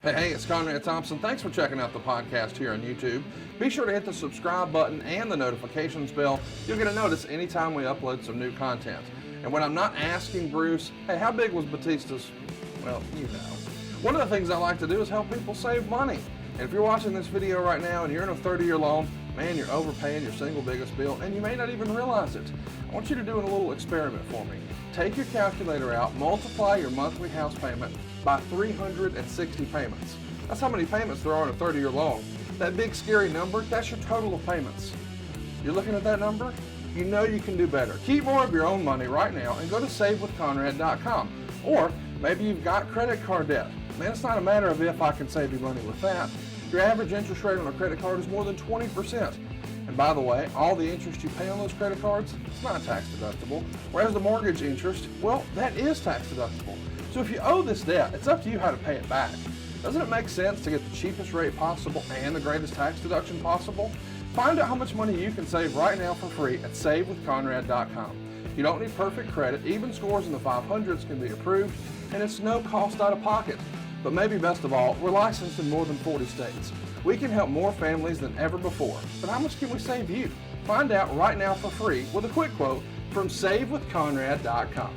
Hey, it's Conrad Thompson. Thanks for checking out the podcast here on YouTube. Be sure to hit the subscribe button and the notifications bell. You'll get a notice anytime we upload some new content. And when I'm not asking Bruce, hey, how big was Batista's? Well, you know. One of the things I like to do is help people save money. And if you're watching this video right now and you're in a 30-year loan, man, you're overpaying your single biggest bill and you may not even realize it. I want you to do a little experiment for me. Take your calculator out, multiply your monthly house payment by 360 payments. That's how many payments there are in a 30-year loan. That big scary number, that's your total of payments. You're looking at that number? You know you can do better. Keep more of your own money right now and go to savewithconrad.com. Or maybe you've got credit card debt. Man, it's not a matter of if I can save you money with that. Your average interest rate on a credit card is more than 20%. And by the way, all the interest you pay on those credit cards, it's not tax deductible. Whereas the mortgage interest, well, that is tax deductible. So if you owe this debt, it's up to you how to pay it back. Doesn't it make sense to get the cheapest rate possible and the greatest tax deduction possible? Find out how much money you can save right now for free at savewithconrad.com. You don't need perfect credit. Even scores in the 500s can be approved, and it's no cost out of pocket. But maybe best of all, we're licensed in more than 40 states. We can help more families than ever before. But how much can we save you? Find out right now for free with a quick quote from savewithconrad.com.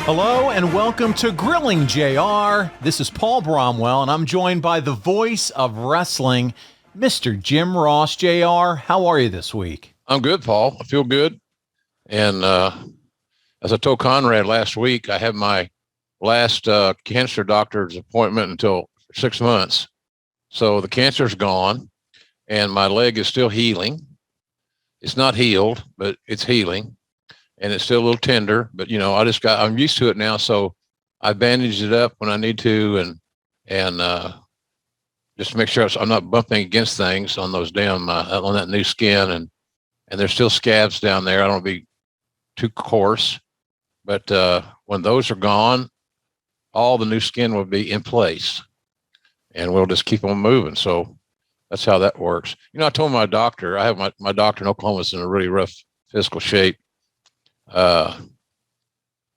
Hello and welcome to Grilling JR. This is Paul Bromwell and I'm joined by the voice of wrestling, Mr. Jim Ross. JR, how are you this week? I'm good, Paul. I feel good. And as I told Conrad last week, I have my last cancer doctor's appointment until 6 months. So the cancer's gone and my leg is still healing. It's not healed, but it's healing. And it's still a little tender, but I'm used to it now. So I bandage it up when I need to, and just to make sure I'm not bumping against things on those damn on that new skin, and there's still scabs down there. I don't want to be too coarse, but when those are gone, all the new skin will be in place, and we'll just keep on moving. So that's how that works. I told my doctor, I have my doctor in Oklahoma is in a really rough physical shape.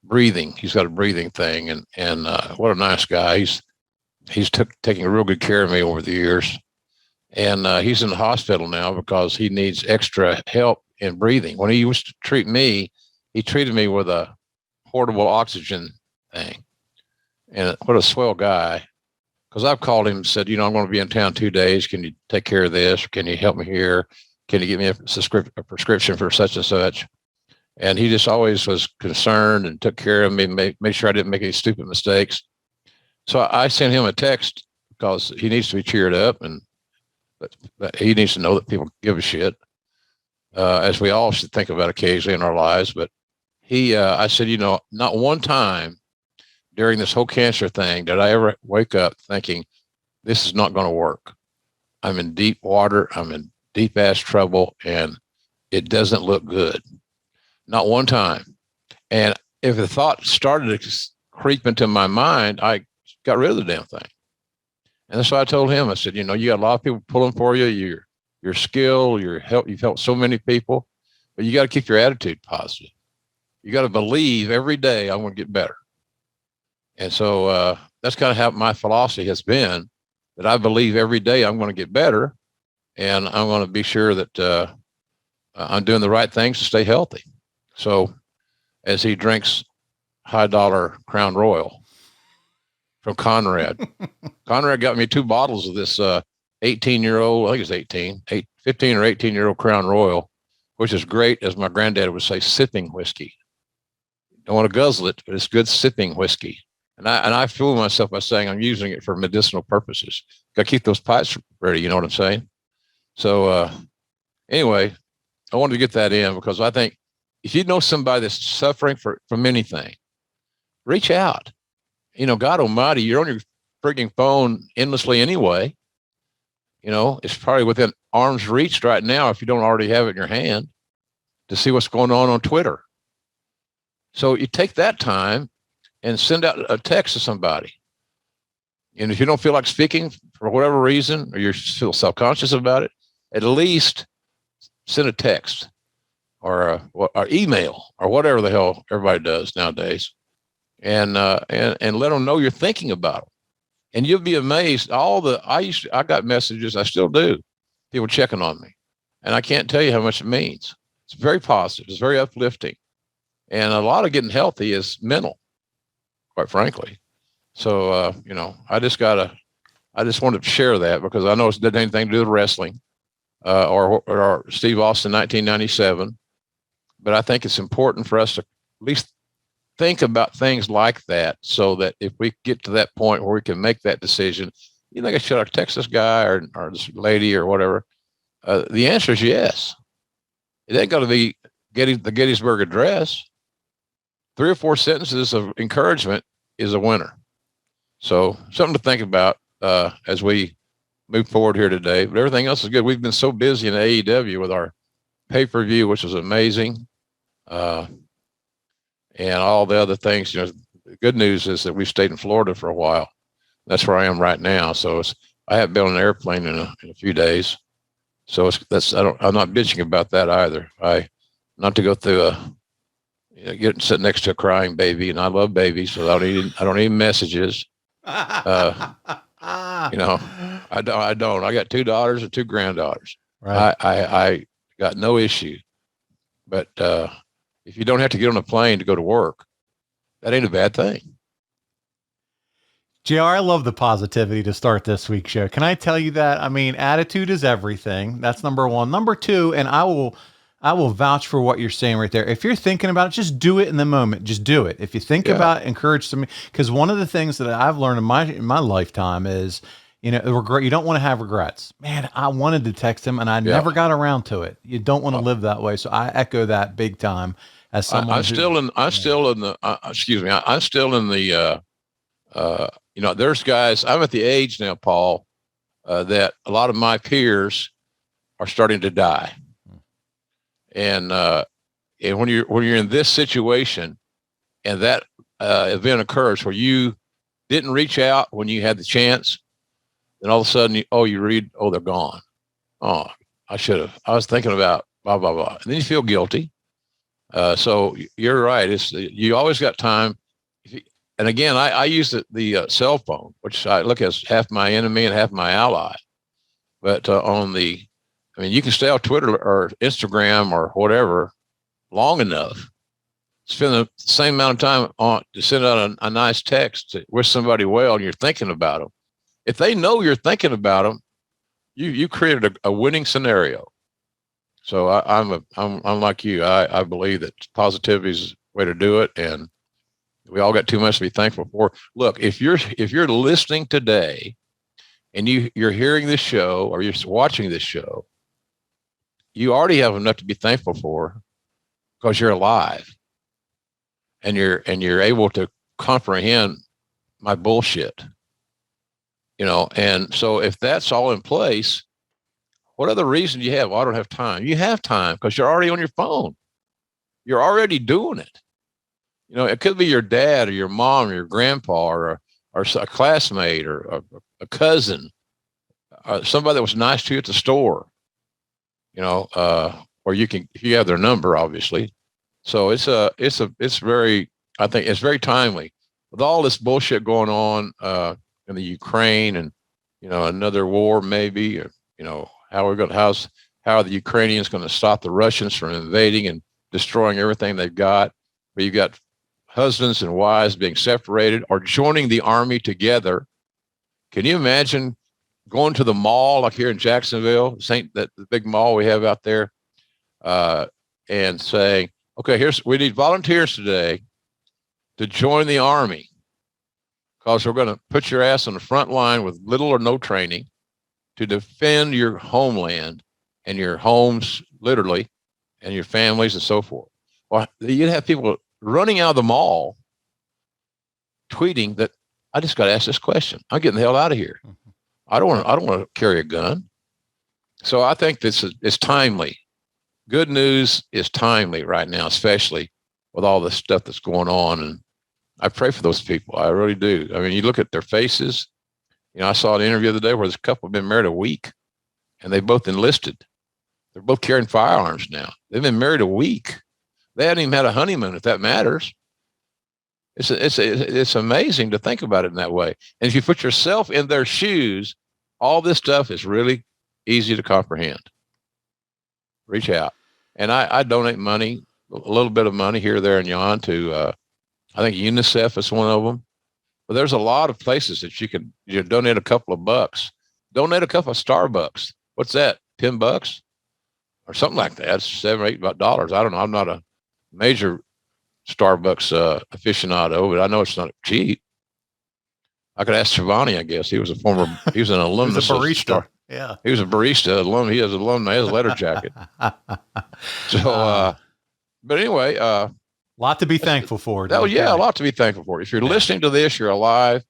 Breathing. He's got a breathing thing, and what a nice guy. He's taking real good care of me over the years, and he's in the hospital now because he needs extra help in breathing. When he used to treat me, he treated me with a portable oxygen thing, and what a swell guy. Because I've called him and said, I'm going to be in town 2 days. Can you take care of this? Or can you help me here? Can you give me a prescription for such and such? And he just always was concerned and took care of me, made sure I didn't make any stupid mistakes. So I sent him a text because he needs to be cheered up, but he needs to know that people give a shit, as we all should think about occasionally in our lives. But I said, not one time during this whole cancer thing did I ever wake up thinking this is not going to work. I'm in deep water. I'm in deep ass trouble, and it doesn't look good. Not one time. And if the thought started to creep into my mind, I got rid of the damn thing. And that's why I told him, I said, you got a lot of people pulling for you, your skill, your help. You've helped so many people, but you got to keep your attitude positive. You got to believe every day I'm going to get better. And so that's kind of how my philosophy has been, that I believe every day I'm going to get better, and I'm going to be sure that I'm doing the right things to stay healthy. So as he drinks high dollar Crown Royal from Conrad, Conrad got me 2 bottles of this 18-year-old, I think it's 15 or 18-year-old Crown Royal, which is great, as my granddad would say, sipping whiskey. Don't want to guzzle it, but it's good sipping whiskey. And I fool myself by saying I'm using it for medicinal purposes. Got to keep those pipes ready, you know what I'm saying? So anyway, I wanted to get that in because I think if you know somebody that's suffering from anything, reach out. God Almighty, you're on your freaking phone endlessly anyway. It's probably within arm's reach right now if you don't already have it in your hand to see what's going on Twitter. So you take that time and send out a text to somebody. And if you don't feel like speaking for whatever reason, or you feel self-conscious about it, at least send a text or email or whatever the hell everybody does nowadays, and let them know you're thinking about them. And you'll be amazed. I got messages, I still do, people checking on me, and I can't tell you how much it means. It's very positive. It's very uplifting, and a lot of getting healthy is mental, quite frankly. So I just wanted to share that because I know it didn't have anything to do with wrestling or Steve Austin 1997. But I think it's important for us to at least think about things like that so that if we get to that point where we can make that decision, you think I should text this guy or this lady or whatever? The answer is yes. It ain't going to be the Gettysburg Address. 3 or 4 sentences of encouragement is a winner. So something to think about as we move forward here today. But everything else is good. We've been so busy in AEW with our pay-per-view, which was amazing. And all the other things, the good news is that we stayed in Florida for a while. That's where I am right now. So I haven't been on an airplane in a few days. So I'm not bitching about that either. Not to go through sit next to a crying baby, and I love babies, so I don't need messages. I don't. I got 2 daughters and 2 granddaughters. Right. I got no issue. But if you don't have to get on a plane to go to work, that ain't a bad thing. JR, I love the positivity to start this week's show. Can I tell you that? I mean, attitude is everything. That's number 1. Number 2, and I will vouch for what you're saying right there. If you're thinking about it, just do it in the moment. Just do it. If you think about it, encourage somebody. Because one of the things that I've learned in my lifetime is, regret. You don't want to have regrets. Man, I wanted to text him and I never got around to it. You don't want to live that way. So I echo that big time. As someone, I'm still in the. There's guys. I'm at the age now, Paul, that a lot of my peers are starting to die. And when you're in this situation, and that event occurs where you didn't reach out when you had the chance, then all of a sudden you read, they're gone. Oh, I should have. I was thinking about blah blah blah, and then you feel guilty. So you're right. You always got time. And again, I use the cell phone, which I look as half my enemy and half my ally. But you can stay on Twitter or Instagram or whatever long enough. Spend the same amount of time on to send out a nice text to wish somebody well, and you're thinking about them. If they know you're thinking about them, you created a winning scenario. So I'm like you. I believe that positivity is the way to do it, and we all got too much to be thankful for. Look, if you're listening today, and you're hearing this show or you're watching this show, you already have enough to be thankful for because you're alive, and you're able to comprehend my bullshit. And so if that's all in place, what other reason do you have? Well, I don't have time. You have time because you're already on your phone. You're already doing it. It could be your dad or your mom or your grandpa or a classmate or a cousin, somebody that was nice to you at the store, or you can, if you have their number, obviously. So it's very timely with all this bullshit going on in the Ukraine and, another war maybe, or, how are the Ukrainians going to stop the Russians from invading and destroying everything they've got? Where you've got husbands and wives being separated or joining the army together. Can you imagine going to the mall like here in Jacksonville, the big mall we have out there, and saying, okay, we need volunteers today to join the army because we're going to put your ass on the front line with little or no training to defend your homeland and your homes, literally, and your families and so forth. Well, you'd have people running out of the mall tweeting that I just got to ask this question. I'm getting the hell out of here. I don't want to carry a gun. So I think it's timely. Good news is timely right now, especially with all the stuff that's going on. And I pray for those people. I really do. I mean, you look at their faces. I saw an interview the other day where this couple had been married a week and they both enlisted. They're both carrying firearms now. They've been married a week. They hadn't even had a honeymoon, if that matters. It's amazing to think about it in that way. And if you put yourself in their shoes, all this stuff is really easy to comprehend. Reach out. And I donate money, a little bit of money here, there, and yon to, I think UNICEF is one of them. But there's a lot of places that you can donate a couple of bucks. Donate a couple of Starbucks. What's that? $10 or something like that. It's $7 or $8. I don't know. I'm not a major Starbucks aficionado, but I know it's not cheap. I could ask Shivani, I guess. He was an alumnus. He was a barista. Yeah. He was a barista. He has an alumni. He has a letter jacket. So, but anyway, lot to be thankful for. A lot to be thankful for. If you're listening to this, you're alive,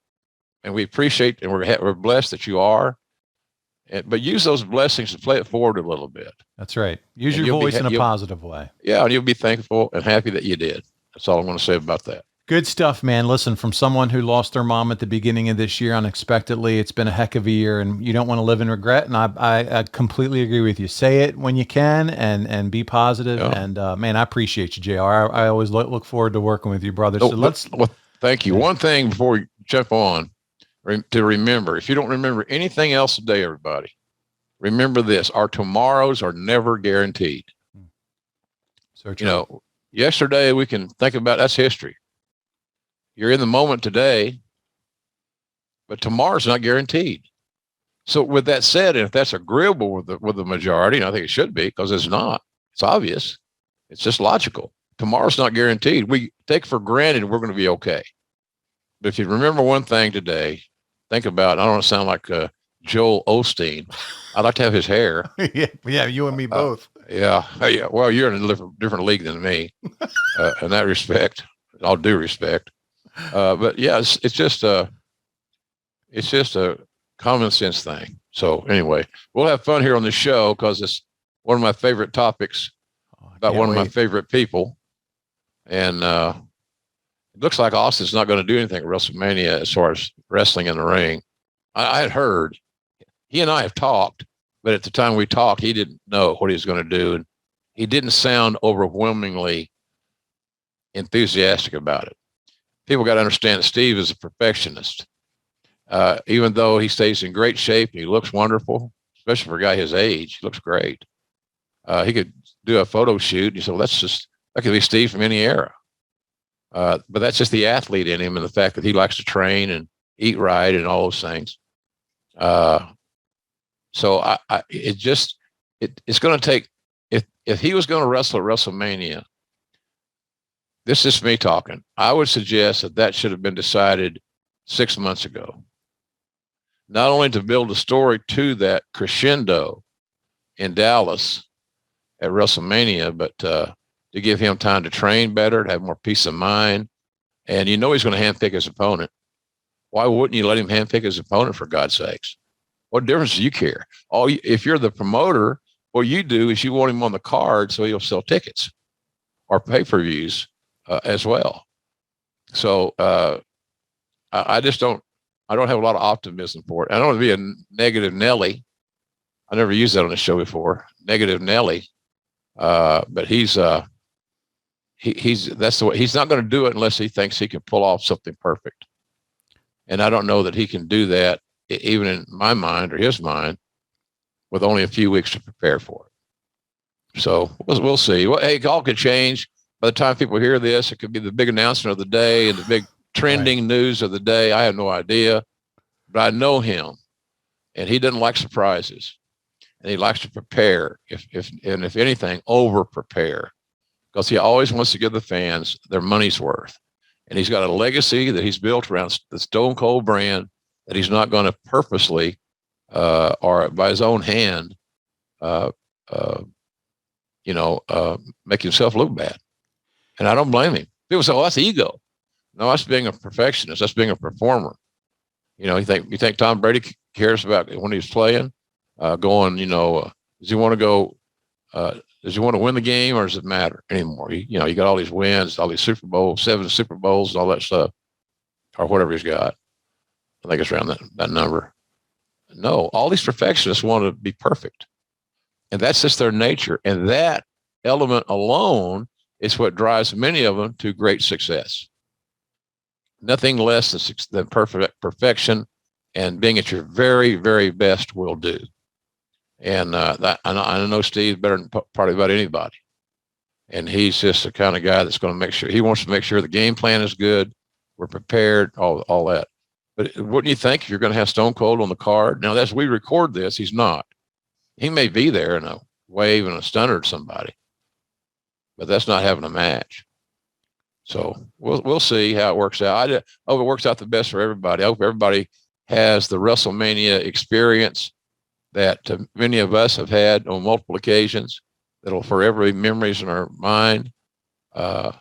and we appreciate and we're blessed that you are. But use those blessings to play it forward a little bit. That's right. Use your voice in a positive way. Yeah, and you'll be thankful and happy that you did. That's all I'm going to say about that. Good stuff, man. Listen, from someone who lost their mom at the beginning of this year unexpectedly, it's been a heck of a year, and you don't want to live in regret. And I completely agree with you. Say it when you can, and be positive. Yeah. And man, I appreciate you, JR. I always look forward to working with you, brother. So thank you. One thing before we jump on, to remember, if you don't remember anything else today, everybody, remember this: our tomorrows are never guaranteed. So true. Yesterday we can think about, that's history. You're in the moment today, but tomorrow's not guaranteed. So with that said, and if that's agreeable with the majority, and I think it should be, because it's not, it's obvious, it's just logical. Tomorrow's not guaranteed. We take for granted we're going to be okay. But if you remember one thing today, think about, I don't want to sound like Joel Osteen. I'd like to have his hair. yeah, you and me both. Yeah. Well, you're in a different league than me in that respect. All due respect. But yeah, it's just a common sense thing. So anyway, we'll have fun here on the show because it's one of my favorite topics about one of my favorite people. And it looks like Austin's not going to do anything at WrestleMania as far as wrestling in the ring. I had heard, he and I have talked, but at the time we talked, he didn't know what he was going to do. And he didn't sound overwhelmingly enthusiastic about it. People got to understand that Steve is a perfectionist. Even though he stays in great shape and he looks wonderful, especially for a guy his age, he looks great. He could do a photo shoot. And so that could be Steve from any era. But that's just the athlete in him and the fact that he likes to train and eat right and all those things. So it's going to take, if he was going to wrestle at WrestleMania, this is me talking, I would suggest that should have been decided 6 months ago. Not only to build a story to that crescendo in Dallas at WrestleMania, but to give him time to train better, to have more peace of mind. And he's going to handpick his opponent. Why wouldn't you let him handpick his opponent, for God's sakes? What difference do you care? If you're the promoter, what you do is you want him on the card so he'll sell tickets or pay-per-views as well. So I don't have a lot of optimism for it. I don't want to be a negative Nelly. I never used that on the show before. Negative Nelly. But he's that's the way. He's not going to do it unless he thinks he can pull off something perfect. And I don't know that he can do that, even in my mind or his mind, with only a few weeks to prepare for it. So we'll see. Well, hey, all could change. By the time people hear this, it could be the big announcement of the day and the big trending news of the day. I have no idea, but I know him, and he doesn't like surprises, and he likes to prepare. If anything, over prepare, because he always wants to give the fans their money's worth. And he's got a legacy that he's built around the Stone Cold brand that he's not going to purposely or by his own hand, make himself look bad. And I don't blame him. People say, "Oh, that's ego." No, that's being a perfectionist. That's being a performer. You think Tom Brady cares about when he's playing, does he want to go? Does he want to win the game, or does it matter anymore? You got all these wins, all these Super Bowls, 7 Super Bowls, and all that stuff, or whatever he's got. I think it's around that number. No, all these perfectionists want to be perfect. And that's just their nature. And that element alone is what drives many of them to great success. Nothing less than perfection, and being at your very, very best will do. And I know Steve better than probably about anybody. And he's just the kind of guy that's going to make sure, he wants to make sure the game plan is good, we're prepared, all that. But wouldn't you think if you're going to have Stone Cold on the card? Now, as we record this, he's not. He may be there in a wave and a stunner to somebody, but that's not having a match. So we'll see how it works out. I hope it works out the best for everybody. I hope everybody has the WrestleMania experience that many of us have had on multiple occasions that'll forever be memories in our mind. But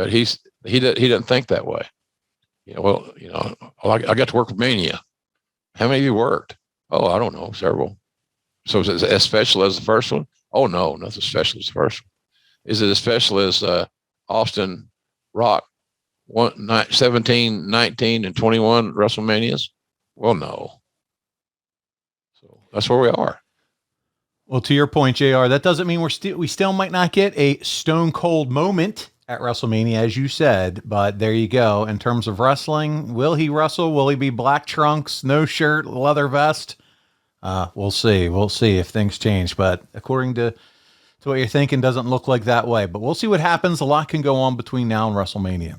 he doesn't think that way. I got to work with Mania. How many of you worked? Oh, I don't know, several. So is it as special as the first one? Oh, no, nothing special as the first one. Is it as special as Austin Rock 17, 19, and 21 WrestleManias? Well, no. So that's where we are. Well, to your point, JR, that doesn't mean we still might not get a Stone Cold moment at WrestleMania, as you said, but there you go. In terms of wrestling, will he wrestle? Will he be black trunks, no shirt, leather vest? We'll see. We'll see if things change. But according to what you're thinking, doesn't look like that way. But we'll see what happens. A lot can go on between now and WrestleMania.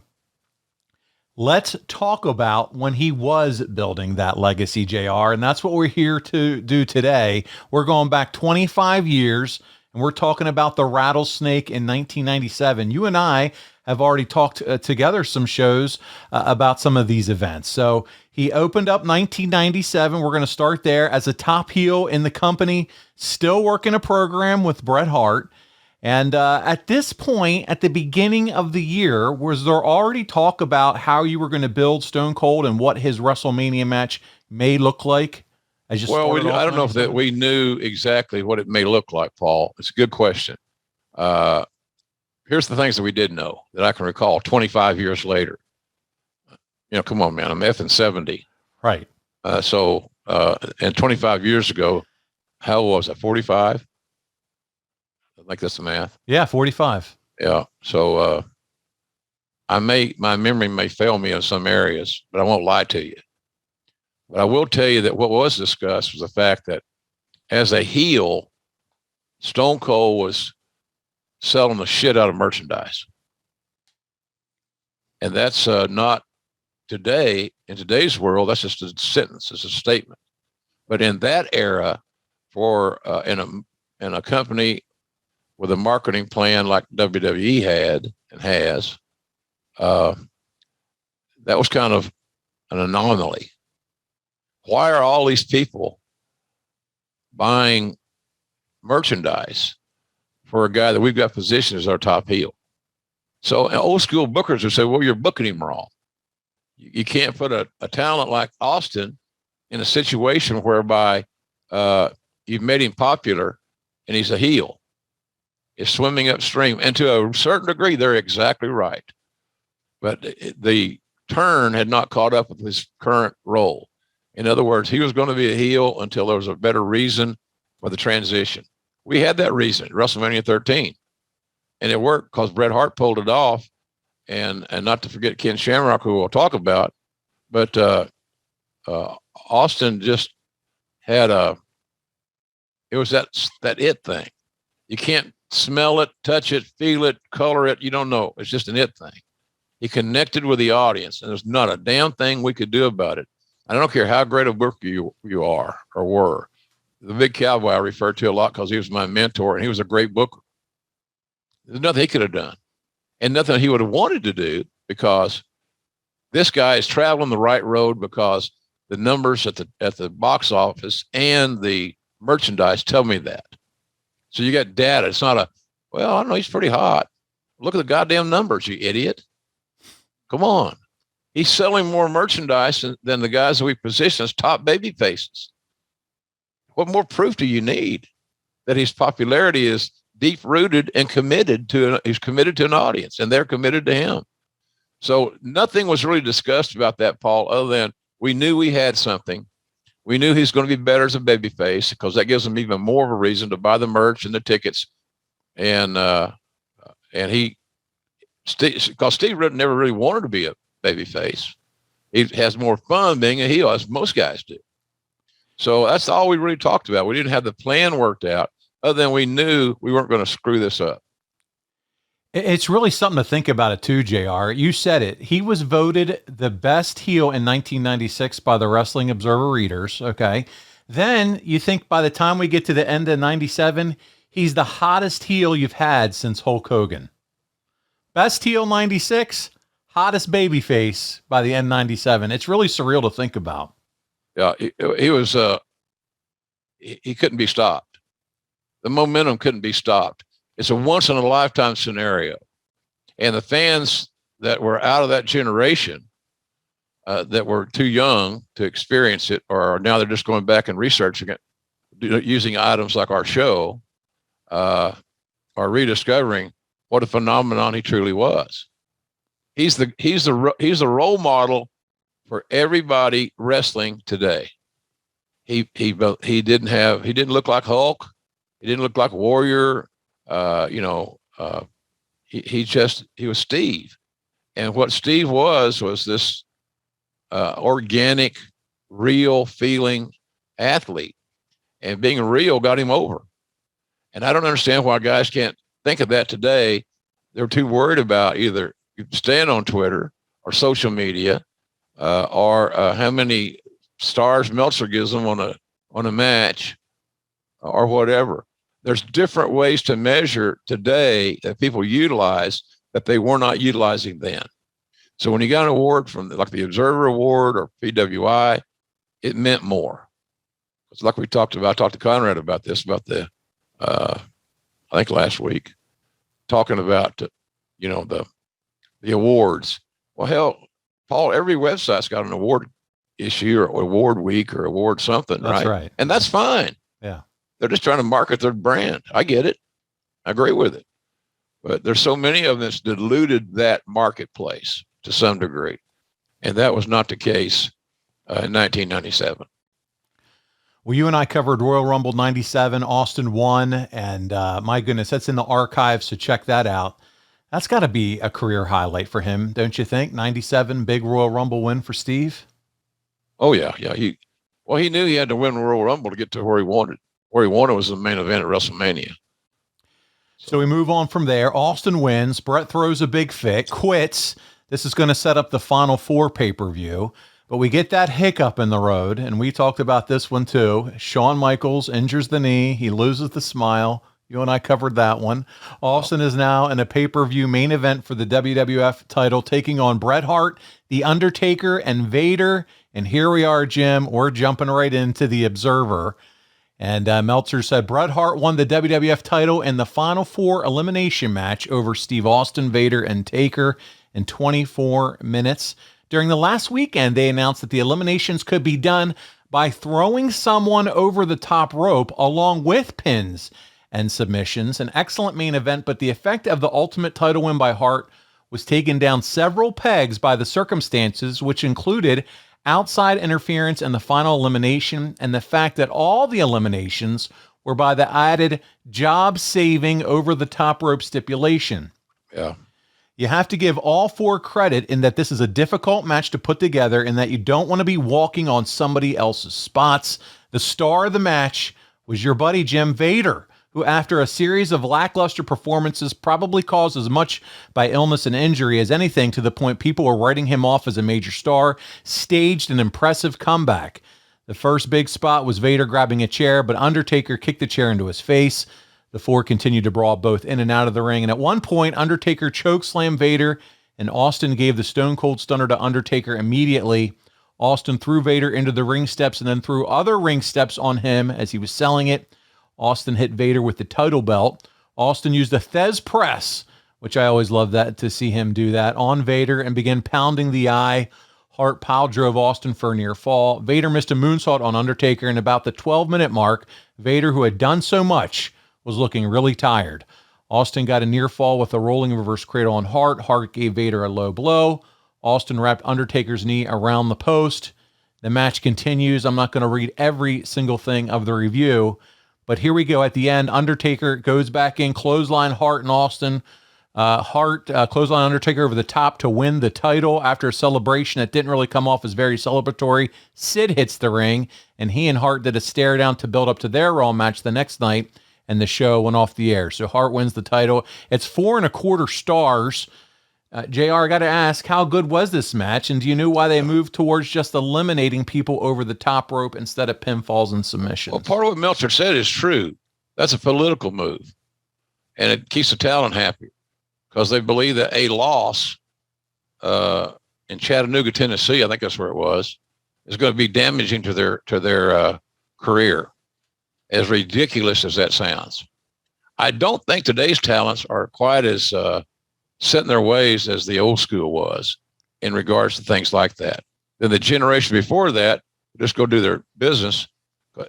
Let's talk about when he was building that legacy, JR, and that's what we're here to do today. We're going back 25 years, and we're talking about the Rattlesnake in 1997. You and I have already talked together some shows about some of these events. So he opened up 1997. We're going to start there as a top heel in the company, still working a program with Bret Hart. And at this point, at the beginning of the year, was there already talk about how you were going to build Stone Cold and what his WrestleMania match may look like? I don't know if that we knew exactly what it may look like, Paul. It's a good question. Here's the things that we did know that I can recall 25 years later. Come on, man, I'm effing 70. Right. And 25 years ago, how old was I? 45? Like that's the math. Yeah, 45. Yeah. So my memory may fail me in some areas, but I won't lie to you. But I will tell you that what was discussed was the fact that as a heel, Stone Cold was selling the shit out of merchandise. And that's not today. In today's world, that's just a sentence. It's a statement. But in that era, for in a company with a marketing plan like WWE had and has, that was kind of an anomaly. Why are all these people buying merchandise for a guy that we've got positioned as our top heel? So old school bookers would say, well, you're booking him wrong. You can't put a talent like Austin in a situation whereby you've made him popular and he's a heel. It's swimming upstream. And to a certain degree, they're exactly right. But the turn had not caught up with his current role. In other words, he was going to be a heel until there was a better reason for the transition. We had that reason at WrestleMania 13. And it worked because Bret Hart pulled it off. And not to forget Ken Shamrock, who we'll talk about. But Austin just had it was that it thing. You can't smell it, touch it, feel it, color it. You don't know. It's just an it thing. He connected with the audience, and there's not a damn thing we could do about it. I don't care how great a worker you are or were. The Big Cowboy I refer to a lot because he was my mentor, and he was a great booker. There's nothing he could have done, and nothing he would have wanted to do, because this guy is traveling the right road, because the numbers at the box office and the merchandise tell me that. So you got data. It's not I don't know, he's pretty hot. Look at the goddamn numbers, you idiot. Come on. He's selling more merchandise than the guys that we position as top baby faces. What more proof do you need that his popularity is deep rooted and he's committed to an audience, and they're committed to him? So nothing was really discussed about that, Paul, other than we knew we had something. We knew he's going to be better as a babyface because that gives him even more of a reason to buy the merch and the tickets. And because Steve never really wanted to be a babyface. He has more fun being a heel, as most guys do. So that's all we really talked about. We didn't have the plan worked out, other than we knew we weren't going to screw this up. It's really something to think about it too, JR. You said it. He was voted the best heel in 1996 by the Wrestling Observer readers. Okay. Then you think by the time we get to the end of 97, he's the hottest heel you've had since Hulk Hogan. Best heel 96, hottest babyface by the end 97. It's really surreal to think about. Yeah. He was, he couldn't be stopped. The momentum couldn't be stopped. It's a once in a lifetime scenario. And the fans that were out of that generation, that were too young to experience it, or now they're just going back and researching it, using items like our show, are rediscovering what a phenomenon he truly was. He's the role model for everybody wrestling today. He didn't look like Hulk. He didn't look like Warrior. He was Steve. And what Steve was this organic, real feeling athlete. And being real got him over. And I don't understand why guys can't think of that today. They're too worried about either staying on Twitter or social media, or how many stars Meltzer gives them on a match or whatever. There's different ways to measure today that people utilize that they were not utilizing then. So when you got an award from like the Observer Award or PWI, it meant more. It's like I talked to Conrad about this, I think last week, talking about, the awards. Well, hell, Paul, every website's got an award issue or award week or award something, That's right. And that's fine. Yeah. They're just trying to market their brand. I get it. I agree with it. But there's so many of them that's diluted that marketplace to some degree. And that was not the case in 1997. Well, you and I covered Royal Rumble 97. Austin won. And my goodness, that's in the archives. So check that out. That's got to be a career highlight for him, don't you think? 97, big Royal Rumble win for Steve. Oh, yeah. Yeah. He knew he had to win Royal Rumble to get to where he wanted. Where he wanted was the main event at WrestleMania. So we move on from there. Austin wins. Bret throws a big fit, quits. This is going to set up the Final Four pay-per-view. But we get that hiccup in the road, and we talked about this one too. Shawn Michaels injures the knee. He loses the smile. You and I covered that one. Austin is now in a pay-per-view main event for the WWF title, taking on Bret Hart, The Undertaker, and Vader. And here we are, Jim. We're jumping right into the Observer. And Meltzer said Bret Hart won the WWF title in the Final Four elimination match over Steve Austin, Vader, and Taker in 24 minutes. During the last weekend, they announced that the eliminations could be done by throwing someone over the top rope along with pins and submissions. An excellent main event, but the effect of the ultimate title win by Hart was taken down several pegs by the circumstances, which included outside interference in the final elimination and the fact that all the eliminations were by the added job-saving over-the-top rope stipulation. Yeah. You have to give all four credit in that this is a difficult match to put together and that you don't want to be walking on somebody else's spots. The star of the match was your buddy Jim Vader, who after a series of lackluster performances probably caused as much by illness and injury as anything, to the point people were writing him off as a major star, staged an impressive comeback. The first big spot was Vader grabbing a chair, but Undertaker kicked the chair into his face. The four continued to brawl both in and out of the ring, and at one point, Undertaker chokeslammed Vader, and Austin gave the Stone Cold Stunner to Undertaker immediately. Austin threw Vader into the ring steps and then threw other ring steps on him as he was selling it. Austin hit Vader with the title belt. Austin used a Thez press, which I always love that to see him do that, on Vader and began pounding the eye. Hart pile drove Austin for a near fall. Vader missed a moonsault on Undertaker, and about the 12-minute mark, Vader, who had done so much, was looking really tired. Austin got a near fall with a rolling reverse cradle on Hart. Hart gave Vader a low blow. Austin wrapped Undertaker's knee around the post. The match continues. I'm not going to read every single thing of the review, but here we go. At the end, Undertaker goes back in, clothesline Hart and Austin. Hart clothesline Undertaker over the top to win the title after a celebration that didn't really come off as very celebratory. Sid hits the ring, and he and Hart did a stare down to build up to their Raw match the next night, and the show went off the air. So Hart wins the title. It's 4.25 stars. JR, I got to ask, how good was this match? And do you know why they moved towards just eliminating people over the top rope instead of pinfalls and submissions? Well, part of what Meltzer said is true. That's a political move. And it keeps the talent happy because they believe that a loss in Chattanooga, Tennessee, I think that's where it was, is going to be damaging to their career, as ridiculous as that sounds. I don't think today's talents are quite as set in their ways as the old school was in regards to things like that. Then the generation before that, just go do their business.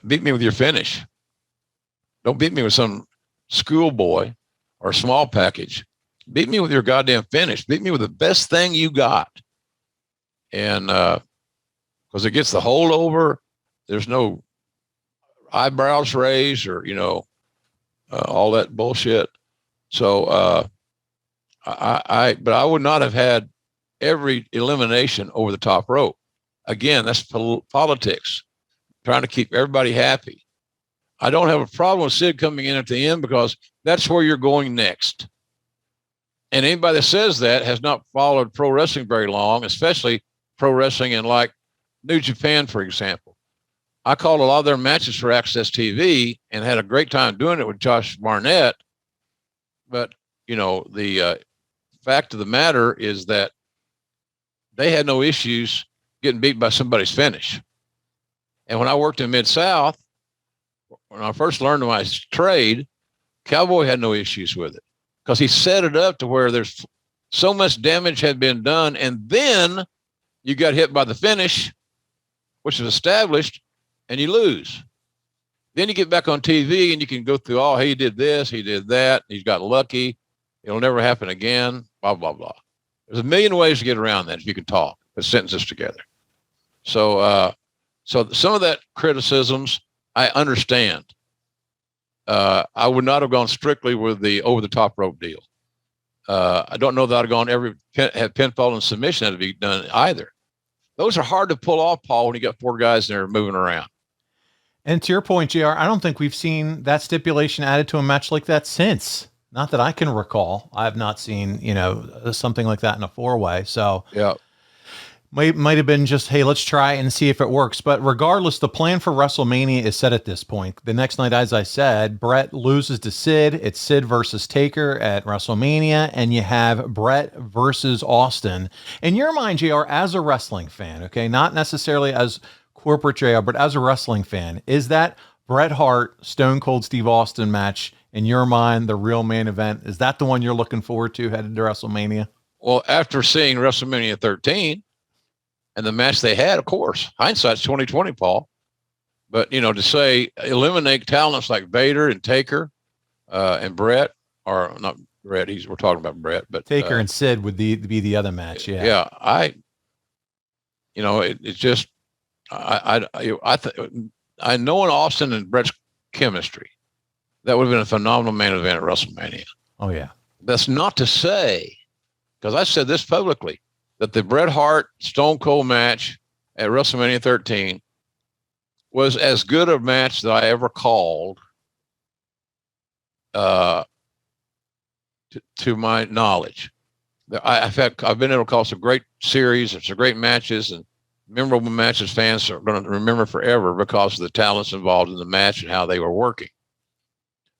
Beat me with your finish. Don't beat me with some schoolboy or small package. Beat me with your goddamn finish. Beat me with the best thing you got. And because it gets the holdover, there's no eyebrows raised or, all that bullshit. So, but I would not have had every elimination over the top rope. Again, that's politics, trying to keep everybody happy. I don't have a problem with Sid coming in at the end because that's where you're going next. And anybody that says that has not followed pro wrestling very long, especially pro wrestling in like New Japan, for example. I called a lot of their matches for Access TV and had a great time doing it with Josh Barnett. But, the fact of the matter is that they had no issues getting beat by somebody's finish. And when I worked in Mid-South, when I first learned my trade, Cowboy had no issues with it because he set it up to where there's so much damage had been done. And then you got hit by the finish, which is established, and you lose. Then you get back on TV and you can go through, oh, he did this, he did that, he's got lucky, it'll never happen again, blah, blah, blah. There's a million ways to get around that if you can talk, put sentences together. So some of that criticisms, I understand. I would not have gone strictly with the over-the-top rope deal. I don't know that I'd have gone had pinfall and submission had to be done either. Those are hard to pull off, Paul, when you got four guys in there moving around. And to your point, JR, I don't think we've seen that stipulation added to a match like that since. Not that I can recall. I have not seen, something like that in a four-way. So yeah, might have been just, hey, let's try and see if it works. But regardless, the plan for WrestleMania is set at this point. The next night, as I said, Bret loses to Sid. It's Sid versus Taker at WrestleMania, and you have Bret versus Austin. In your mind, JR, as a wrestling fan, okay, not necessarily as corporate JR, but as a wrestling fan, is that Bret Hart, Stone Cold Steve Austin match, in your mind, the real main event? Is that the one you're looking forward to headed to WrestleMania? Well, after seeing WrestleMania 13 and the match they had, of course, hindsight's 2020, Paul. But, to say eliminate talents like Vader and Taker and Bret, or not Bret, we're talking about Bret, but Taker and Sid would be the other match. Yeah. Yeah. It's just, I know in Austin and Bret's chemistry, that would have been a phenomenal main event at WrestleMania. Oh, yeah. That's not to say, because I said this publicly, that the Bret Hart Stone Cold match at WrestleMania 13 was as good a match that I ever called, to my knowledge. I've been able to call some great series and some great matches and memorable matches fans are going to remember forever because of the talents involved in the match and how they were working.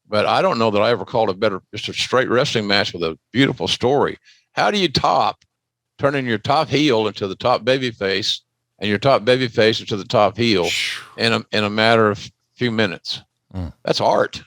But I don't know that I ever called just a straight wrestling match with a beautiful story. How do you top turning your top heel into the top babyface and your top babyface into the top heel in a matter of few minutes? That's art.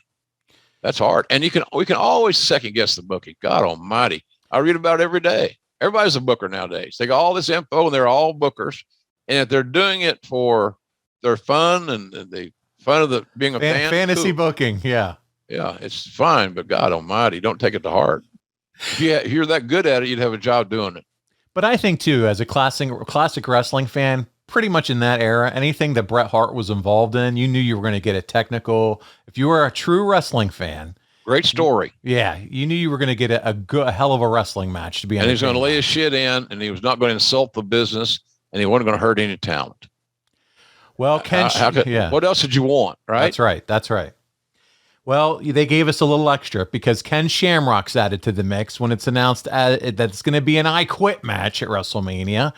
That's art. And we can always second guess the booking. God almighty. I read about it every day. Everybody's a booker nowadays. They got all this info and they're all bookers. And if they're doing it for their fun and the fun of being a fan. Fantasy booking. Yeah. Yeah, it's fine, but God almighty, don't take it to heart. If you're that good at it, you'd have a job doing it. But I think, too, as a classic wrestling fan, pretty much in that era. Anything that Bret Hart was involved in, you knew you were going to get a technical. If you were a true wrestling fan, great story. Yeah, you knew you were going to get a hell of a wrestling match to be. And he's going to lay his shit in, and he was not going to insult the business, and he wasn't going to hurt any talent. Well, Ken, what else did you want, right? That's right. Well, they gave us a little extra because Ken Shamrock's added to the mix when it's announced that it's going to be an I Quit match at WrestleMania.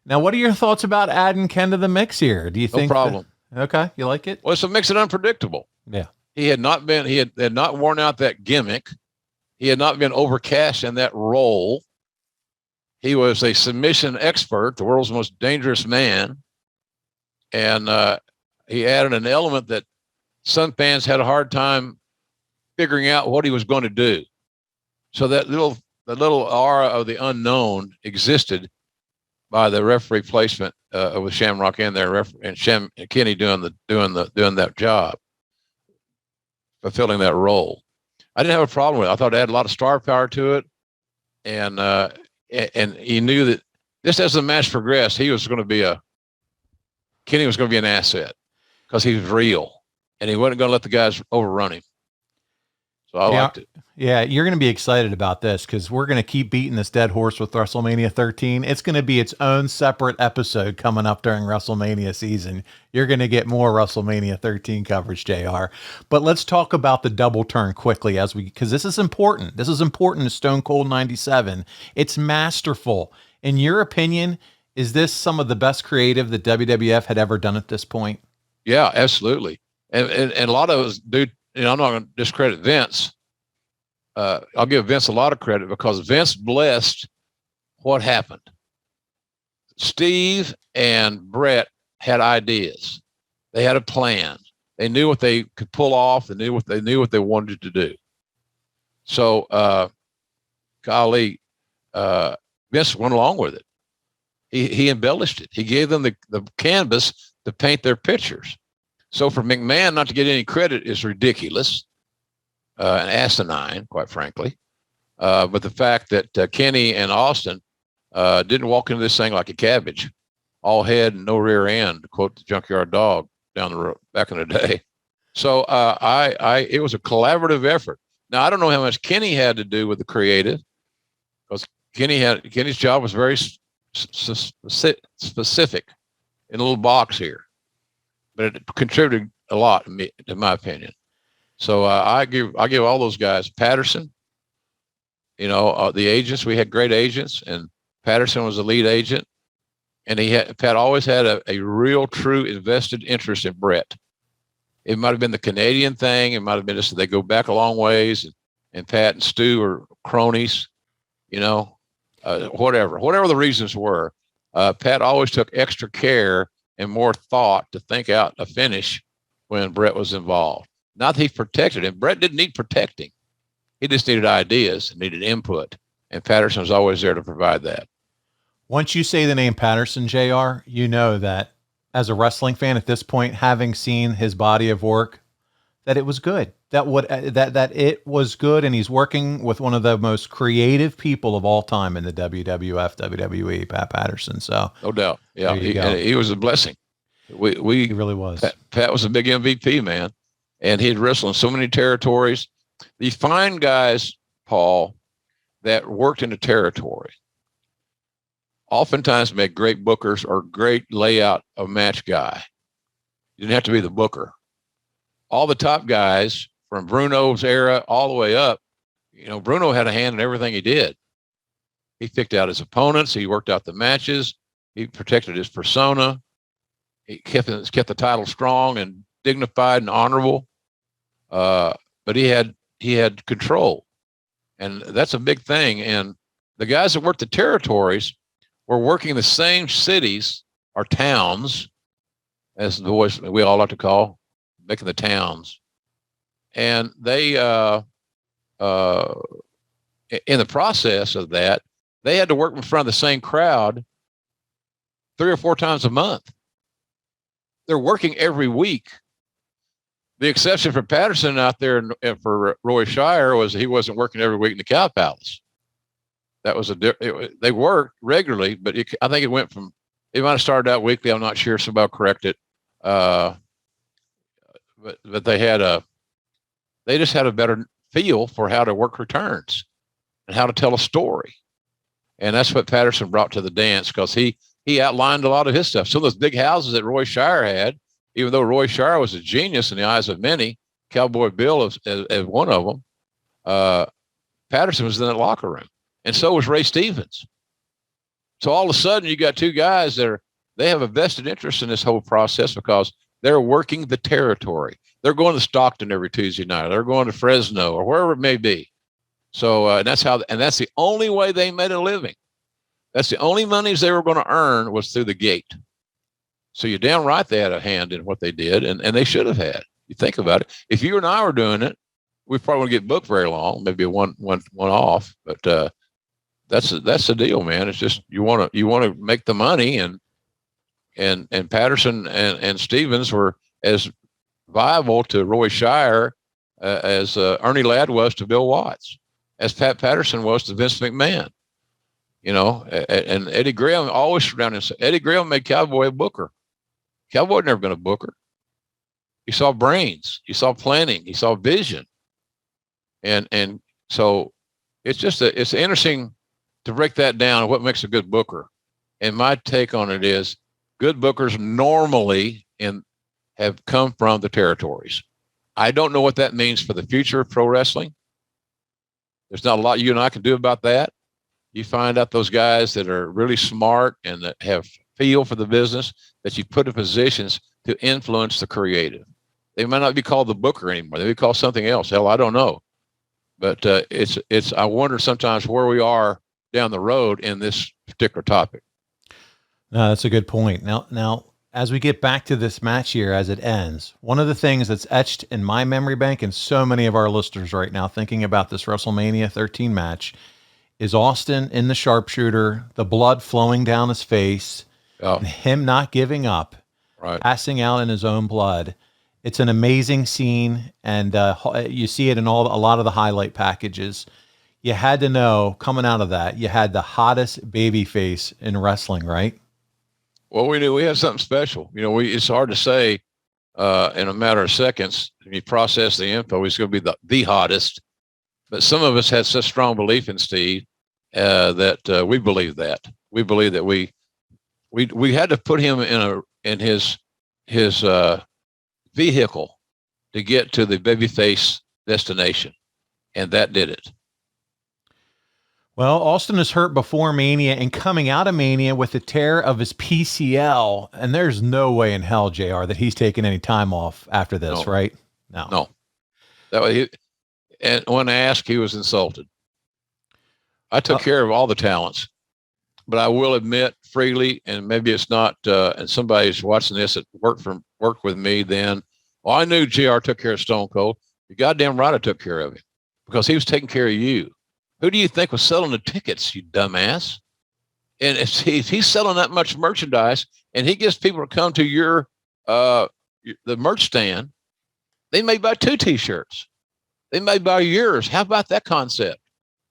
Now, what are your thoughts about adding Ken to the mix here? Do you think? No problem. Okay, you like it? Well, it's a mix of unpredictable. Yeah. He had not worn out that gimmick. He had not been overcast in that role. He was a submission expert, the world's most dangerous man. And he added an element that some fans had a hard time figuring out what he was going to do. So the little aura of the unknown existed by the referee placement with Shamrock in there, and Kenny doing that job, fulfilling that role. I didn't have a problem with it. I thought it had a lot of star power to it, and he knew that just as the match progressed, Kenny was going to be an asset because he was real, and he wasn't going to let the guys overrun him. So I liked it. Yeah, you're going to be excited about this because we're going to keep beating this dead horse with WrestleMania 13. It's going to be its own separate episode coming up during WrestleMania season. You're going to get more WrestleMania 13 coverage, JR. But let's talk about the double turn quickly because this is important. This is important to Stone Cold 97. It's masterful. In your opinion, is this some of the best creative that WWF had ever done at this point? Yeah, absolutely. And a lot of us do. I'm not going to discredit Vince. I'll give Vince a lot of credit because Vince blessed what happened. Steve and Bret had ideas. They had a plan. They knew what they could pull off. They knew what they wanted to do. So, golly, Vince went along with it. He embellished it. He gave them the canvas to paint their pictures. So for McMahon not to get any credit is ridiculous, and asinine, quite frankly. But the fact that Kenny and Austin didn't walk into this thing like a cabbage, all head and no rear end, to quote the Junkyard Dog down the road back in the day. So it was a collaborative effort. Now I don't know how much Kenny had to do with the creative, because Kenny's job was very specific in a little box here. But it contributed a lot, in my opinion. So I give all those guys. Patterson, the agents. We had great agents, and Patterson was the lead agent, and Pat always had a real, true invested interest in Bret. It might have been the Canadian thing. It might have been just they go back a long ways, and Pat and Stu are cronies. Whatever the reasons were, Pat always took extra care and more thought to think out a finish when Bret was involved. Not that he protected him. Bret didn't need protecting. He just needed ideas and needed input. And Patterson was always there to provide that. Once you say the name Patterson, JR, you know that as a wrestling fan at this point, having seen his body of work, that it was good. That it was good, and he's working with one of the most creative people of all time in the WWF, WWE, Pat Patterson. So no doubt, yeah, he was a blessing. He really was. Pat was a big MVP, man, and he had wrestled in so many territories. You find guys, Paul, that worked in a territory. Oftentimes make great bookers or great layout of match guy. You didn't have to be the booker. All the top guys from Bruno's era all the way up, Bruno had a hand in everything he did. He picked out his opponents. He worked out the matches. He protected his persona. He kept the title strong and dignified and honorable. But he had control, and that's a big thing. And the guys that worked the territories were working the same cities or towns, as the voice we all like to call, making the towns. And they, in the process of that, they had to work in front of the same crowd 3 or 4 times a month. They're working every week. The exception for Patterson out there and for Roy Shire was he wasn't working every week in the Cow Palace. That was they worked regularly, but I think it went from It might have started out weekly. I'm not sure. Somebody will correct it. But they just had a better feel for how to work returns and how to tell a story. And that's what Patterson brought to the dance, because he outlined a lot of his stuff. Some of those big houses that Roy Shire had, even though Roy Shire was a genius in the eyes of many, Cowboy Bill as one of them, Patterson was in that locker room. And so was Ray Stevens. So all of a sudden you got two guys they have a vested interest in this whole process because they're working the territory. They're going to Stockton every Tuesday night. They're going to Fresno or wherever it may be. So that's the only way they made a living. That's the only monies they were going to earn was through the gate. So you're damn right they had a hand in what they did, and they should have had. You think about it. If you and I were doing it, we probably wouldn't get booked very long, maybe a one off. But that's the deal, man. It's just you want to make the money, and Patterson and Stevens were as viable to Roy Shire as Ernie Ladd was to Bill Watts, as Pat Patterson was to Vince McMahon. And Eddie Graham always surrounded himself. Eddie Graham made Cowboy a booker. Cowboy never been a booker. He saw brains. He saw planning. He saw vision. And so it's interesting to break that down. What makes a good booker? And my take on it is good bookers normally have come from the territories. I don't know what that means for the future of pro wrestling. There's not a lot you and I can do about that. You find out those guys that are really smart and that have feel for the business that you put in positions to influence the creative. They might not be called the booker anymore. They be called something else. Hell, I don't know. But I wonder sometimes where we are down the road in this particular topic. No, that's a good point. Now, as we get back to this match here, as it ends, one of the things that's etched in my memory bank and so many of our listeners right now thinking about this WrestleMania 13 match is Austin in the sharpshooter, the blood flowing down his face, and him not giving up, passing out in his own blood. It's an amazing scene, and you see it in a lot of the highlight packages. You had to know, coming out of that, you had the hottest babyface in wrestling, right? Well, we knew we had something special. It's hard to say in a matter of seconds. If you process the info, he's going to be the hottest. But some of us had such strong belief in Steve that we believe that. We believe that we had to put him in his vehicle to get to the babyface destination, and that did it. Well, Austin is hurt before Mania and coming out of Mania with a tear of his PCL, and there's no way in hell, JR, that he's taking any time off after this, right? No. That way, and when asked, he was insulted. I took care of all the talents, but I will admit freely, and maybe it's not, and somebody's watching this that worked with me then. Well, I knew JR took care of Stone Cold. You're goddamn right I took care of him because he was taking care of you. Who do you think was selling the tickets, you dumbass? And if he's selling that much merchandise and he gets people to come to your the merch stand, they may buy 2 T-shirts. They may buy yours. How about that concept?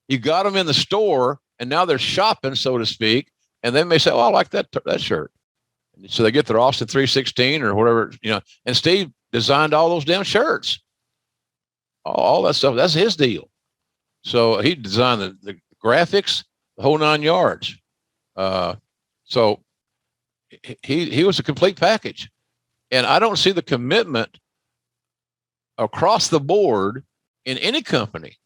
You got them in the store, and now they're shopping, so to speak, and they may say, "Oh, I like that shirt." So they get their Austin 316 or whatever, and Steve designed all those damn shirts. All that stuff, that's his deal. So he designed the graphics, the whole 9 yards. So he was a complete package. And I don't see the commitment across the board in any company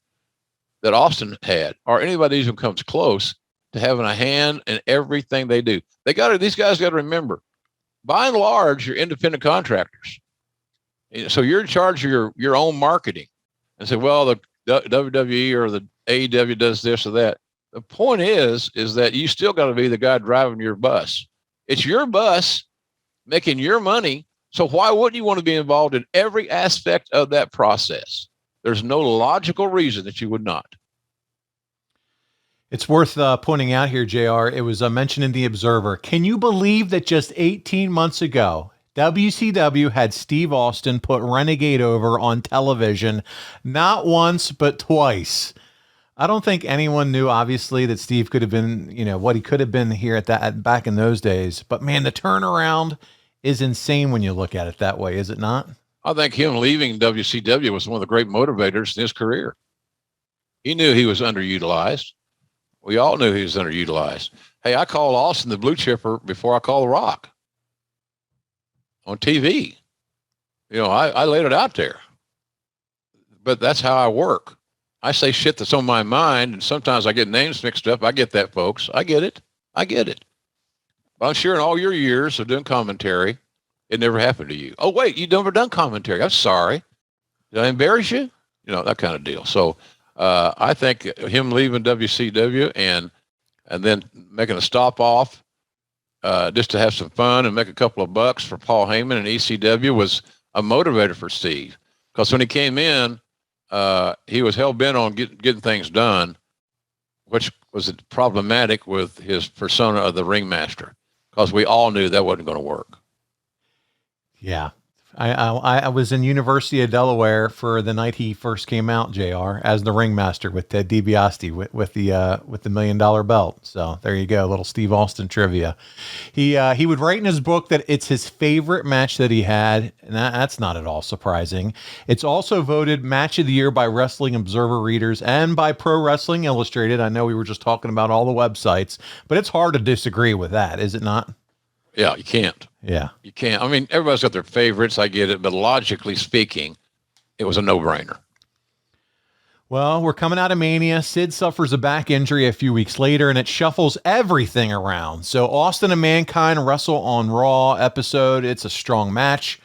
that Austin had, or anybody who comes close to having a hand in everything they do. These guys got to remember, by and large, you're independent contractors. So you're in charge of your own marketing. And say, well, the WWE or the AEW does this or that. The point is that you still got to be the guy driving your bus. It's your bus making your money. So why wouldn't you want to be involved in every aspect of that process? There's no logical reason that you would not. It's worth pointing out here, JR. It was mentioned in The Observer. Can you believe that just 18 months ago, WCW had Steve Austin put Renegade over on television, not once, but twice. I don't think anyone knew, obviously, that Steve could have been, what he could have been here back in those days. But man, the turnaround is insane when you look at it that way, is it not? I think him leaving WCW was one of the great motivators in his career. He knew he was underutilized. We all knew he was underutilized. Hey, I called Austin the Blue Chipper before I called The Rock on TV. I laid it out there. But that's how I work. I say shit that's on my mind, and sometimes I get names mixed up. I get that, folks. I get it. But I'm sure in all your years of doing commentary, it never happened to you. Oh, wait, you've never done commentary. I'm sorry. Did I embarrass you? That kind of deal. So I think him leaving WCW and then making a stop off just to have some fun and make a couple of bucks for Paul Heyman and ECW was a motivator for Steve. Because when he came in, he was hell-bent on getting things done, which was problematic with his persona of the ringmaster, because we all knew that wasn't going to work. Yeah. I was in University of Delaware for the night he first came out, JR, as the ringmaster with Ted DiBiase with the $1 million belt. So there you go, a little Steve Austin trivia. He would write in his book that it's his favorite match that he had, and that's not at all surprising. It's also voted match of the year by Wrestling Observer readers and by Pro Wrestling Illustrated. I know we were just talking about all the websites, but it's hard to disagree with that, is it not? Yeah, you can't. Yeah. You can't. I mean, everybody's got their favorites. I get it. But logically speaking, it was a no-brainer. Well, we're coming out of Mania. Sid suffers a back injury a few weeks later, and it shuffles everything around. So Austin and Mankind wrestle on Raw episode. It's a strong match.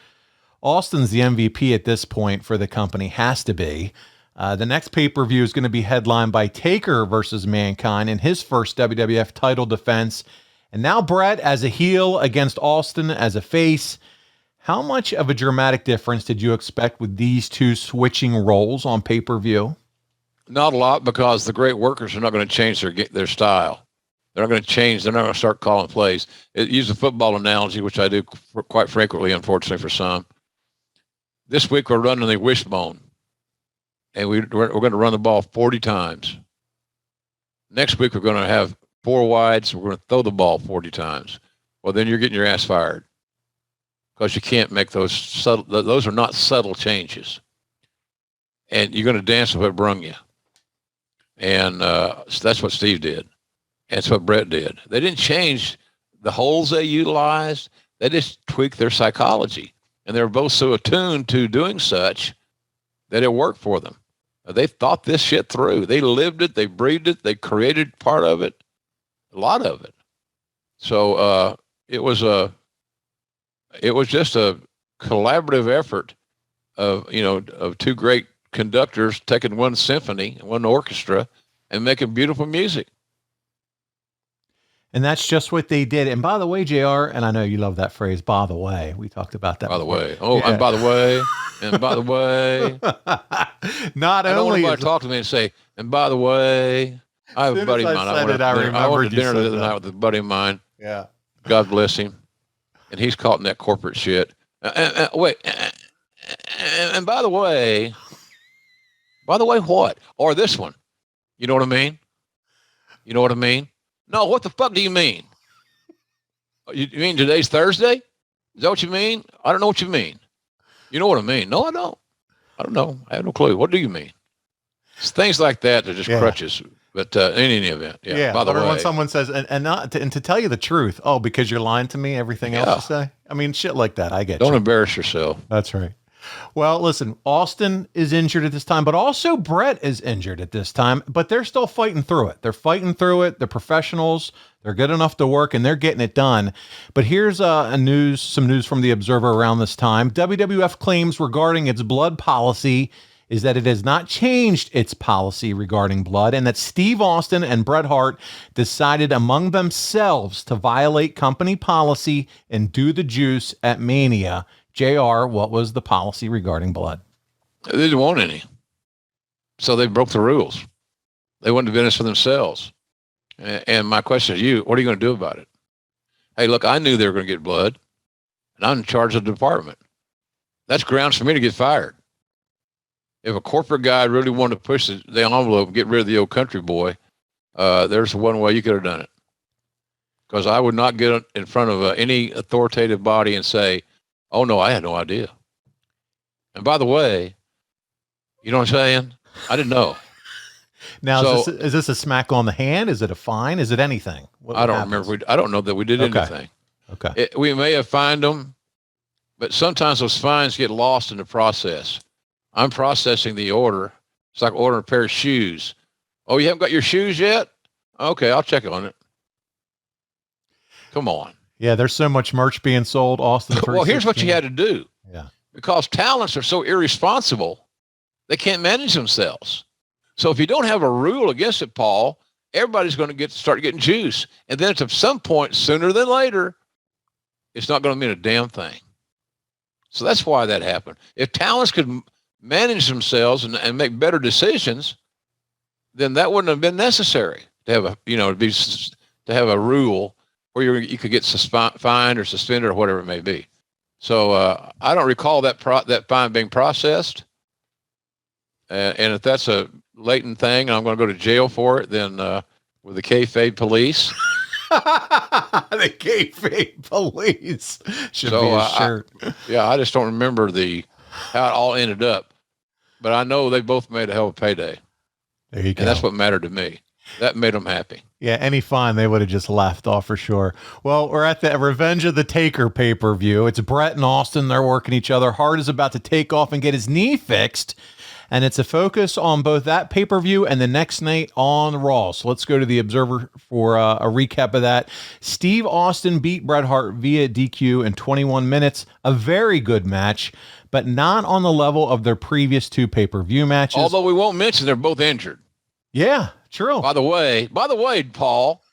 Austin's the MVP at this point for the company. Has to be. The next pay-per-view is going to be headlined by Taker versus Mankind in his first WWF title defense. And now Bret as a heel against Austin as a face. How much of a dramatic difference did you expect with these two switching roles on pay-per-view? Not a lot, because the great workers are not going to change their style. They're not going to change. They're not going to start calling plays. Use a football analogy, which I do quite frequently, unfortunately for some. This week we're running the wishbone, and we're going to run the ball 40 times. Next week we're going to have 4 wides. We're going to throw the ball 40 times. Well, then you're getting your ass fired, because you can't make those subtle. Those are not subtle changes, and you're going to dance with what brung you. And so that's what Steve did. And that's what Bret did. They didn't change the holes they utilized. They just tweaked their psychology, and they were both so attuned to doing such that it worked for them. They thought this shit through. They lived it. They breathed it. They created part of it. A lot of it. So it was just a collaborative effort of two great conductors taking one symphony, one orchestra, and making beautiful music. And that's just what they did. And by the way, JR, and I know you love that phrase, by the way, we talked about that. By the way. Oh, yeah. And by the way, and by the way. Not I don't only want to talk to me and say, and by the way, I have a buddy of mine. I went to dinner the other night with a buddy of mine. Yeah. God bless him. And he's caught in that corporate shit. Wait. And by the way what? Or this one. You know what I mean? You know what I mean? No, what the fuck do you mean? You mean today's Thursday? Is that what you mean? I don't know what you mean. You know what I mean? No, I don't. I don't know. I have no clue. What do you mean? It's things like that are just crutches. But in any event, by the way. When someone says, and to tell you the truth, because you're lying to me, everything else you say. I mean, shit like that. I get Don't embarrass yourself. That's right. Well, listen, Austin is injured at this time, but also Bret is injured at this time, but they're still fighting through it. They're fighting through it. They're professionals. They're good enough to work, and they're getting it done. But here's some news from the Observer around this time. WWF claims regarding its blood policy is that it has not changed its policy regarding blood, and that Steve Austin and Bret Hart decided among themselves to violate company policy and do the juice at Mania. JR, what was the policy regarding blood? They didn't want any. So they broke the rules. They wanted to business for themselves. And my question to you, what are you going to do about it? Hey, look, I knew they were going to get blood, and I'm in charge of the department. That's grounds for me to get fired. if a corporate guy really wanted to push the envelope and get rid of the old country boy, there's one way you could have done it. Because I would not get in front of any authoritative body and say, oh, no, I had no idea. And by the way, you know what I'm saying? I didn't know. Now, so, is this a smack on the hand? Is it a fine? Is it anything? I don't remember. I don't know that we did anything. Okay. We may have fined them, but sometimes those fines get lost in the process. I'm processing the order. It's like ordering a pair of shoes. Oh, you haven't got your shoes yet? Okay, I'll check on it. Come on. Yeah, there's so much merch being sold, Austin. Well, here's what you had to do. Yeah. Because talents are so irresponsible, they can't manage themselves. So if you don't have a rule against it, Paul, everybody's going to start getting juice. And then at some point, sooner than later, it's not going to mean a damn thing. So that's why that happened. If talents could manage themselves and make better decisions, then that wouldn't have been necessary to have to have a rule where you could get fined or suspended or whatever it may be. So I don't recall that fine being processed. And if that's a latent thing, and I'm going to go to jail for it, then with the kayfabe police. The kayfabe police should be a shirt. I just don't remember how it all ended up. But I know they both made a hell of a payday. There you go. And that's what mattered to me. That made them happy. Yeah, any fine they would have just laughed off for sure. Well, we're at the Revenge of the Taker pay-per-view. It's Bret and Austin. They're working each other. Hart is about to take off and get his knee fixed. And it's a focus on both that pay-per-view and the next night on Raw. So let's go to the Observer for a recap of that. Steve Austin beat Bret Hart via DQ in 21 minutes. A very good match, but not on the level of their previous two pay-per-view matches. Although we won't mention they're both injured. Yeah, true. By the way, Paul,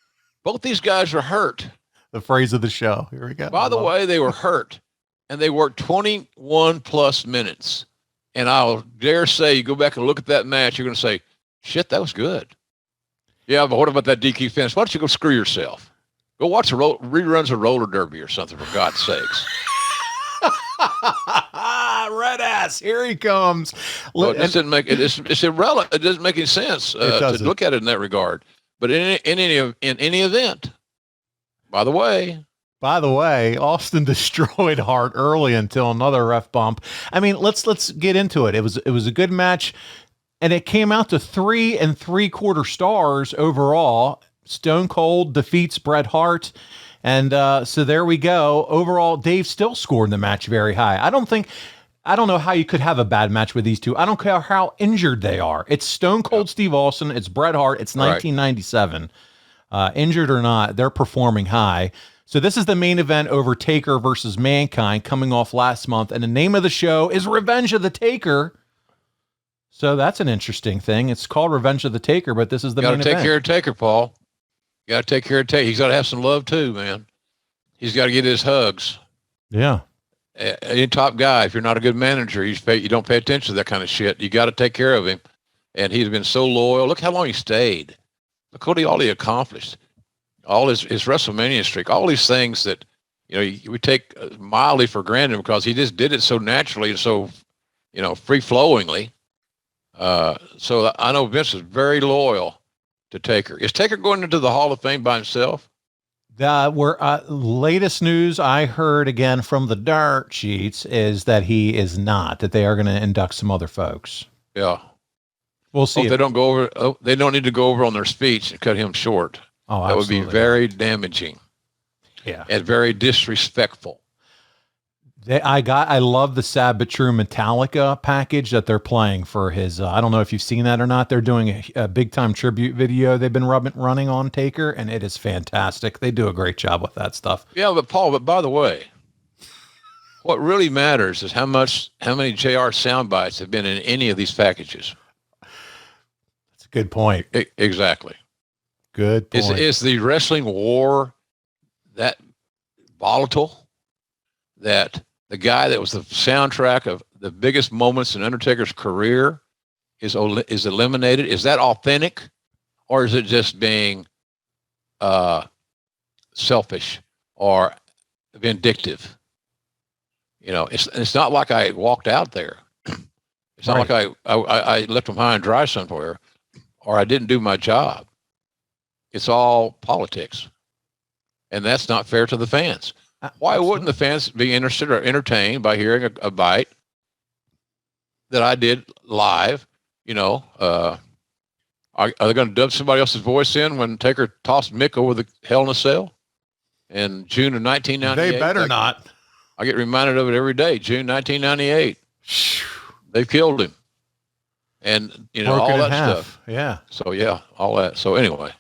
both these guys are hurt. The phrase of the show. Here we go. By the way, they were hurt, and they worked 21 plus minutes. And I'll dare say, you go back and look at that match, you're going to say, shit, that was good. Yeah, but what about that DQ finish? Why don't you go screw yourself? Go watch reruns of roller derby or something, for God's sakes. Red ass, here he comes. Well, it's irrelevant. It doesn't make any sense to look at it in that regard. But in any event, by the way, Austin destroyed Hart early until another ref bump. I mean, let's get into it. It was a good match, and it came out to 3 3/4 stars overall. Stone Cold defeats Bret Hart, and so there we go. Overall, Dave still scored the match very high. I don't know how you could have a bad match with these two. I don't care how injured they are. It's Stone Cold Steve Austin. It's Bret Hart. It's 1997. Injured or not, they're performing high. So this is the main event over Taker versus Mankind coming off last month. And the name of the show is Revenge of the Taker. So that's an interesting thing. It's called Revenge of the Taker, but this is the main event. You got to take care of Taker, Paul. You got to take care of Taker. He's got to have some love too, man. He's got to get his hugs. Yeah. Any top guy, if you're not a good manager, you don't pay attention to that kind of shit. You got to take care of him. And he's been so loyal. Look how long he stayed. Look what all he accomplished. All his WrestleMania streak, all these things that, we take mildly for granted because he just did it so naturally and so, free-flowingly. So I know Vince is very loyal to Taker. Is Taker going into the Hall of Fame by himself? Latest news I heard again from the dirt sheets is that he is not, that they are going to induct some other folks. Yeah. We'll see. They don't go over. They don't need to go over on their speech and cut him short. Oh, that would be very damaging. Yeah. And very disrespectful. I love the Sad But True Metallica package that they're playing for his, I don't know if you've seen that or not. They're doing a big time tribute video they've been running on Taker, and it is fantastic. They do a great job with that stuff. Yeah, but Paul, by the way, what really matters is how many JR sound bites have been in any of these packages. That's a good point. Exactly. Good point. Is the wrestling war that volatile that the guy that was the soundtrack of the biggest moments in Undertaker's career is eliminated? Is that authentic, or is it just being selfish or vindictive? It's not like I walked out there. It's not like I left them high and dry somewhere, or I didn't do my job. It's all politics, and that's not fair to the fans. Why wouldn't the fans be interested or entertained by hearing a bite that I did live? Are they going to dub somebody else's voice in when Taker tossed Mick over the Hell in a Cell in June of 1998? They better not. I get reminded of it every day. June 1998. They killed him, and all that stuff. Yeah. So all that. So anyway,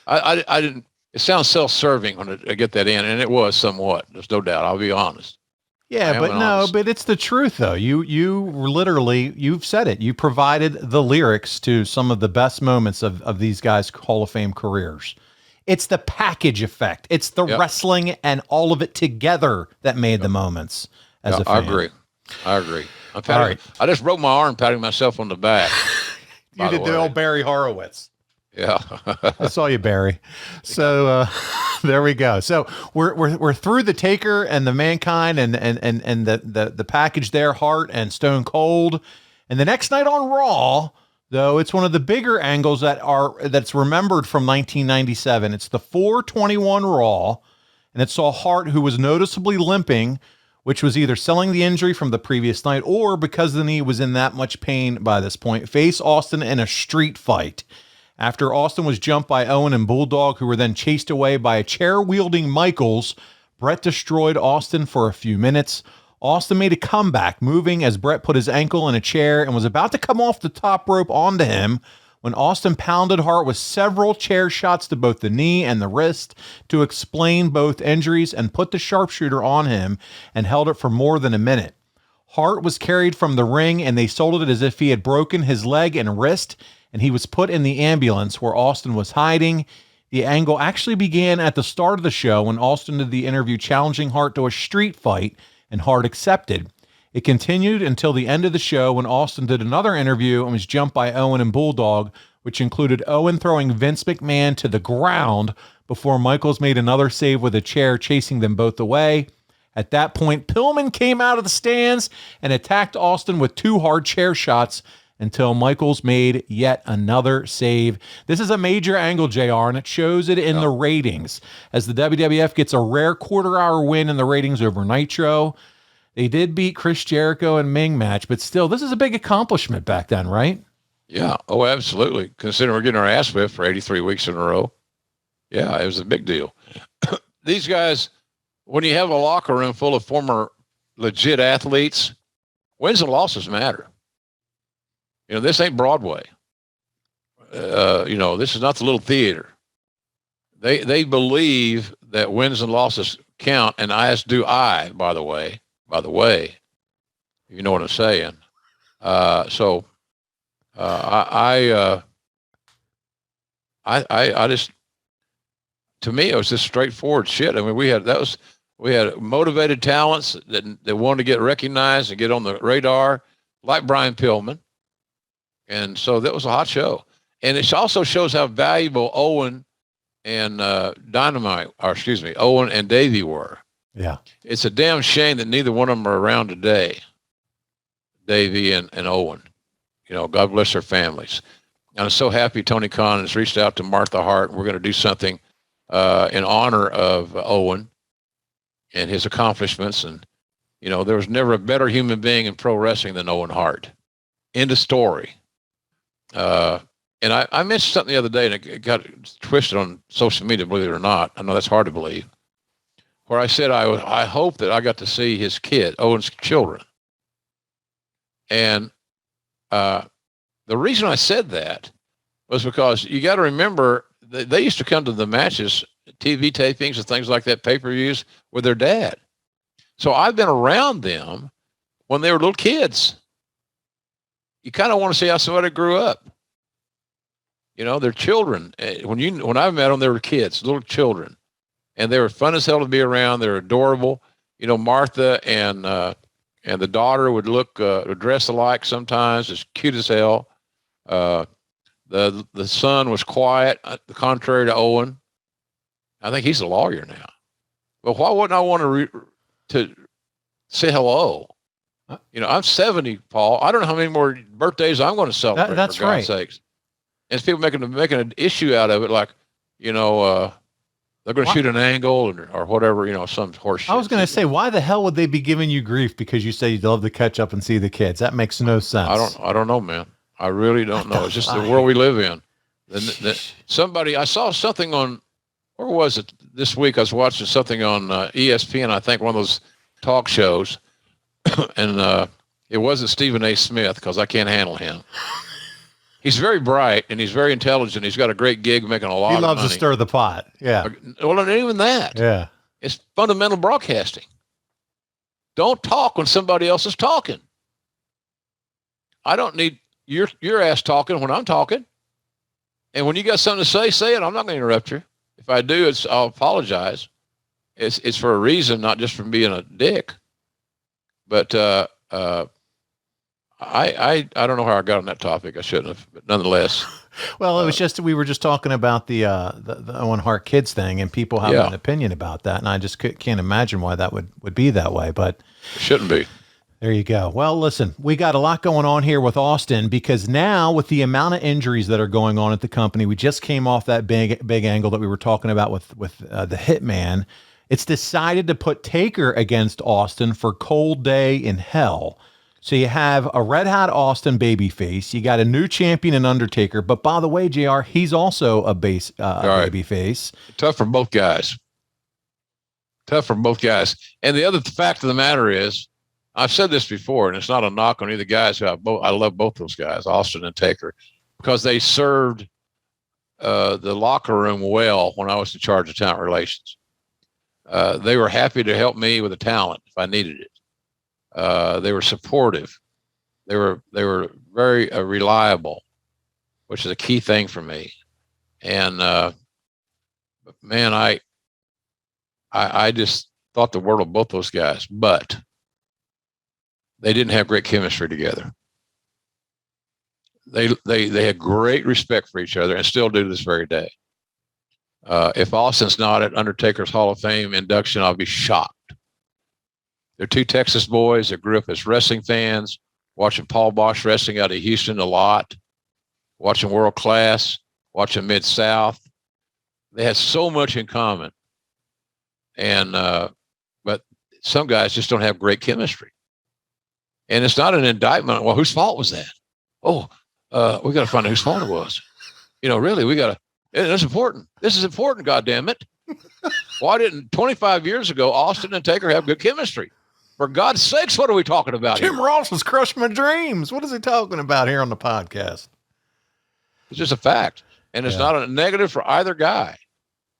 I didn't. It sounds self-serving when I get that in, and it was somewhat. There's no doubt. I'll be honest. Yeah, but it's the truth though. You literally, you've said it. You provided the lyrics to some of the best moments of these guys' Hall of Fame careers. It's the package effect. It's the wrestling and all of it together that made the moments. As a fan. I agree. I just broke my arm patting myself on the back. You did the old Barry Horowitz. Yeah. I saw you, Barry. So there we go. So we're through the Taker and the Mankind and the package there, Hart and Stone Cold. And the next night on Raw, though, it's one of the bigger angles that's remembered from 1997. It's the 421 Raw, and it saw Hart, who was noticeably limping, which was either selling the injury from the previous night or because the knee was in that much pain by this point, face Austin in a street fight. After Austin was jumped by Owen and Bulldog, who were then chased away by a chair-wielding Michaels, Bret destroyed Austin for a few minutes. Austin made a comeback, moving as Bret put his ankle in a chair and was about to come off the top rope onto him when Austin pounded Hart with several chair shots to both the knee and the wrist to explain both injuries and put the sharpshooter on him and held it for more than a minute. Hart was carried from the ring and they sold it as if he had broken his leg and wrist, and he was put in the ambulance where Austin was hiding. The angle actually began at the start of the show when Austin did the interview challenging Hart to a street fight, and Hart accepted. It continued until the end of the show when Austin did another interview and was jumped by Owen and Bulldog, which included Owen throwing Vince McMahon to the ground before Michaels made another save with a chair, chasing them both away. At that point, Pillman came out of the stands and attacked Austin with 2 hard chair shots until Michaels made yet another save. This is a major angle, JR, and it shows it in the ratings, as the WWF gets a rare quarter-hour win in the ratings over Nitro. They did beat Chris Jericho and Ming match, but still, this is a big accomplishment back then, right? Yeah. Oh, absolutely. Considering we're getting our ass whipped for 83 weeks in a row. Yeah, it was a big deal. These guys, when you have a locker room full of former legit athletes, wins and losses matter. This ain't Broadway. This is not the little theater. They believe that wins and losses count, and as do I, by the way, you know what I'm saying. I just, to me, it was just straightforward shit. I mean, we had motivated talents that wanted to get recognized and get on the radar, like Brian Pillman. And so that was a hot show. And it also shows how valuable Owen and Owen and Davey were. Yeah. It's a damn shame that neither one of them are around today, Davey and Owen. God bless their families. And I'm so happy Tony Khan has reached out to Martha Hart, and we're going to do something in honor of Owen and his accomplishments. And, there was never a better human being in pro wrestling than Owen Hart. End of story. And I mentioned something the other day, and it got twisted on social media, believe it or not. I know that's hard to believe. Where I said I hope that I got to see his kid, Owen's children. And the reason I said that was because you got to remember they used to come to the matches, TV tapings and things like that, pay-per-views with their dad. So I've been around them when they were little kids. You kind of want to see how somebody grew up. They're children. When I met them, they were kids, little children, and they were fun as hell to be around. They're adorable. Martha and the daughter would dress alike sometimes, as cute as hell. The son was quiet, contrary to Owen. I think he's a lawyer now. But why wouldn't I want to say hello? You know, I'm 70, Paul. I don't know how many more birthdays I'm going to celebrate. That's for God's sakes. And people making an issue out of it, like, you know, they're going to shoot an angle or whatever, you know, some horse shit. I was going to say, why the hell would they be giving you grief because you say you'd love to catch up and see the kids? That makes no sense. I don't know, man. I really don't know. It's just the world we live in. I saw something on, where was it this week? I was watching something on ESPN, I think one of those talk shows, and it wasn't Stephen A. Smith because I can't handle him. He's very bright and he's very intelligent. He's got a great gig making a lot of money. He loves to stir the pot. Yeah. Well, not even that. Yeah. It's fundamental broadcasting. Don't talk when somebody else is talking. I don't need your ass talking when I'm talking. And when you got something to say it. I'm not going to interrupt you. If I do, I'll apologize. It's for a reason, not just from being a dick. But I don't know how I got on that topic. I shouldn't have, but nonetheless. Well, it was just, we were just talking about the Owen Hart kids thing, and people have an opinion about that. And I just can't imagine why that would be that way, but it shouldn't be. There you go. Well, listen, we got a lot going on here with Austin, because now with the amount of injuries that are going on at the company, we just came off that big angle that we were talking about with the Hitman. It's decided to put Taker against Austin for Cold Day in Hell. So you have a red hot Austin babyface. You got a new champion in Undertaker. But by the way, JR, he's also a babyface. Tough for both guys. And the other fact of the matter is, I've said this before, and it's not a knock on either guys. Who I love both those guys, Austin and Taker, because they served the locker room well when I was in charge of talent relations. They were happy to help me with the talent if I needed it. They were supportive. They were very reliable, which is a key thing for me. And man, I just thought the world of both those guys, but they didn't have great chemistry together. They had great respect for each other and still do this very day. If Austin's not at Undertaker's Hall of Fame induction, I'll be shocked. They're two Texas boys that grew up as wrestling fans, watching Paul Bosch wrestling out of Houston a lot, watching World Class, watching Mid-South. They had so much in common. And but some guys just don't have great chemistry. And it's not an indictment. Well, whose fault was that? Oh, we got to find out whose fault it was. You know, really, we got to. It's important. This is important, goddammit. Why didn't 25 years ago Austin and Taker have good chemistry? For God's sakes, what are we talking about Jim here? Ross has crushed my dreams. What is he talking about here on the podcast? It's just a fact. And it's not a negative for either guy.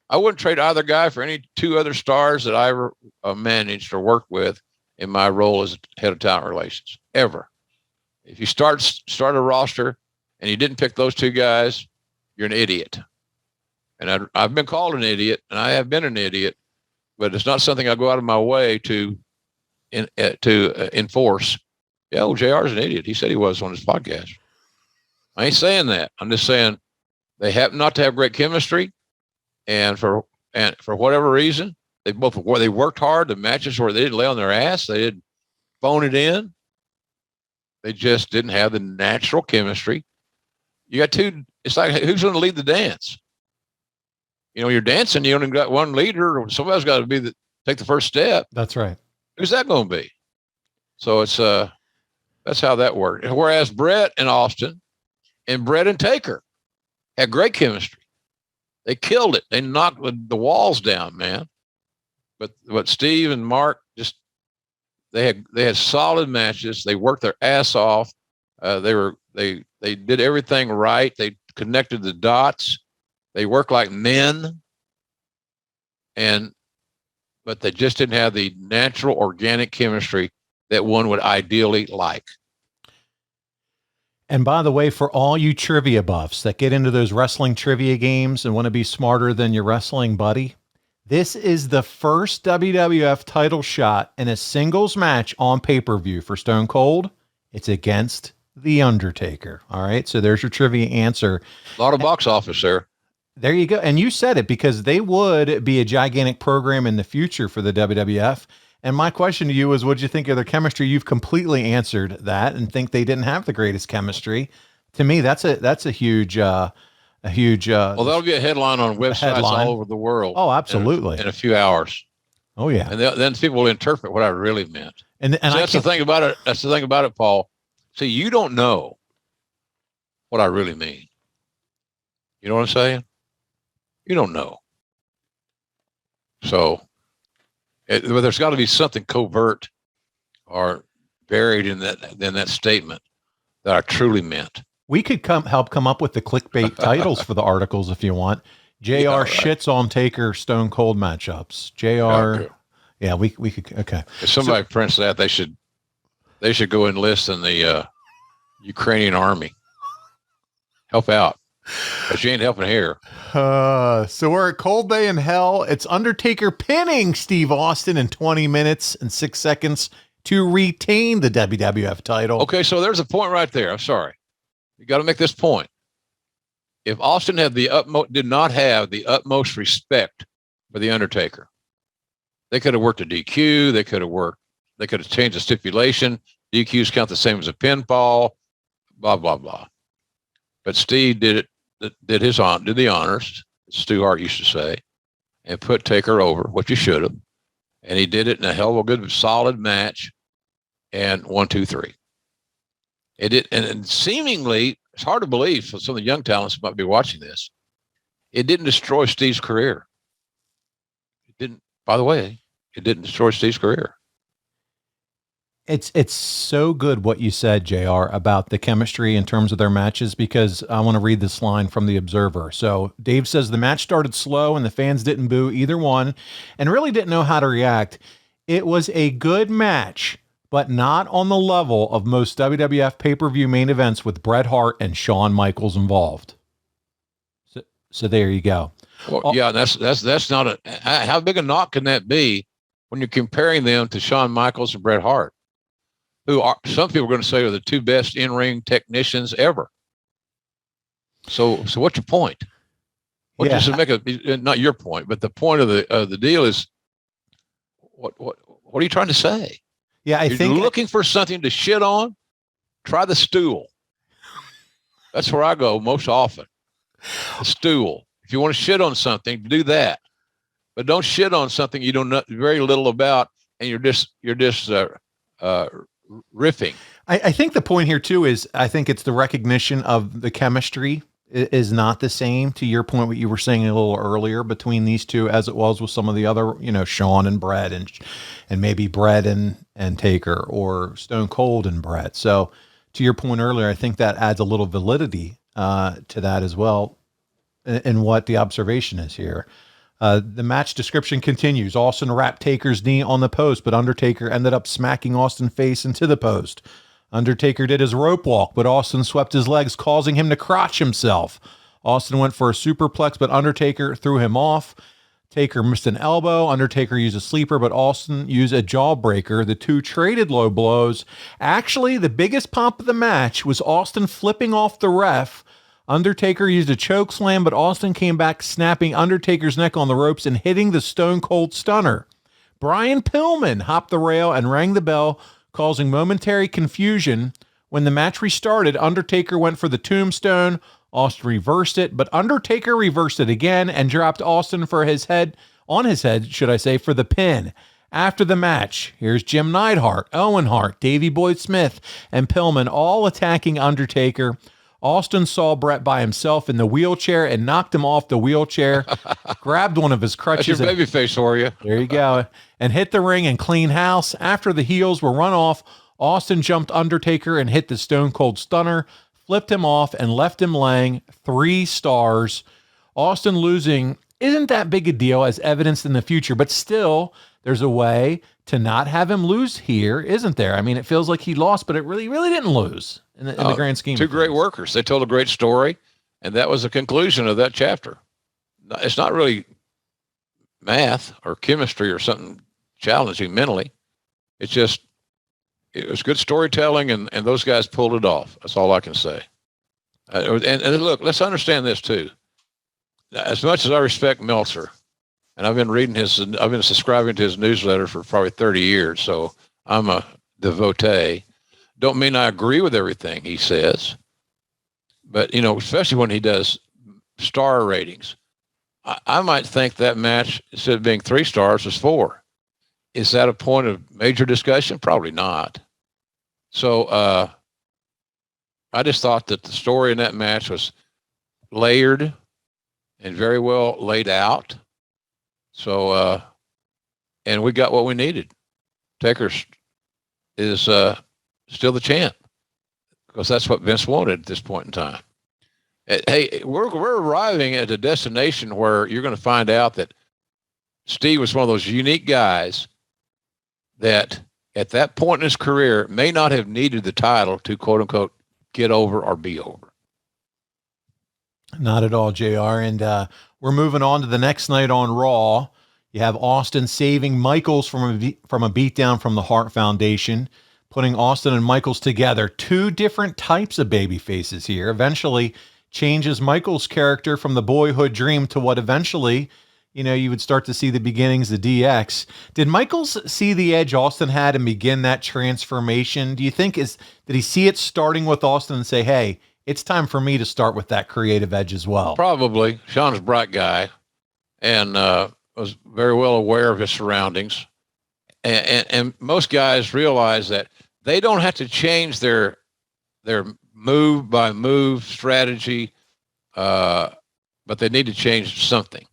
I wouldn't trade either guy for any two other stars that I ever managed or worked with in my role as head of talent relations, ever. If you start a roster and you didn't pick those two guys, you're an idiot. And I've been called an idiot, and I have been an idiot, but it's not something I go out of my way to enforce. Yeah, well, JR's an idiot. He said he was on his podcast. I ain't saying that. I'm just saying they happen not to have great chemistry, and for whatever reason, they worked hard. The matches where they didn't lay on their ass, they didn't phone it in. They just didn't have the natural chemistry. You got two. It's like, who's going to lead the dance? You know, you're dancing. You only got one leader. Somebody's got to take the first step. That's right. Who's that going to be? So it's that's how that worked. Whereas Bret and Austin and Bret and Taker had great chemistry. They killed it. They knocked the walls down, man. But Steve and Mark they had solid matches. They worked their ass off. They did everything right. They connected the dots. They worked like men. But they just didn't have the natural organic chemistry that one would ideally like. And by the way, for all you trivia buffs that get into those wrestling trivia games and want to be smarter than your wrestling buddy, this is the first WWF title shot in a singles match on pay-per-view for Stone Cold. It's against The Undertaker. All right, so there's your trivia answer. A lot of box office there. There you go. And you said it, because they would be a gigantic program in the future for the WWF. And my question to you is, what did you think of their chemistry? You've completely answered that and think they didn't have the greatest chemistry. To me, that's a huge, well, that'll be a headline on websites all over the world. Oh, absolutely. In a few hours. Oh yeah. And then people will interpret what I really meant. And so that's the thing about it. That's the thing about it, Paul. See, you don't know what I really mean. You know what I'm saying? You don't know. So well, there's got to be something covert or buried in that statement that I truly meant. We could help come up with the clickbait titles for the articles if you want. JR shits on Taker Stone Cold matchups. JR. Yeah, we could. Okay. If somebody prints that, they should go enlist in the Ukrainian army. Help out. But you ain't helping here. So we're at Cold Day in Hell. It's Undertaker pinning Steve Austin in 20 minutes and 6 seconds to retain the WWF title. Okay, so there's a point right there. I'm sorry. You got to make this point. If Austin did not have the utmost respect for the Undertaker, they could have worked a DQ. They could have changed the stipulation. DQs count the same as a pinfall, blah, blah, blah. But Steve did the honors, as Stu Hart used to say, and put Taker over, which he should have. And he did it in a hell of a good, solid match. And 1, 2, 3. And seemingly, it's hard to believe for some of the young talents who might be watching this, it didn't destroy Steve's career. It didn't, by the way, it didn't destroy Steve's career. It's so good what you said, JR, about the chemistry in terms of their matches, because I want to read this line from The Observer. So Dave says the match started slow and the fans didn't boo either one and really didn't know how to react. It was a good match, but not on the level of most WWF pay-per-view main events with Bret Hart and Shawn Michaels involved. So there you go. Well, yeah, that's not how big a knock can that be when you're comparing them to Shawn Michaels and Bret Hart, who are, some people are going to say, are the two best in-ring technicians ever. So what's your point? Not your point, but the point of the deal is, what are you trying to say? Yeah, You're looking for something to shit on. Try the stool. That's where I go most often. The stool. If you want to shit on something, do that. But don't shit on something you don't know very little about, and you're just riffing. I think the point here too is I think it's the recognition of the chemistry is not the same, to your point, what you were saying a little earlier, between these two as it was with some of the other, Shawn and Bret and maybe Bret and Taker, or Stone Cold and Bret. So to your point earlier, I think that adds a little validity to that as well, in what the observation is here. The match description continues. Austin wrapped Taker's knee on the post, but Undertaker ended up smacking Austin face into the post. Undertaker did his rope walk, but Austin swept his legs, causing him to crotch himself. Austin went for a superplex, but Undertaker threw him off. Taker missed an elbow. Undertaker used a sleeper, but Austin used a jawbreaker. The two traded low blows. Actually, the biggest pop of the match was Austin flipping off the ref. Undertaker used a choke slam, but Austin came back, snapping Undertaker's neck on the ropes and hitting the Stone Cold Stunner. Brian Pillman hopped the rail and rang the bell, causing momentary confusion. When the match restarted, Undertaker went for the tombstone. Austin reversed it, but Undertaker reversed it again and dropped Austin for his head, for the pin. After the match, here's Jim Neidhart, Owen Hart, Davey Boy Smith, and Pillman all attacking Undertaker. Austin saw Bret by himself in the wheelchair and knocked him off the wheelchair, grabbed one of his crutches. That's your babyface for you. There you go. And hit the ring and clean house. After the heels were run off, Austin jumped Undertaker and hit the Stone Cold Stunner, flipped him off, and left him laying. 3 stars. Austin losing isn't that big a deal, as evidenced in the future, but still, there's a way to not have him lose here, isn't there? I mean, it feels like he lost, but it really didn't lose in the grand scheme. Two great workers. They told a great story, and that was the conclusion of that chapter. It's not really math or chemistry or something challenging mentally. It's just, it was good storytelling, and those guys pulled it off. That's all I can say. And look, let's understand this too. As much as I respect Meltzer, and I've been subscribing to his newsletter for probably 30 years. So I'm a devotee. Don't mean I agree with everything he says, but especially when he does star ratings, I might think that match, instead of being 3 stars, was 4. Is that a point of major discussion? Probably not. So I just thought that the story in that match was layered and very well laid out. So, and we got what we needed. Taker is still the champ, because that's what Vince wanted at this point in time. Hey, we're arriving at a destination where you're going to find out that Steve was one of those unique guys that at that point in his career may not have needed the title to, quote unquote, get over or be over. Not at all, JR. And we're moving on to the next night on Raw. You have Austin saving Michaels from a beatdown from the Hart Foundation, putting Austin and Michaels together. 2 different types of baby faces here. Eventually changes Michaels' character from the boyhood dream to what eventually, you would start to see the beginnings of DX. Did Michaels see the edge Austin had and begin that transformation? Do you think did he see it starting with Austin and say, hey, it's time for me to start with that creative edge as well? Probably. Sean's a bright guy and was very well aware of his surroundings. And most guys realize that they don't have to change their move by move strategy, but they need to change something.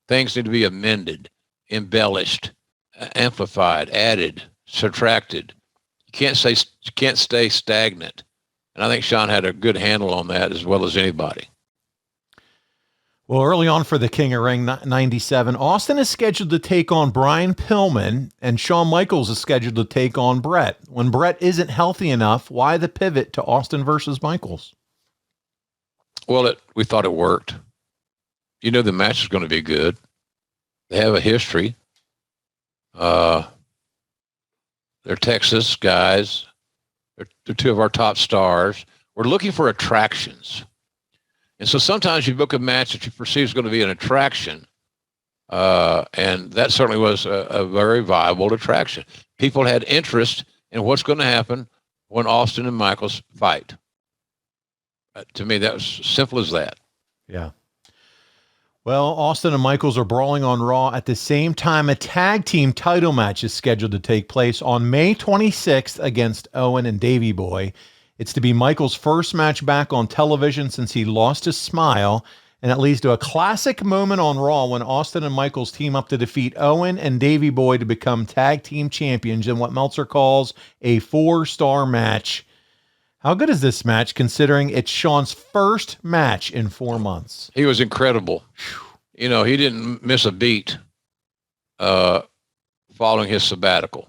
Things need to be amended, embellished, amplified, added, subtracted. You can't stay stagnant. And I think Sean had a good handle on that as well as anybody. Well, early on for the King of Ring 97, Austin is scheduled to take on Brian Pillman, and Shawn Michaels is scheduled to take on Bret. When Bret isn't healthy enough, why the pivot to Austin versus Michaels? Well, we thought it worked. The match is going to be good. They have a history. They're Texas guys. They're 2 of our top stars. We're looking for attractions. And so sometimes you book a match that you perceive is going to be an attraction. And that certainly was a very viable attraction. People had interest in what's going to happen when Austin and Michaels fight. To me, that was simple as that. Yeah. Well, Austin and Michaels are brawling on Raw at the same time. A tag team title match is scheduled to take place on May 26th against Owen and Davey Boy. It's to be Michaels' first match back on television since he lost his smile, and it leads to a classic moment on Raw when Austin and Michaels team up to defeat Owen and Davey Boy to become tag team champions in what Meltzer calls a 4-star match. How good is this match, considering it's Shawn's first match in 4 months? He was incredible. He didn't miss a beat following his sabbatical.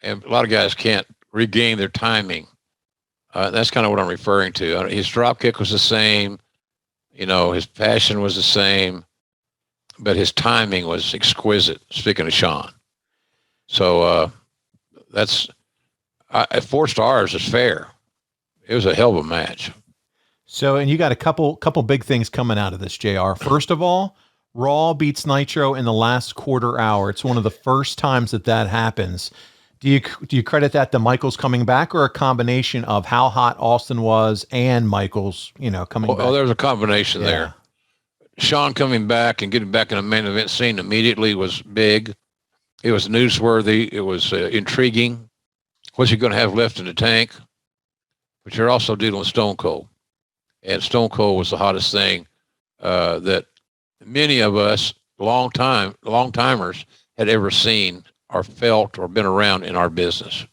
And a lot of guys can't regain their timing. That's kind of what I'm referring to. His drop kick was the same. His passion was the same. But his timing was exquisite, speaking of Shawn. So that's... 4 stars is fair. It was a hell of a match. So, and you got a couple big things coming out of this, JR. First of all, Raw beats Nitro in the last quarter hour. It's one of the first times that happens. Do you credit that to Michaels coming back, or a combination of how hot Austin was and Michaels, coming back? Oh, there was a combination there. Shawn coming back and getting back in the main event scene immediately was big. It was newsworthy. It was intriguing. What's he going to have left in the tank? But you're also dealing with Stone Cold. And Stone Cold was the hottest thing that many of us, long-timers, had ever seen or felt or been around in our business.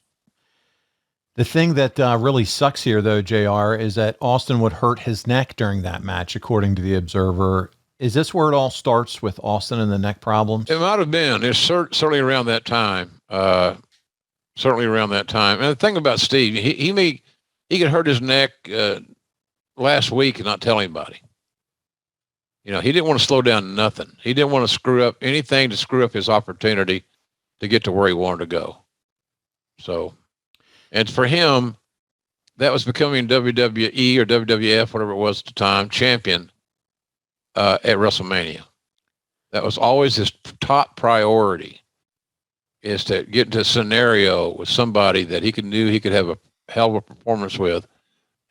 The thing that really sucks here, though, JR, is that Austin would hurt his neck during that match, according to the Observer. Is this where it all starts with Austin and the neck problems? It might have been. It's certainly around that time. Certainly around that time. And the thing about Steve, he could hurt his neck last week and not tell anybody. He didn't want to slow down nothing. He didn't want to screw up anything to screw up his opportunity to get to where he wanted to go. So, and for him, that was becoming WWE or WWF, whatever it was at the time, champion at WrestleMania. That was always his top priority, is to get into a scenario with somebody that knew he could have a hell of a performance with,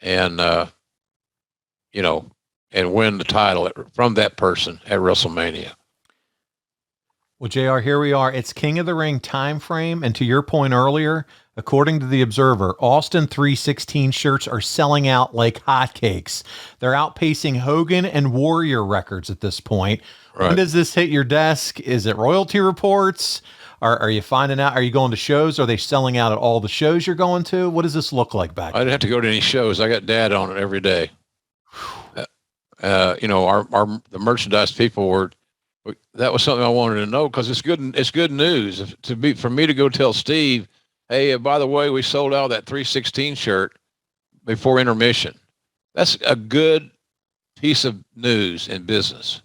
and and win the title from that person at WrestleMania. Well, JR, here we are. It's King of the Ring time frame. And to your point earlier, according to the Observer, Austin 316 shirts are selling out like hotcakes. They're outpacing Hogan and Warrior records at this point. Right. When does this hit your desk? Is it royalty reports? Are you finding out? Are you going to shows? Are they selling out at all the shows you're going to? What does this look like back I didn't have to go to any shows. I got Dad on it every day. The merchandise people were. That was something I wanted to know, because it's good. It's good news for me to go tell Steve, hey, by the way, we sold out that 316 shirt before intermission. That's a good piece of news in business.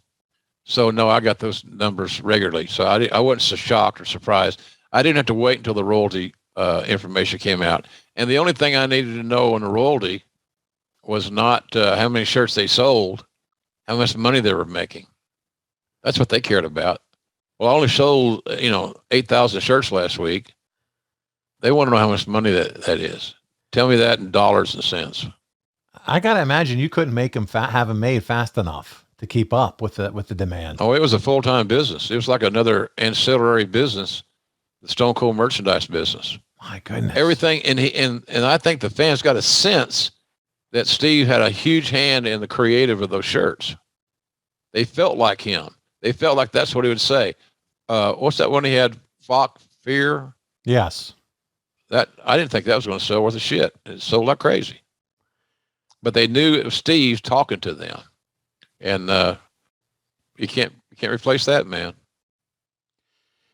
So no, I got those numbers regularly. So I wasn't so shocked or surprised. I didn't have to wait until the royalty information came out. And the only thing I needed to know on the royalty was not how many shirts they sold, how much money they were making. That's what they cared about. Well, I only sold, 8,000 shirts last week. They want to know how much money that is. Tell me that in dollars and cents. I got to imagine you couldn't make them have them made fast enough to keep up with the demand. Oh, it was a full-time business. It was like another ancillary business, the Stone Cold merchandise business. My goodness. Everything. And I think the fans got a sense that Steve had a huge hand in the creative of those shirts. They felt like him. They felt like that's what he would say. What's that one he had? Fear? Yes. That I didn't think that was going to sell worth a shit. It sold like crazy. But they knew it was Steve talking to them. And you can't replace that, man.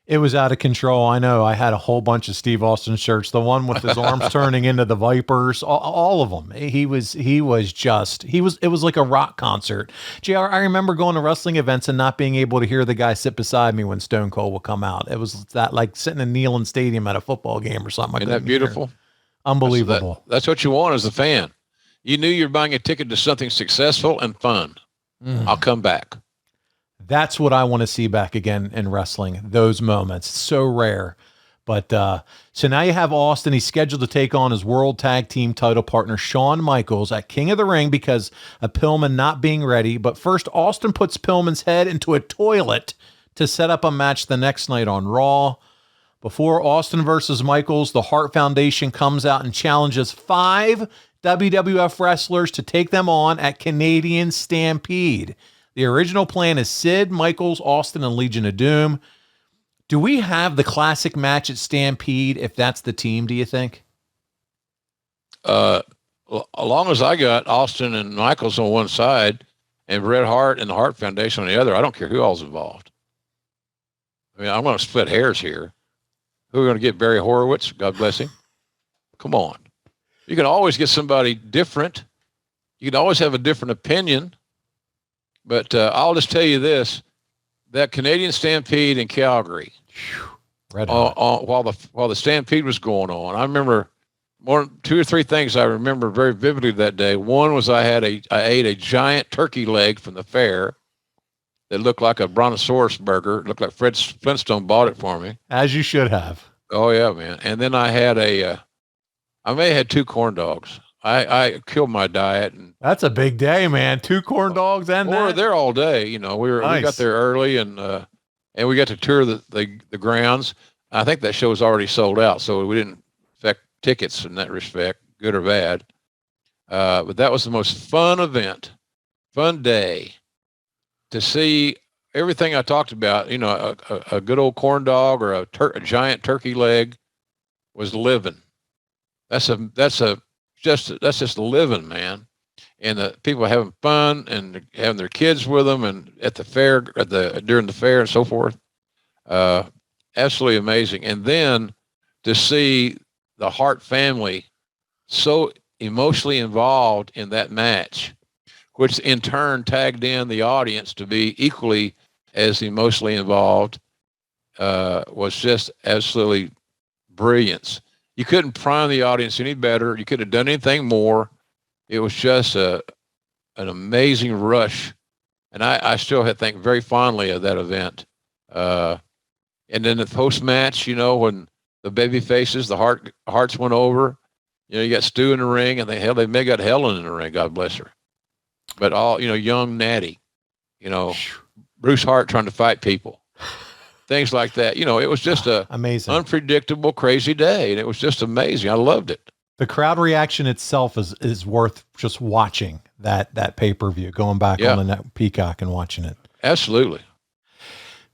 It was out of control. I know. I had a whole bunch of Steve Austin shirts. The one with his arms turning into the Vipers, all of them. It was like a rock concert. JR, I remember going to wrestling events and not being able to hear the guy sit beside me when Stone Cold would come out. It was that like sitting in Neyland Stadium at a football game or something. Isn't that beautiful? Unbelievable. That's what you want as a fan. You knew you're buying a ticket to something successful and fun. I'll come back. That's what I want to see back again in wrestling. Those moments. It's so rare. But so now you have Austin. He's scheduled to take on his World Tag Team title partner, Shawn Michaels, at King of the Ring because of Pillman not being ready. But first, Austin puts Pillman's head into a toilet to set up a match the next night on Raw. Before Austin versus Michaels, the Hart Foundation comes out and challenges 5 WWF wrestlers to take them on at Canadian Stampede. The original plan is Sid, Michaels, Austin, and Legion of Doom. Do we have the classic match at Stampede if that's the team, do you think? As long as I got Austin and Michaels on one side and Bret Hart and the Hart Foundation on the other, I don't care who all's involved. I mean, I'm going to split hairs here. Who are we going to get? Barry Horowitz? God bless him. Come on. You can always get somebody different. You can always have a different opinion. But I'll just tell you this: that Canadian Stampede in Calgary, while the Stampede was going on, I remember 2 or 3 things I remember very vividly that day. One was I ate a giant turkey leg from the fair that looked like a brontosaurus burger. It looked like Fred Flintstone bought it for me. As you should have. Oh yeah, man. And then I had I may have had 2 corn dogs. I killed my diet, and that's a big day, man. 2 corn dogs and we were there all day. We got there early, and we got to tour the grounds. I think that show was already sold out, so we didn't affect tickets in that respect, good or bad. But that was the most fun day to see everything I talked about. A good old corn dog or a giant turkey leg was living. That's just living, man. And the people having fun and having their kids with them, and at the fair, during the fair and so forth. Absolutely amazing. And then to see the Hart family so emotionally involved in that match, which in turn tagged in the audience to be equally as emotionally involved, was just absolutely brilliance. You couldn't prime the audience any better. You could have done anything more. It was just an amazing rush And I still think very fondly of that event. And then the post-match, when the baby faces, the Hearts went over, you got Stu in the ring, and they may got Helen in the ring, God bless her. But all, young Natty, Bruce Hart trying to fight people, things like that. It was just a amazing, unpredictable, crazy day. And it was just amazing. I loved it. The crowd reaction itself is worth just watching that pay-per-view, going back on the Peacock and watching it. Absolutely.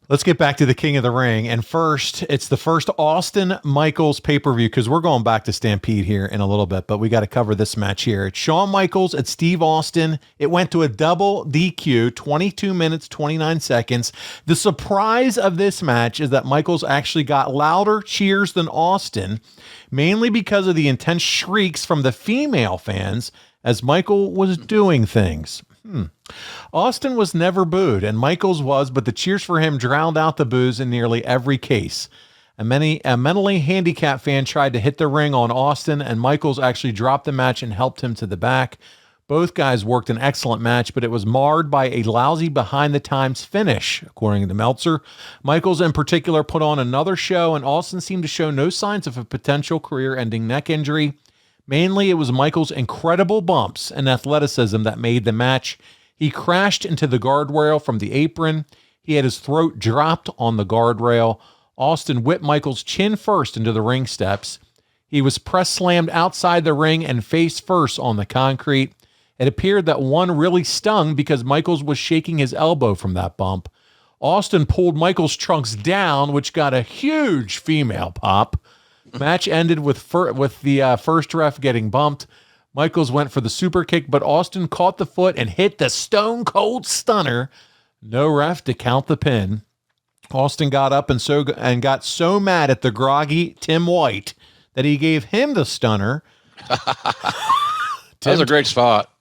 Let's get back to the King of the Ring. And first, it's the first Austin Michaels pay-per-view, because we're going back to Stampede here in a little bit, but we got to cover this match here. It's Shawn Michaels at Steve Austin. It went to a double DQ, 22 minutes, 29 seconds. The surprise of this match is that Michaels actually got louder cheers than Austin, mainly because of the intense shrieks from the female fans as Michael was doing things. Austin was never booed, and Michaels was, but the cheers for him drowned out the boos in nearly every case. A mentally handicapped fan tried to hit the ring on Austin, and Michaels actually dropped the match and helped him to the back. Both guys worked an excellent match, but it was marred by a lousy behind-the-times finish, according to Meltzer. Michaels, in particular, put on another show, and Austin seemed to show no signs of a potential career-ending neck injury. Mainly, it was Michaels' incredible bumps and athleticism that made the match. He crashed into the guardrail from the apron. He had his throat dropped on the guardrail. Austin whipped Michaels chin first into the ring steps. He was press slammed outside the ring and face first on the concrete. It appeared that one really stung because Michaels was shaking his elbow from that bump. Austin pulled Michaels' trunks down, which got a huge female pop. Match ended with the first ref getting bumped. Michaels went for the super kick, but Austin caught the foot and hit the stone cold stunner. No ref to count the pin. Austin got up and got so mad at the groggy Tim White that he gave him the stunner. That was a great spot.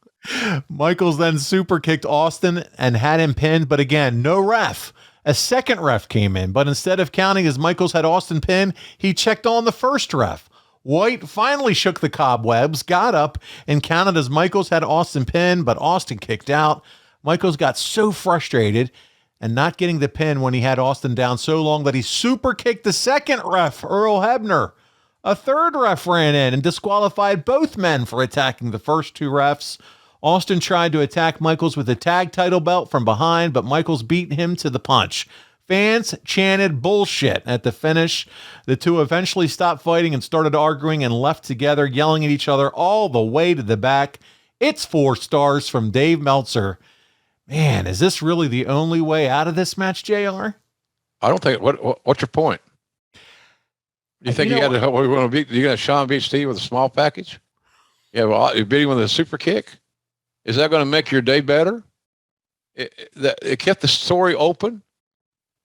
Michaels then super kicked Austin and had him pinned, but again, no ref. A second ref came in, but instead of counting as Michaels had Austin pinned, he checked on the first ref. White finally shook the cobwebs, got up, and counted as Michaels had Austin pinned, but Austin kicked out. Michaels got so frustrated and not getting the pin when he had Austin down so long that he super kicked the second ref, Earl Hebner. A third ref ran in and disqualified both men for attacking the first two refs. Austin tried to attack Michaels with a tag title belt from behind, but Michaels beat him to the punch. Fans chanted bullshit at the finish. The two eventually stopped fighting and started arguing and left together, yelling at each other all the way to the back. It's 4 stars from Dave Meltzer. Man, is this really the only way out of this match, JR? I don't think. What's your point? You think you got to Sean beat Steve with a small package? Yeah, well, you beat him with a super kick. Is that going to make your day better? It kept the story open,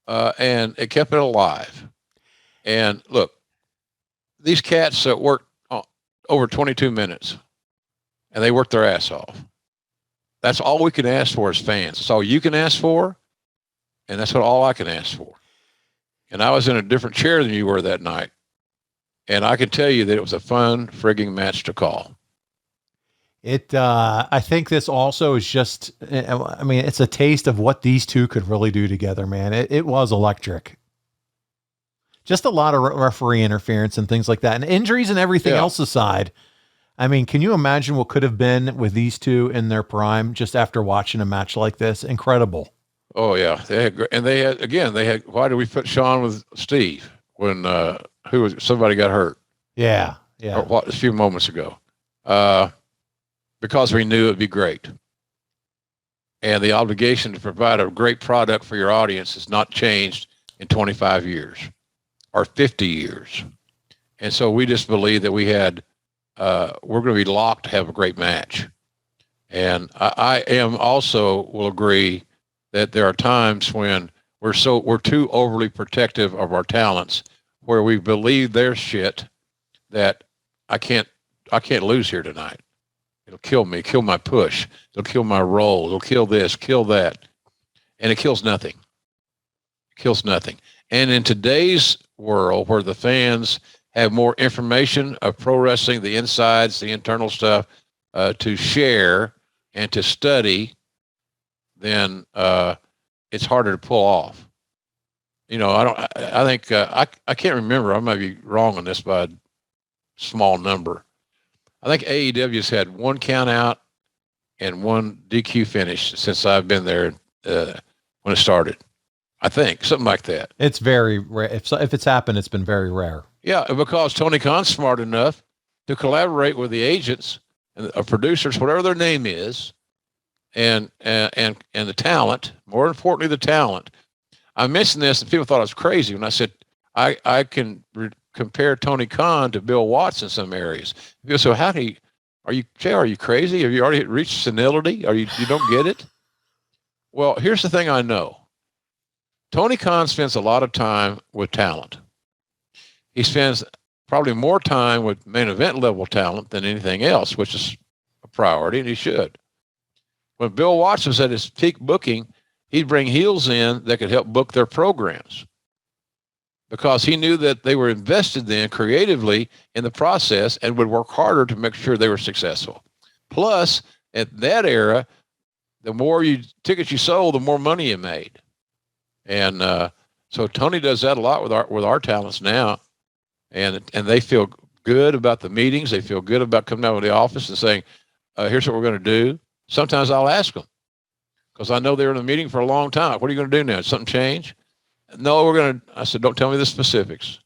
and it kept it alive. And look, these cats worked over 22 minutes, and they worked their ass off. That's all we can ask for as fans. That's all you can ask for, and that's all I can ask for. And I was in a different chair than you were that night, and I can tell you that it was a fun frigging match to call. I think this also is just, I mean, it's a taste of what these two could really do together, man. It was electric. Just a lot of referee interference and things like that, and injuries and everything else aside. I mean, can you imagine what could have been with these two in their prime just after watching a match like this? Incredible. Oh yeah. They had, why did we put Sean with Steve when, somebody got hurt? Yeah. Yeah. A few moments ago. Because we knew it'd be great. And the obligation to provide a great product for your audience has not changed in 25 years or 50 years. And so we just believe that we're going to be locked to have a great match. And I am also will agree that there are times when we're too overly protective of our talents, where we believe their shit that I can't lose here tonight. It'll kill me, kill my push. It'll kill my roll. It'll kill this, kill that. And it kills nothing. It kills nothing. And in today's world where the fans have more information of pro wrestling, the insides, the internal stuff, to share and to study, then it's harder to pull off. I think I can't remember. I might be wrong on this by a small number. I think AEW's had one count out and one DQ finish since I've been there when it started. I think something like that. It's very rare. If it's happened, it's been very rare. Yeah, because Tony Khan's smart enough to collaborate with the agents and producers, whatever their name is, and the talent. More importantly, the talent. I mentioned this, and people thought I was crazy when I said I can compare Tony Khan to Bill Watts in some areas. People say, are you crazy? Have you already reached senility? You don't get it? Well, here's the thing I know. Tony Khan spends a lot of time with talent. He spends probably more time with main event level talent than anything else, which is a priority, and he should. When Bill Watts was at his peak booking, he'd bring heels in that could help book their programs because he knew that they were invested then creatively in the process and would work harder to make sure they were successful. Plus, at that era, the more tickets you sold, the more money you made. And so Tony does that a lot with our talents now, and they feel good about the meetings. They feel good about coming out of the office and saying, here's what we're going to do. Sometimes I'll ask them, because I know they were in a meeting for a long time. What are you going to do now? Did something change? No, I said, don't tell me the specifics.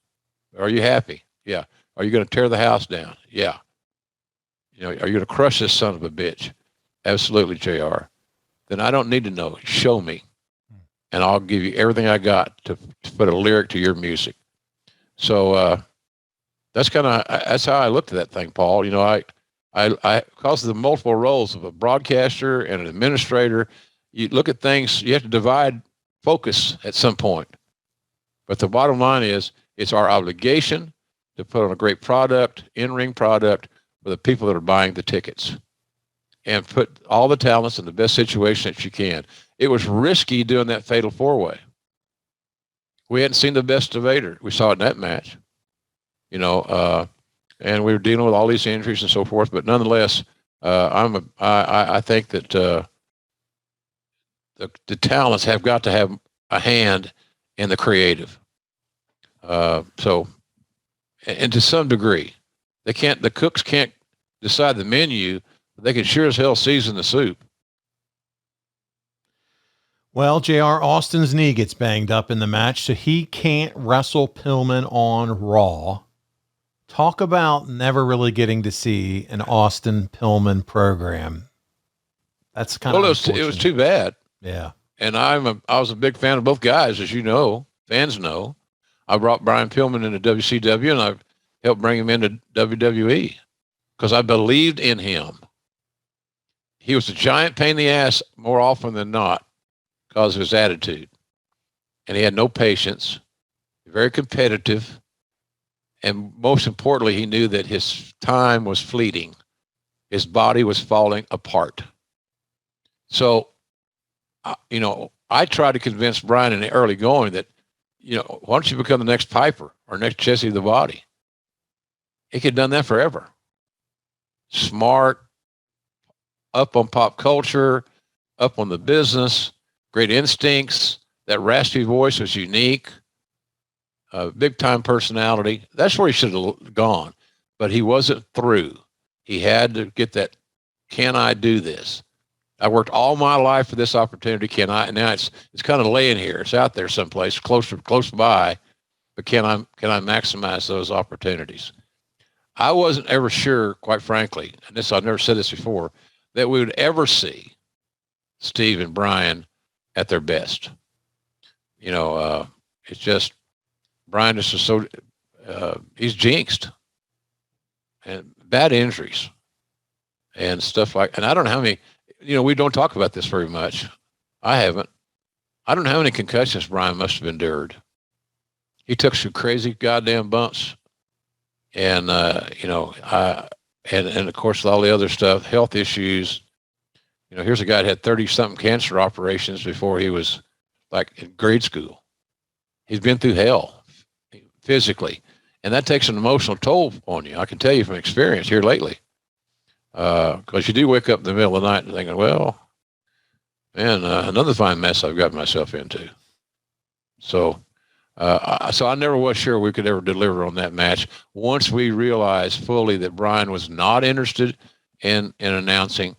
Are you happy? Yeah. Are you going to tear the house down? Yeah. Are you going to crush this son of a bitch? Absolutely, JR. Then I don't need to know. Show me. And I'll give you everything I got to put a lyric to your music. So that's how I looked at that thing, Paul. I because of the multiple roles of a broadcaster and an administrator, you look at things, you have to divide focus at some point. But the bottom line is, it's our obligation to put on a great product, in-ring product, for the people that are buying the tickets, and put all the talents in the best situation that you can. It was risky doing that fatal four-way. We hadn't seen the best of Vader. We saw it in that match, and we were dealing with all these injuries and so forth. But nonetheless, I think that the talents have got to have a hand in the creative. So, and to some degree, the cooks can't decide the menu, but they can sure as hell season the soup. Well, JR, Austin's knee gets banged up in the match, so he can't wrestle Pillman on Raw. Talk about never really getting to see an Austin Pillman program. That's kind of it was too bad. Yeah. And I was a big fan of both guys, as you know, fans know. I brought Brian Pillman into WCW, and I helped bring him into WWE because I believed in him. He was a giant pain in the ass more often than not because of his attitude. And he had no patience, very competitive. And most importantly, he knew that his time was fleeting. His body was falling apart. So, I tried to convince Brian in the early going that, why don't you become the next Piper or next Jesse the Body? He could have done that forever. Smart, up on pop culture, up on the business, great instincts. That raspy voice was unique. Big time personality. That's where he should have gone, but he wasn't through. He had to get that. Can I do this? I worked all my life for this opportunity. Can I? And now it's kind of laying here. It's out there someplace close by, but can I maximize those opportunities? I wasn't ever sure, quite frankly, and I've never said this before, that we would ever see Steve and Brian at their best. It's just, Brian just was so, he's jinxed and bad injuries and stuff and I don't know how many, we don't talk about this very much. I haven't. I don't know how many concussions Brian must have endured. He took some crazy goddamn bumps. And, and of course, all the other stuff, health issues. Here's a guy that had 30-something cancer operations before he was in grade school. He's been through hell physically, and that takes an emotional toll on you. I can tell you from experience here lately, because you do wake up in the middle of the night and thinking, well, man, another fine mess I've got myself into. So I never was sure we could ever deliver on that match. Once we realized fully that Brian was not interested in announcing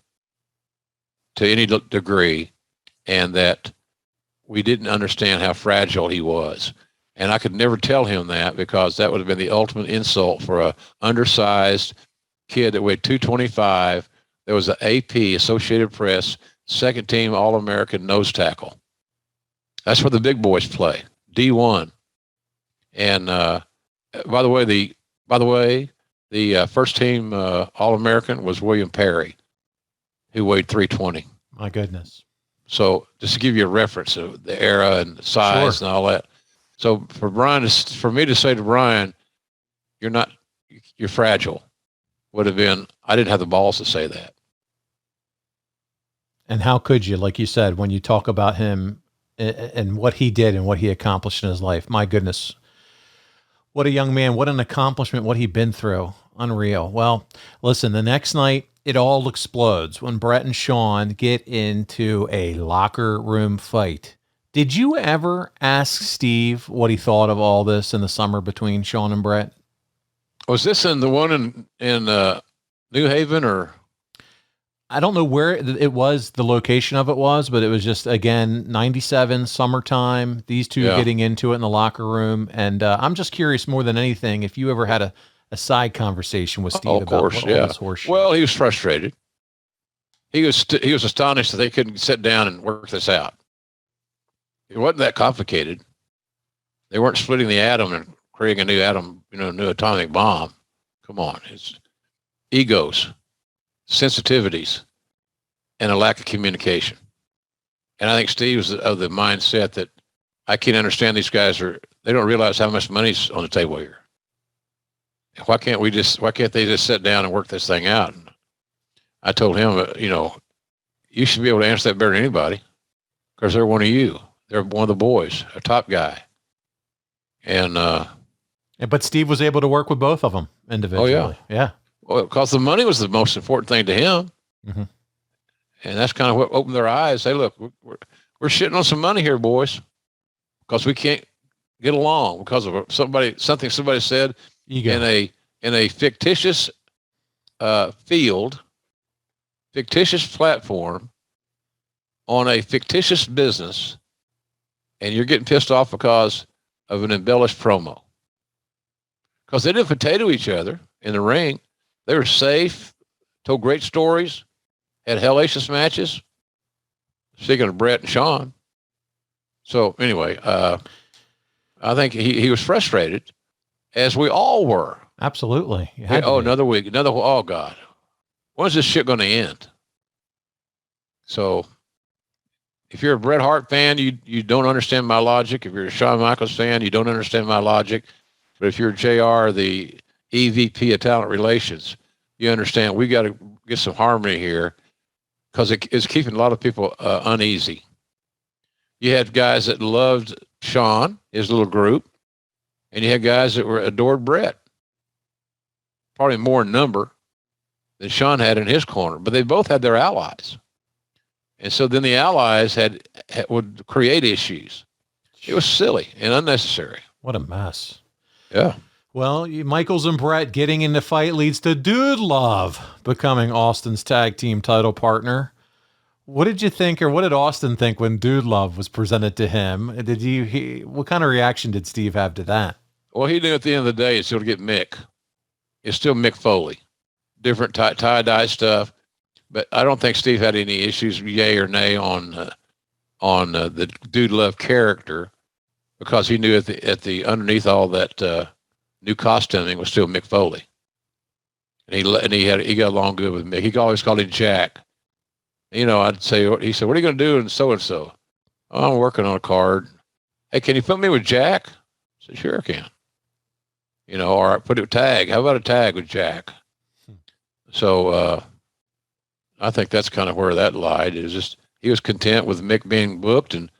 to any degree, and that we didn't understand how fragile he was. And I could never tell him that, because that would have been the ultimate insult for a undersized kid that weighed 225. There was an AP, Associated Press, second team All-American nose tackle. That's where the big boys play, D1. And by the way, the first team All-American was William Perry, who weighed 320. My goodness. So just to give you a reference of the era and the size and all that. So for me to say to Brian, you're fragile, would have been, I didn't have the balls to say that. And how could you, like you said, when you talk about him and what he did and what he accomplished in his life, my goodness, what a young man, what an accomplishment, what he'd been through. Unreal. Well, listen, the next night, it all explodes when Bret and Shawn get into a locker room fight. Did you ever ask Steve what he thought of all this in the summer between Shawn and Bret? Was this in the one in New Haven, or? I don't know where it was, the location of it was, but it was just, again, 97, summertime, these two getting into it in the locker room. And I'm just curious more than anything, if you ever had a side conversation with Steve about all this horseshit. Well, he was frustrated. He was astonished that they couldn't sit down and work this out. It wasn't that complicated. They weren't splitting the atom and creating a new atom, new atomic bomb. Come on. It's egos, sensitivities, and a lack of communication. And I think Steve was of the mindset that I can't understand these guys they don't realize how much money's on the table here. Why can't they just sit down and work this thing out? And I told him, you should be able to answer that better than anybody, because they're one of you. They're one of the boys, a top guy. And but Steve was able to work with both of them individually. Oh, yeah. Well, because the money was the most important thing to him. Mm-hmm. And that's kind of what opened their eyes. Hey, look, we're shitting on some money here, boys, because we can't get along because of something somebody said in a fictitious field, fictitious platform, on a fictitious business, and you're getting pissed off because of an embellished promo. Because they didn't potato each other in the ring. They were safe, told great stories, had hellacious matches. Speaking of Bret and Shawn. So anyway, I think he was frustrated, as we all were. Absolutely. Another week, oh God, when's this shit going to end? So if you're a Bret Hart fan, you don't understand my logic. If you're a Shawn Michaels fan, you don't understand my logic. But if you're JR, the EVP of Talent Relations, you understand we got to get some harmony here, because it's keeping a lot of people uneasy. You had guys that loved Shawn, his little group, and you had guys that adored Bret. Probably more in number than Shawn had in his corner, but they both had their allies. And so then the allies would create issues. It was silly and unnecessary. What a mess. Yeah. Well, Michaels and Bret getting in the fight leads to Dude Love becoming Austin's tag team title partner. What did you think, or what did Austin think when Dude Love was presented to him? What kind of reaction did Steve have to that? Well, he knew at the end of the day it's still to get Mick. It's still Mick Foley. Different tie-dye stuff. But I don't think Steve had any issues, yay or nay, on the Dude Love character, because he knew at the underneath all that new costuming was still Mick Foley, and he got along good with Mick. He always called him Jack. I'd say, he said, "What are you going to do in so and so?" "Oh, I'm working on a card." "Hey, can you put me with Jack?" I said, "Sure, I can." Or put a tag. How about a tag with Jack? So I think that's kind of where that lied. It was just he was content with Mick being booked, and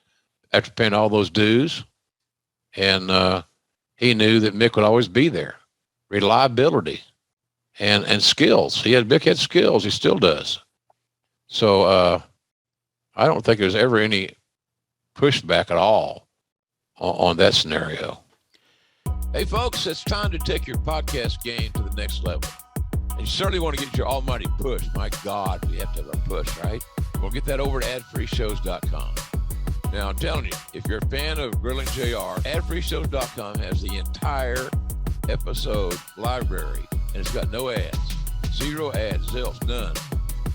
after paying all those dues, and he knew that Mick would always be there. Reliability and skills. Mick had skills. He still does. So I don't think there's ever any pushback at all on that scenario. Hey, folks, it's time to take your podcast game to the next level. And you certainly want to get your almighty push. My God, we have to have a push, right? We'll get that over at adfreeshows.com. Now, I'm telling you, if you're a fan of Grilling JR, adfreeshows.com has the entire episode library, and it's got no ads. 0 ads, zilch, none.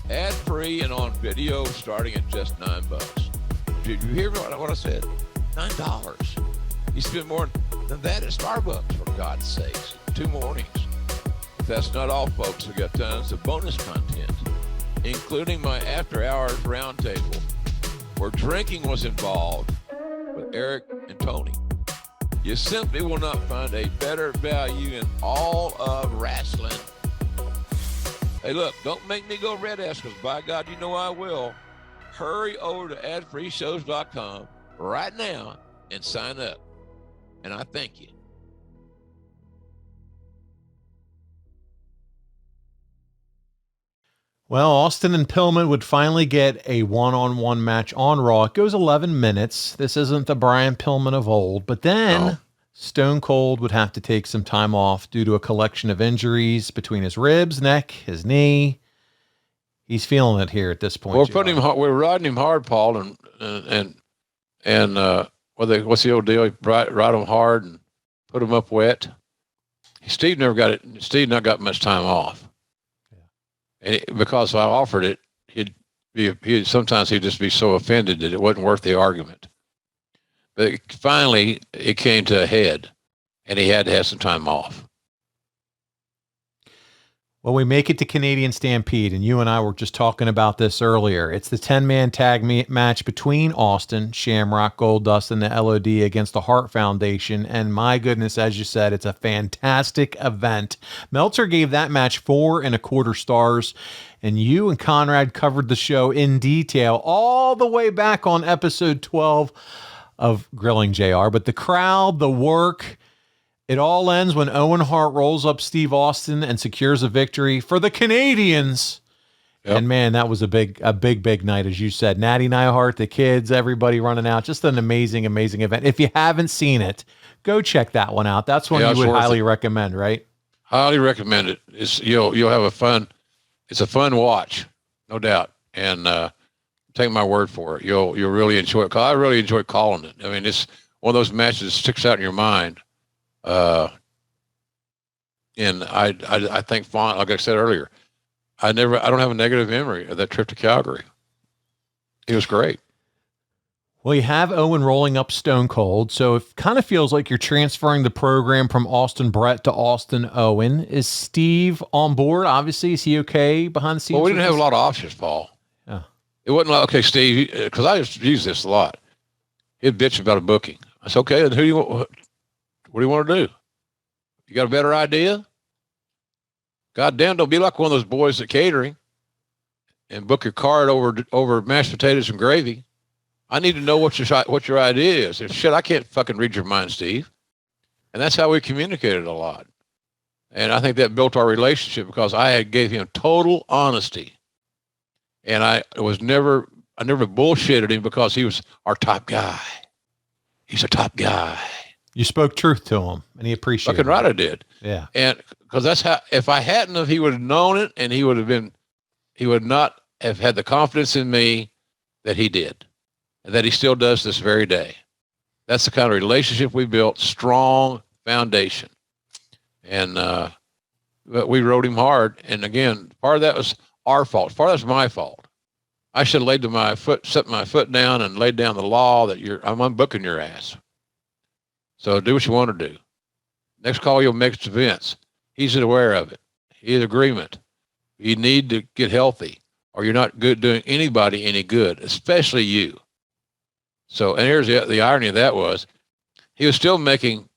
Ad-free and on video starting at just $9. Did you hear what I said? $9. You spend more than that at Starbucks, for God's sakes. 2 mornings. But that's not all, folks. We got tons of bonus content, including my after-hours roundtable, where drinking was involved with Eric and Tony. You simply will not find a better value in all of wrestling. Hey, look, don't make me go red ass, because by God, you know I will. Hurry over to adfreeshows.com right now and sign up. And I thank you. Well, Austin and Pillman would finally get a one-on-one match on Raw. It goes 11 minutes. This isn't the Brian Pillman of old, but then Stone Cold would have to take some time off due to a collection of injuries between his ribs, neck, his knee. He's feeling it here at this point. We're riding him hard, Paul, and what's the old deal? Ride him hard and put him up wet. Steve not got much time off. And because I offered it, sometimes he'd just be so offended that it wasn't worth the argument. But finally, it came to a head, and he had to have some time off. Well, we make it to Canadian Stampede, and you and I were just talking about this earlier. It's the 10-man tag match between Austin, Shamrock, Goldust, and the LOD against the Hart Foundation. And my goodness, as you said, it's a fantastic event. Meltzer gave that match 4 1/4 stars, and you and Conrad covered the show in detail all the way back on episode 12 of Grilling JR. But the crowd, the work, it all ends when Owen Hart rolls up Steve Austin and secures a victory for the Canadians. Yep. And man, that was a big night, as you said. Natty Neihart, the kids, everybody running out. Just an amazing event. If you haven't seen it, go check that one out. That's one you would highly recommend, right? Highly recommend it. You'll have a fun. It's a fun watch, no doubt. And take my word for it. You'll really enjoy it. 'Cause I really enjoy calling it. I mean, it's one of those matches that sticks out in your mind. And I think, like I said earlier, I don't have a negative memory of that trip to Calgary. It was great. Well, you have Owen rolling up Stone Cold, so it kind of feels like you're transferring the program from Austin Bret to Austin Owen. Is Steve on board? Obviously, is he okay behind the scenes? Well, we didn't have a lot of options, Paul. Yeah. It wasn't like, okay, Steve, because I used to use this a lot. He'd bitch about a booking. I said, okay, then what do you want to do? You got a better idea? God damn, don't be like one of those boys at catering and book your card over mashed potatoes and gravy. I need to know what your idea is. If shit, I can't fucking read your mind, Steve. And that's how we communicated a lot. And I think that built our relationship because I gave him total honesty. And I never bullshitted him because he was our top guy. He's a top guy. You spoke truth to him, and he appreciated it. Fucking right I did. Yeah. And because that's how, if I hadn't, he would have known it, and he would not have had the confidence in me that he did, and that he still does this very day. That's the kind of relationship we built, strong foundation. And but we rode him hard. And again, part of that was our fault. Part of that was my fault. I should have set my foot down and laid down the law that I'm unbooking your ass. So do what you want to do. Next call you'll make to Vince. He's aware of it. He's in agreement. You need to get healthy or you're not doing anybody any good, especially you. So, and here's the irony of that was he was still making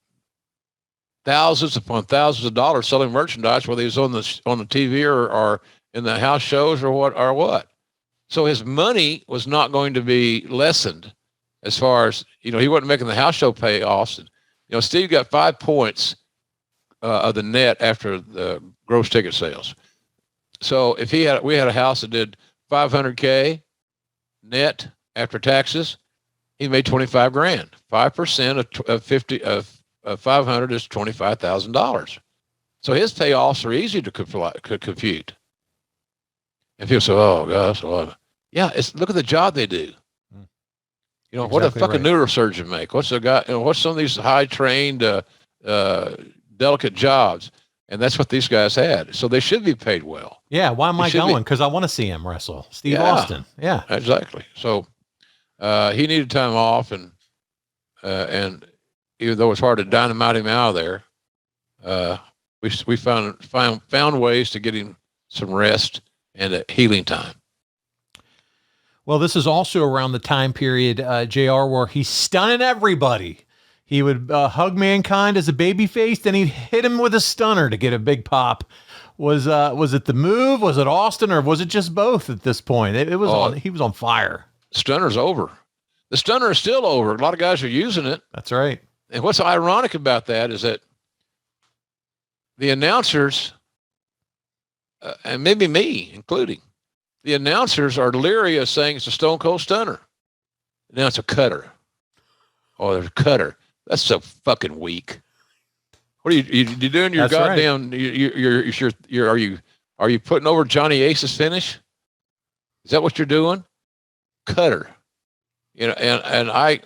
thousands upon thousands of dollars selling merchandise, whether he was on the TV or in the house shows or what. So his money was not going to be lessened as far as, he wasn't making the house show pay Austin. Steve got 5 points of the net after the gross ticket sales. So if we had a house that did $500K net after taxes, he made 25 grand. 5% of 50 of 500 is $25,000. So his payoffs are easy to compute. And people say, "Oh gosh, well, yeah, look at the job they do." You know, what a fucking neurosurgeon make? What's the guy? You know, what's some of these high trained, delicate jobs? And that's what these guys had. So they should be paid well. Yeah. Why am I going? Because I want to see him wrestle. Steve Austin. Yeah. Exactly. So he needed time off, and even though it's hard to dynamite him out of there, we found ways to get him some rest and a healing time. Well, this is also around the time period, JR, where he's stunning everybody. He would hug Mankind as a babyface, then he'd hit him with a stunner to get a big pop. Was it the move? Was it Austin, or was it just both at this point? It was he was on fire. Stunner's over. The stunner is still over. A lot of guys are using it. That's right. And what's ironic about that is that the announcers, and maybe me including, the announcers are leery of saying it's a Stone Cold Stunner. Now it's a cutter. Oh, there's a cutter. That's so fucking weak. What are you doing? Your goddamn. Right. Are you putting over Johnny Ace's finish? Is that what you're doing? Cutter. You know, and I,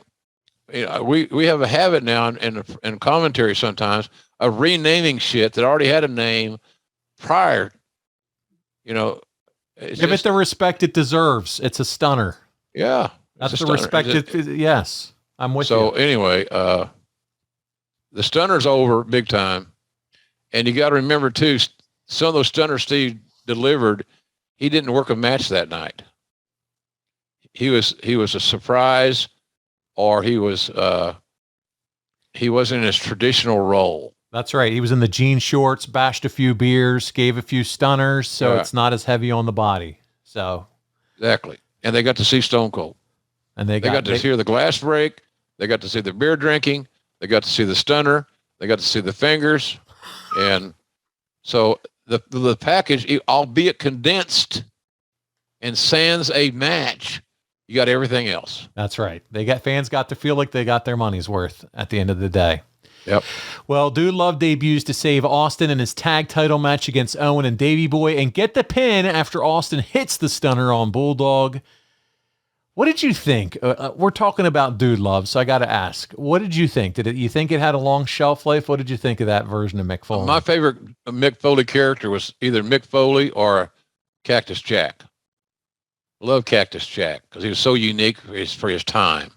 you know, we have a habit now in commentary sometimes of renaming shit that already had a name prior. You know. Give it the respect it deserves. It's a stunner. Yeah. That's the respect yes. I'm with you. So anyway, the stunner's over big time. And you got to remember too, some of those stunners Steve delivered, he didn't work a match that night. He was a surprise, or he wasn't in his traditional role. That's right. He was in the jean shorts, bashed a few beers, gave a few stunners, so it's not as heavy on the body. So exactly. And they got to see Stone Cold. And they got to hear the glass break. They got to see the beer drinking. They got to see the stunner. They got to see the fingers. And so the package, albeit condensed and sans a match, you got everything else. That's right. Fans got to feel like they got their money's worth at the end of the day. Yep. Well, Dude Love debuts to save Austin in his tag title match against Owen and Davey Boy and get the pin after Austin hits the stunner on Bulldog. What did you think? We're talking about Dude Love, so I got to ask, what did you think? You think it had a long shelf life? What did you think of that version of Mick Foley? My favorite Mick Foley character was either Mick Foley or Cactus Jack. I love Cactus Jack because he was so unique for his time.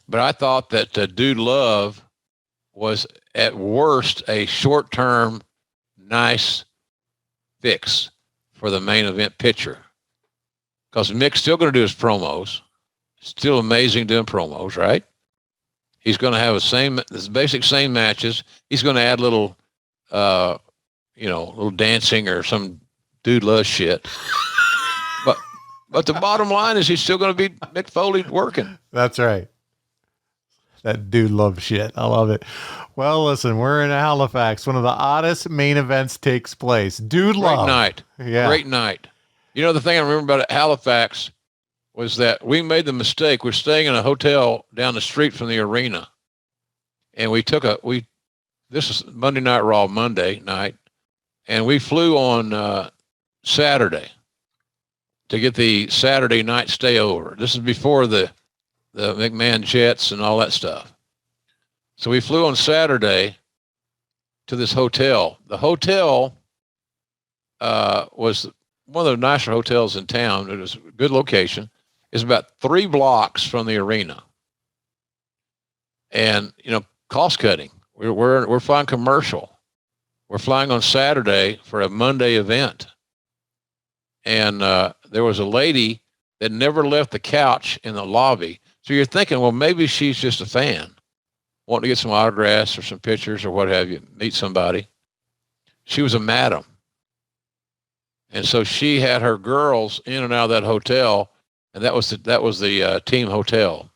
But I thought that Dude Love was at worst a short-term, nice fix for the main event picture. Because Mick's still going to do his promos. Still amazing doing promos, right? He's going to have the basic same matches. He's going to add little dancing or some Dude Love shit. But the bottom line is he's still going to be Mick Foley working. That's right. That Dude Love shit. I love it. Well, listen, we're in Halifax. One of the oddest main events takes place. Dude Love. Great night. Yeah. Great night. You know, the thing I remember about Halifax was that we made the mistake. We're staying in a hotel down the street from the arena. And this is Monday Night Raw, Monday night. And we flew on Saturday to get the Saturday night stay over. This is before the McMahon jets and all that stuff. So we flew on Saturday to this hotel. The hotel was one of the nicer hotels in town. It was a good location. It's about 3 blocks from the arena. And, cost cutting. We're flying commercial. We're flying on Saturday for a Monday event. And there was a lady that never left the couch in the lobby. So you're thinking, well, maybe she's just a fan, wanting to get some autographs or some pictures or what have you, meet somebody. She was a madam. And so she had her girls in and out of that hotel, and that was the team hotel.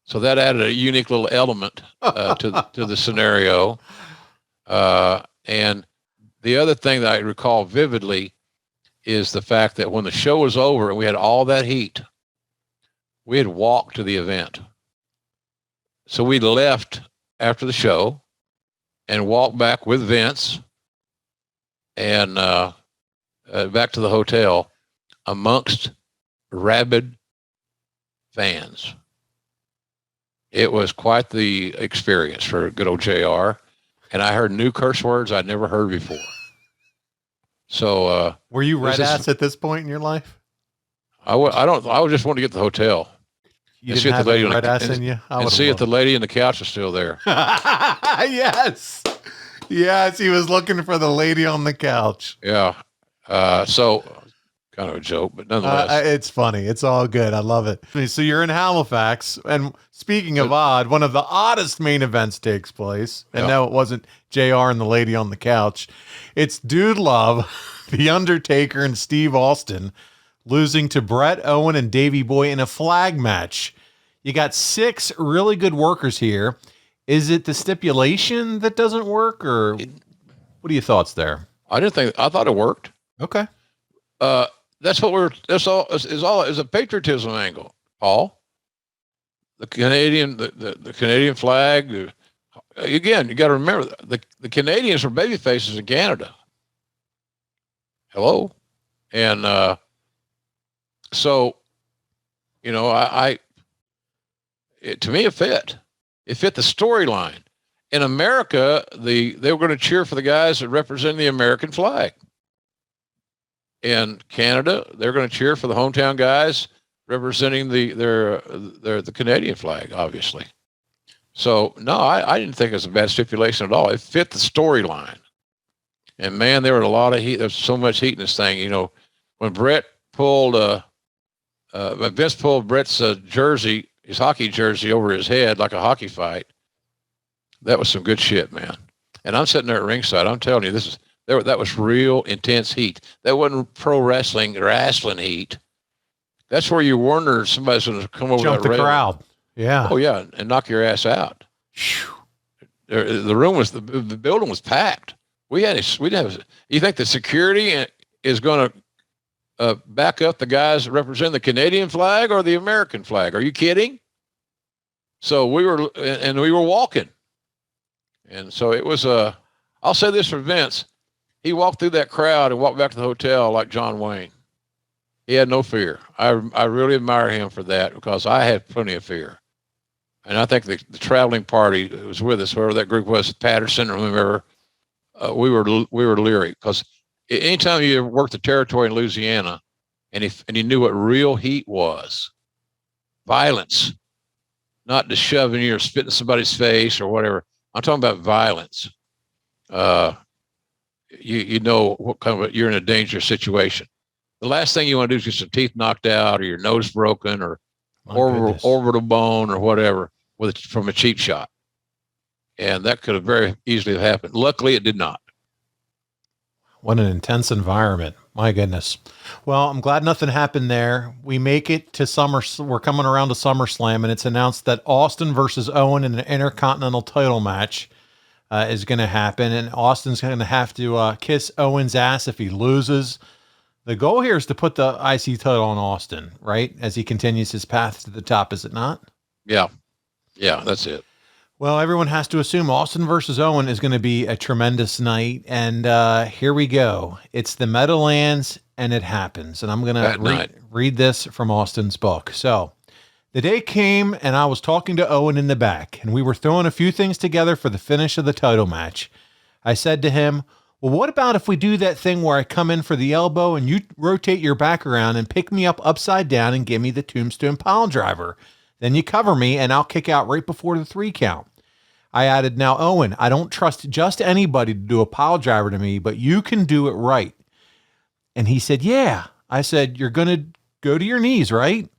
So that added a unique little element to the scenario. And the other thing that I recall vividly is the fact that when the show was over and we had all that heat, we had walked to the event. So we left after the show and walked back with Vince and back to the hotel amongst rabid fans. It was quite the experience for good old JR. And I heard new curse words I'd never heard before. So, were you red ass at this point in your life? I just wanted to get to the hotel. You didn't have any red ass in you? And see if the lady in the couch is still there. Yes. Yes, he was looking for the lady on the couch. Yeah. So kind of a joke, but nonetheless. It's funny. It's all good. I love it. So you're in Halifax. And speaking of odd, one of the oddest main events takes place. And no, it wasn't JR and the lady on the couch. It's Dude Love, The Undertaker, and Steve Austin losing to Bret, Owen, and Davey Boy in a flag match. You got 6 really good workers here. Is it the stipulation that doesn't work, or what are your thoughts there? I thought it worked. Okay. That's a patriotism angle, Paul. The Canadian, the Canadian flag. Again, you got to remember the Canadians are baby faces in Canada. Hello. And, so, you know, to me, it fit the storyline. In America, they were going to cheer for the guys that represent the American flag. In Canada, they're going to cheer for the hometown guys representing the Canadian flag, obviously. So no, I didn't think it was a bad stipulation at all. It fit the storyline. And man, there was a lot of heat. There's so much heat in this thing. You know, when Vince pulled Bret's jersey, his hockey jersey, over his head like a hockey fight, that was some good shit, man. And I'm sitting there at ringside. I'm telling you, that was real intense heat. That wasn't pro wrestling heat. That's where you wonder if somebody's going to come over jump that the rail. Crowd. Yeah. Oh yeah, and knock your ass out. The building was packed. We didn't have. You think the security is going to back up the guys that represent the Canadian flag or the American flag? Are you kidding? So we were walking, and so it was I'll say this for Vince. He walked through that crowd and walked back to the hotel like John Wayne. He had no fear. I really admire him for that, because I had plenty of fear. And I think the traveling party that was with us, whoever that group was, Patterson or whomever, we were leery, because anytime you worked the territory in Louisiana and you knew what real heat was, violence, not just shoving you or spitting somebody's face or whatever. I'm talking about violence. You know what kind of you're in a dangerous situation. The last thing you want to do is get some teeth knocked out or your nose broken or orbital bone or whatever from a cheap shot. And that could have very easily have happened. Luckily, it did not. What an intense environment. My goodness. Well, I'm glad nothing happened there. We make it to we're coming around to SummerSlam, and it's announced that Austin versus Owen in an Intercontinental title match is going to happen. And Austin's going to have to kiss Owen's ass if he loses. The goal here is to put the IC title on Austin, right? As he continues his path to the top, is it not? Yeah. Yeah, that's it. Well, everyone has to assume Austin versus Owen is going to be a tremendous night. And here we go. It's the Meadowlands, and it happens. And I'm going to read this from Austin's book. So, the day came, and I was talking to Owen in the back, and we were throwing a few things together for the finish of the title match. I said to him, well, what about if we do that thing where I come in for the elbow and you rotate your back around and pick me up upside down and give me the tombstone pile driver? Then you cover me and I'll kick out right before the 3 count. I added, now, Owen, I don't trust just anybody to do a pile driver to me, but you can do it right. And he said, yeah. I said, you're going to go to your knees, right?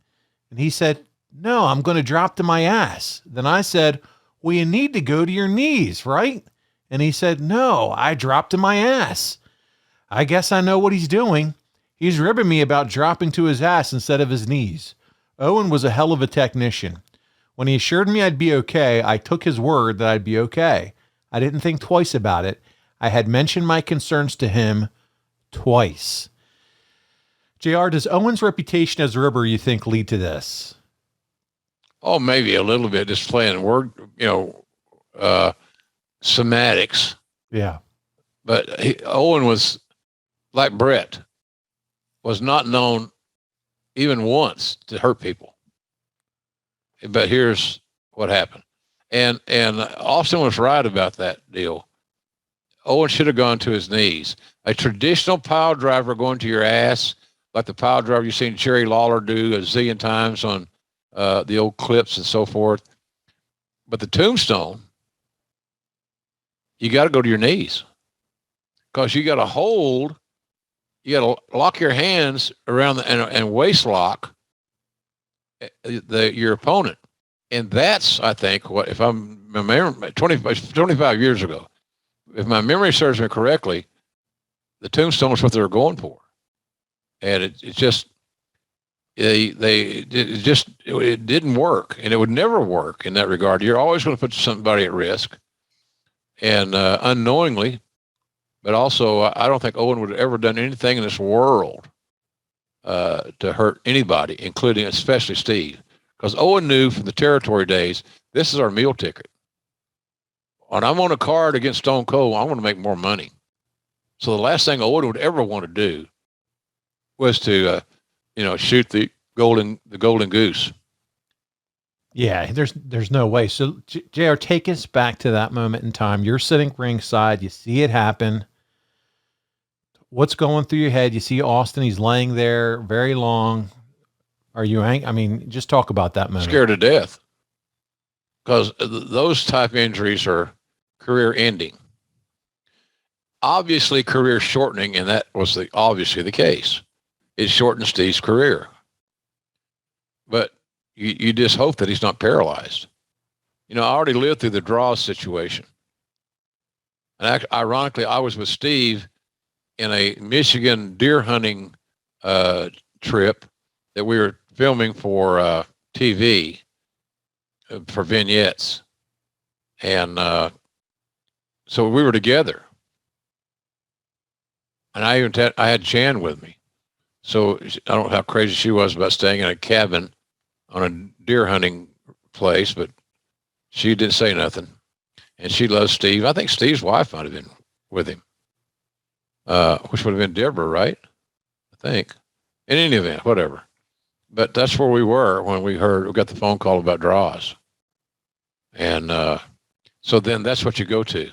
And he said, no, I'm going to drop to my ass. Then I said, well, you need to go to your knees, right? And he said, no, I dropped to my ass. I guess I know what he's doing. He's ribbing me about dropping to his ass instead of his knees. Owen was a hell of a technician. When he assured me I'd be okay, I took his word that I'd be okay. I didn't think twice about it. I had mentioned my concerns to him twice. JR, does Owen's reputation as a ribber, you think, lead to this? Oh, maybe a little bit, just playing word, semantics. Yeah. But Owen was like Bret, was not known even once to hurt people. But here's what happened. And Austin was right about that deal. Owen should have gone to his knees. A traditional pile driver going to your ass, like the pile driver you've seen Jerry Lawler do a zillion times on the old clips and so forth. But the tombstone, you got to go to your knees because you got to hold, you got to lock your hands around and waist lock your opponent. And that's, I think, what, if I'm remembering 25 years ago, if my memory serves me correctly, the tombstone is what they were going for. And it didn't work, and it would never work in that regard. You're always going to put somebody at risk, and unknowingly, but also I don't think Owen would have ever done anything in this world to hurt anybody, including especially Steve, because Owen knew from the territory days, this is our meal ticket. When I'm on a card against Stone Cold, I want to make more money. So the last thing Owen would ever want to do was to shoot the golden goose. Yeah, there's no way. So JR, take us back to that moment in time. You're sitting ringside, you see it happen. What's going through your head? You see Austin, he's laying there very long. Are you I mean, just talk about that moment. Scared to death. Because those type injuries are career ending. Obviously career shortening, and that was obviously the case. It shortened Steve's career. But you just hope that he's not paralyzed. I already lived through the draws situation. And ironically, I was with Steve in a Michigan deer hunting trip that we were filming for TV for vignettes. And so we were together. And I had Jan with me. So I don't know how crazy she was about staying in a cabin on a deer hunting place, but she didn't say nothing. And she loves Steve. I think Steve's wife might have been with him, which would have been Deborah, right? I think. In any event, whatever. But that's where we were when we got the phone call about draws. And so then that's what you go to.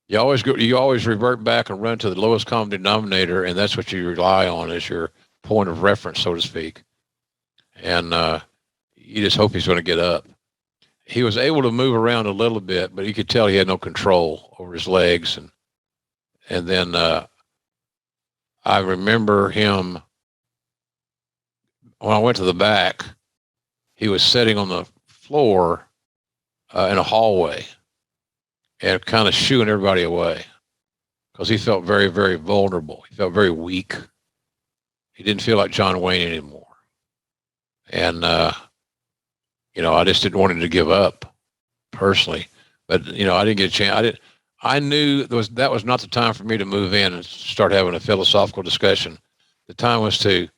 You always revert back and run to the lowest common denominator, and that's what you rely on as your point of reference, so to speak. And you just hope he's going to get up. He was able to move around a little bit, but you could tell he had no control over his legs. And then I remember him, when I went to the back, he was sitting on the floor in a hallway and kind of shooing everybody away because he felt very, very vulnerable. He felt very weak. He didn't feel like John Wayne anymore. And, I just didn't want him to give up personally, but, I didn't get a chance. I knew that was not the time for me to move in and start having a philosophical discussion. The time was to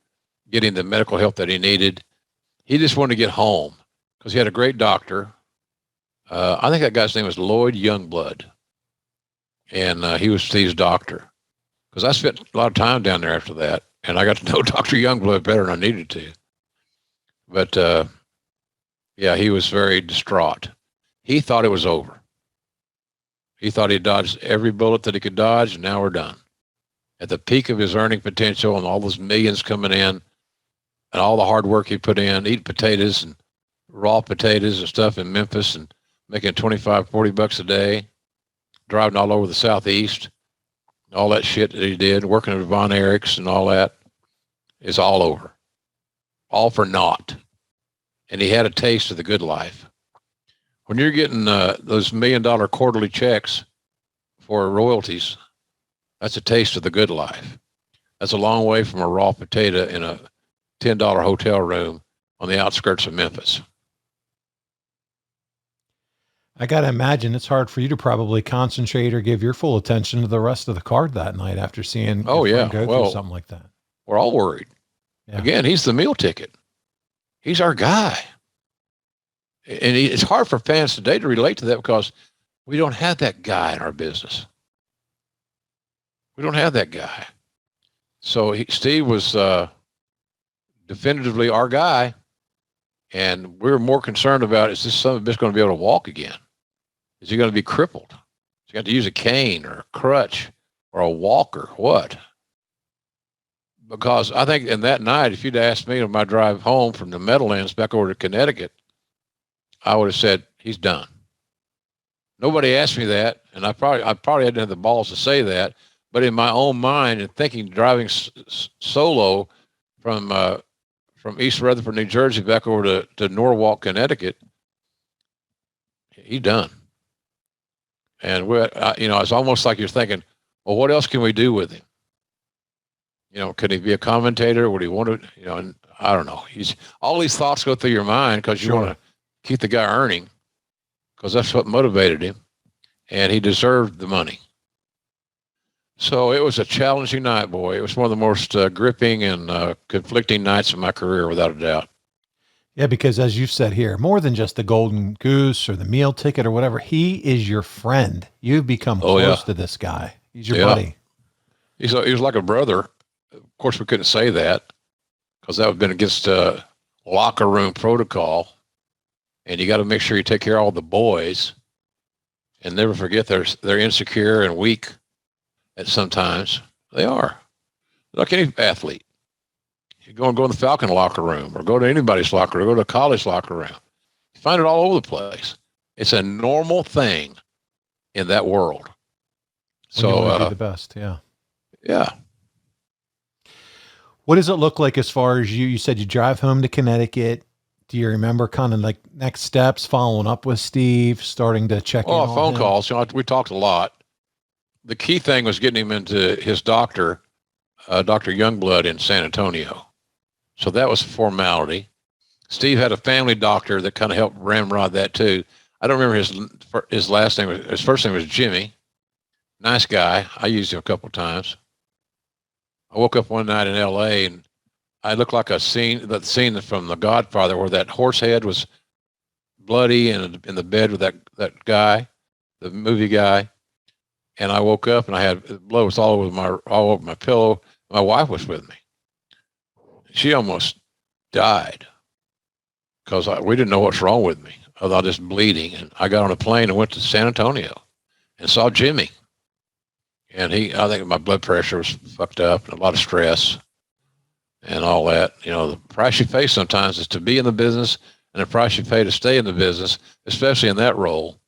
get him the medical help that he needed. He just wanted to get home because he had a great doctor. I think that guy's name was Lloyd Youngblood, and he was Steve's doctor. Because I spent a lot of time down there after that, and I got to know Dr. Youngblood better than I needed to. But yeah, he was very distraught. He thought it was over. He thought he dodged every bullet that he could dodge, and now we're done. At the peak of his earning potential and all those millions coming in and all the hard work he put in, eating potatoes and raw potatoes and stuff in Memphis and making $25-40 a day, driving all over the Southeast, all that shit that he did, working at Von Erichs and all that is all over. All for naught. And he had a taste of the good life. When you're getting those $1 million quarterly checks for royalties, that's a taste of the good life. That's a long way from a raw potato in a $10 hotel room on the outskirts of Memphis. I got to imagine it's hard for you to probably concentrate or give your full attention to the rest of the card that night after seeing go through something like that. We're all worried. Yeah. Again, he's the meal ticket. He's our guy. And it's hard for fans today to relate to that because we don't have that guy in our business. We don't have that guy. So Steve was definitively our guy. And we were more concerned about, is this son of a bitch going to be able to walk again? Is he going to be crippled? Is he got to use a cane or a crutch or a walker? What? Because I think in that night, if you'd asked me on my drive home from the Meadowlands back over to Connecticut, I would have said, he's done. Nobody asked me that, and I probably didn't have the balls to say that, but in my own mind and thinking, driving solo from East Rutherford, New Jersey, back over to Norwalk, Connecticut, he's done. And it's almost like you're thinking, well, what else can we do with him? Could he be a commentator? Would he want to, and I don't know. All these thoughts go through your mind because you want to keep the guy earning, because that's what motivated him, and he deserved the money. So it was a challenging night, boy. It was one of the most gripping and conflicting nights of my career, without a doubt. Yeah, because as you said here, more than just the golden goose or the meal ticket or whatever, he is your friend. You've become close to this guy. He's your buddy. He was like a brother. Of course, we couldn't say that because that would have been against locker room protocol. And you got to make sure you take care of all the boys and never forget they're insecure and weak at sometimes. They are. Like any athlete. You go in the Falcon locker room or go to anybody's locker room, or go to a college locker room. You find it all over the place. It's a normal thing in that world. When you want to be the best, yeah. Yeah. What does it look like as far as you said you drive home to Connecticut? Do you remember kind of like next steps, following up with Steve, starting to check in on phone him? calls. We talked a lot. The key thing was getting him into his doctor, Dr. Youngblood in San Antonio. So that was a formality. Steve had a family doctor that kind of helped ramrod that too. I don't remember his last name. His first name was Jimmy. Nice guy. I used him a couple of times. I woke up one night in L.A. and I looked like the scene from The Godfather where that horse head was bloody and in the bed with that guy, the movie guy. And I woke up and I had blood was all over my pillow. My wife was with me. She almost died because we didn't know what's wrong with me. I was just bleeding. And I got on a plane and went to San Antonio and saw Jimmy. And I think my blood pressure was fucked up and a lot of stress and all that. The price you pay sometimes is to be in the business, and the price you pay to stay in the business, especially in that role,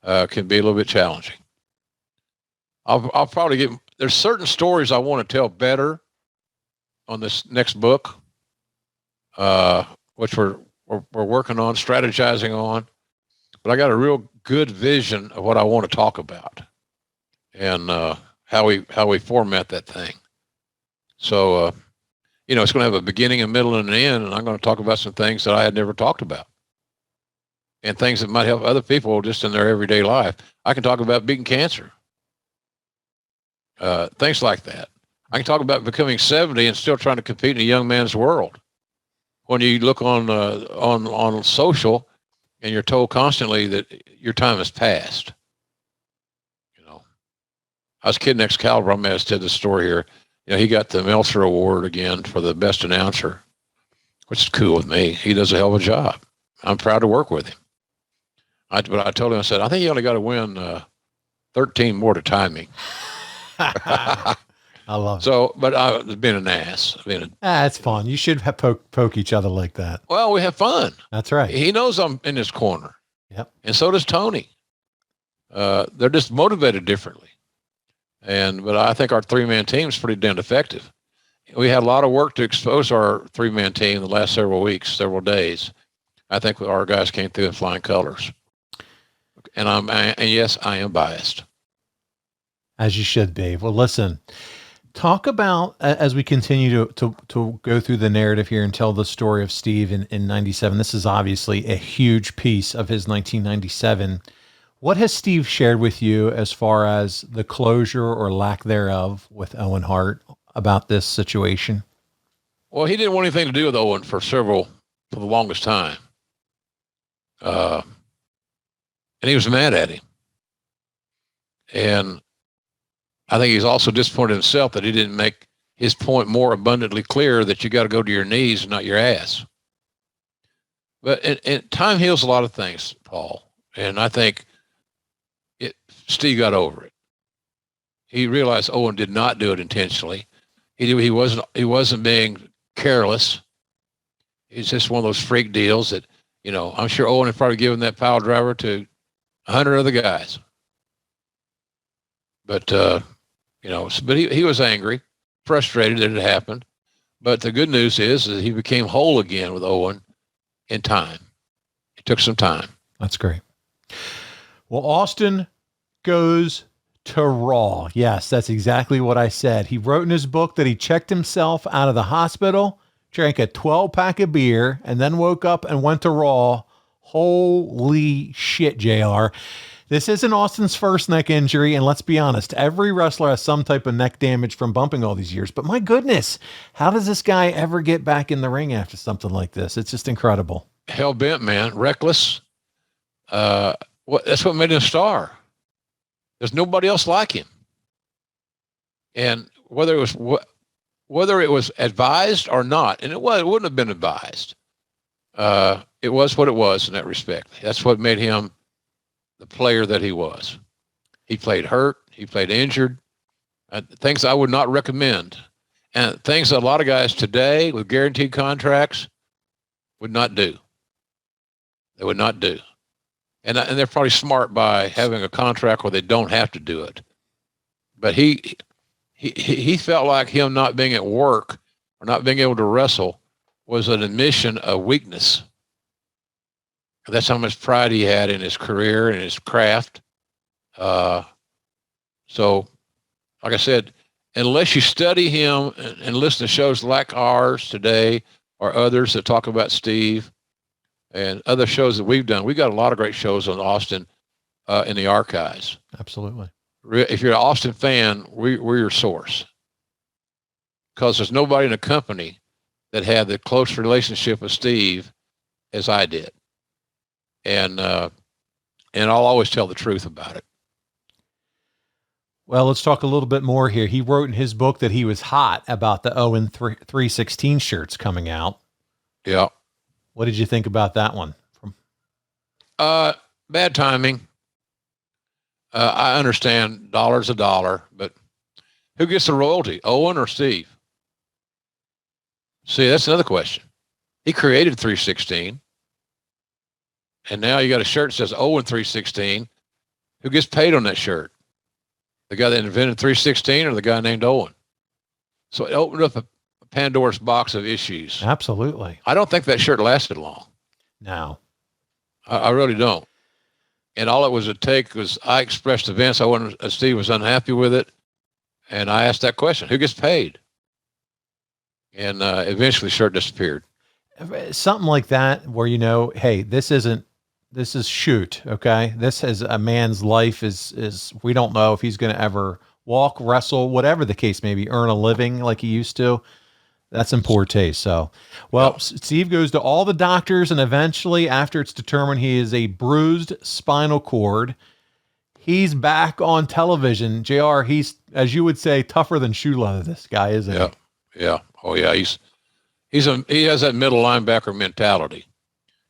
can be a little bit challenging. I'll probably there's certain stories I want to tell better on this next book, which we're working on, strategizing on, but I got a real good vision of what I want to talk about and how we format that thing. So, it's going to have a beginning, a middle, and an end, and I'm going to talk about some things that I had never talked about and things that might help other people just in their everyday life. I can talk about beating cancer, things like that. I can talk about becoming 70 and still trying to compete in a young man's world. When you look on social and you're told constantly that your time has passed. I was kidding Excalibur. I may have said this story here. He got the Meltzer Award again for the best announcer, which is cool with me. He does a hell of a job. I'm proud to work with him. But I told him, I said, I think you only got to win 13 more to tie me. I love it. So, but I was being an ass. It's fun. You should have poke each other like that. Well, we have fun. That's right. He knows I'm in his corner. Yep. And so does Tony. They're just motivated differently. But I think our 3-man team is pretty damn effective. We had a lot of work to expose our 3-man team the last several days. I think our guys came through in flying colors. And yes, I am biased. As you should be. Well, listen, talk about, as we continue to go through the narrative here and tell the story of Steve in 97. This is obviously a huge piece of his 1997. What has Steve shared with you as far as the closure or lack thereof with Owen Hart about this situation? Well, he didn't want anything to do with Owen for the longest time. and he was mad at him. And I think he's also disappointed himself that he didn't make his point more abundantly clear that you got to go to your knees and not your ass. But and time heals a lot of things, Paul. And I think Steve got over it. He realized Owen did not do it intentionally. He wasn't being careless. It's just one of those freak deals that, I'm sure Owen had probably given that pile driver to 100 other guys. But, but he was angry, frustrated that it happened. But the good news is that he became whole again with Owen in time. It took some time. That's great. Well, Austin goes to Raw. Yes, that's exactly what I said. He wrote in his book that he checked himself out of the hospital, drank a 12-pack of beer, and then woke up and went to Raw. Holy shit, JR. This isn't Austin's first neck injury, and let's be honest, every wrestler has some type of neck damage from bumping all these years. But my goodness, how does this guy ever get back in the ring after something like this? It's just incredible. Hell-bent, man. Reckless. That's what made him a star. There's nobody else like him. And whether it was advised or not, and it wouldn't have been advised. It was what it was in that respect. That's what made him the player that he was. He played hurt. He played injured. Things I would not recommend. And things that a lot of guys today with guaranteed contracts would not do. They would not do. And they're probably smart by having a contract where they don't have to do it. But he felt like him not being at work or not being able to wrestle was an admission of weakness. That's how much pride he had in his career and his craft. So, like I said, unless you study him and listen to shows like ours today or others that talk about Steve and other shows that we've done, we've got a lot of great shows on Austin in the archives. Absolutely. If you're an Austin fan, we're your source. Because there's nobody in the company that had the close relationship with Steve as I did. And I'll always tell the truth about it. Well, let's talk a little bit more here. He wrote in his book that he was hot about the Owen 316 shirts coming out. Yeah. What did you think about that one? Bad timing. I understand dollar's a dollar, but who gets the royalty, Owen or Steve? See, that's another question. He created 316. And now you got a shirt that says Owen 316. Who gets paid on that shirt? The guy that invented 316 or the guy named Owen? So it opened up a Pandora's box of issues. Absolutely. I don't think that shirt lasted long. No. I really don't. And all it was a take was I expressed to Vince, Steve was unhappy with it. And I asked that question, who gets paid? And eventually the shirt disappeared. Something like that where, hey, this is shoot. Okay. This is a man's life is we don't know if he's going to ever walk, wrestle, whatever the case may be, earn a living like he used to. That's in poor taste. So, well, Steve goes to all the doctors, and eventually, after it's determined he is a bruised spinal cord, he's back on television. JR, he's, as you would say, tougher than shoe leather. This guy, isn't he? Yeah. Oh yeah. He has that middle linebacker mentality.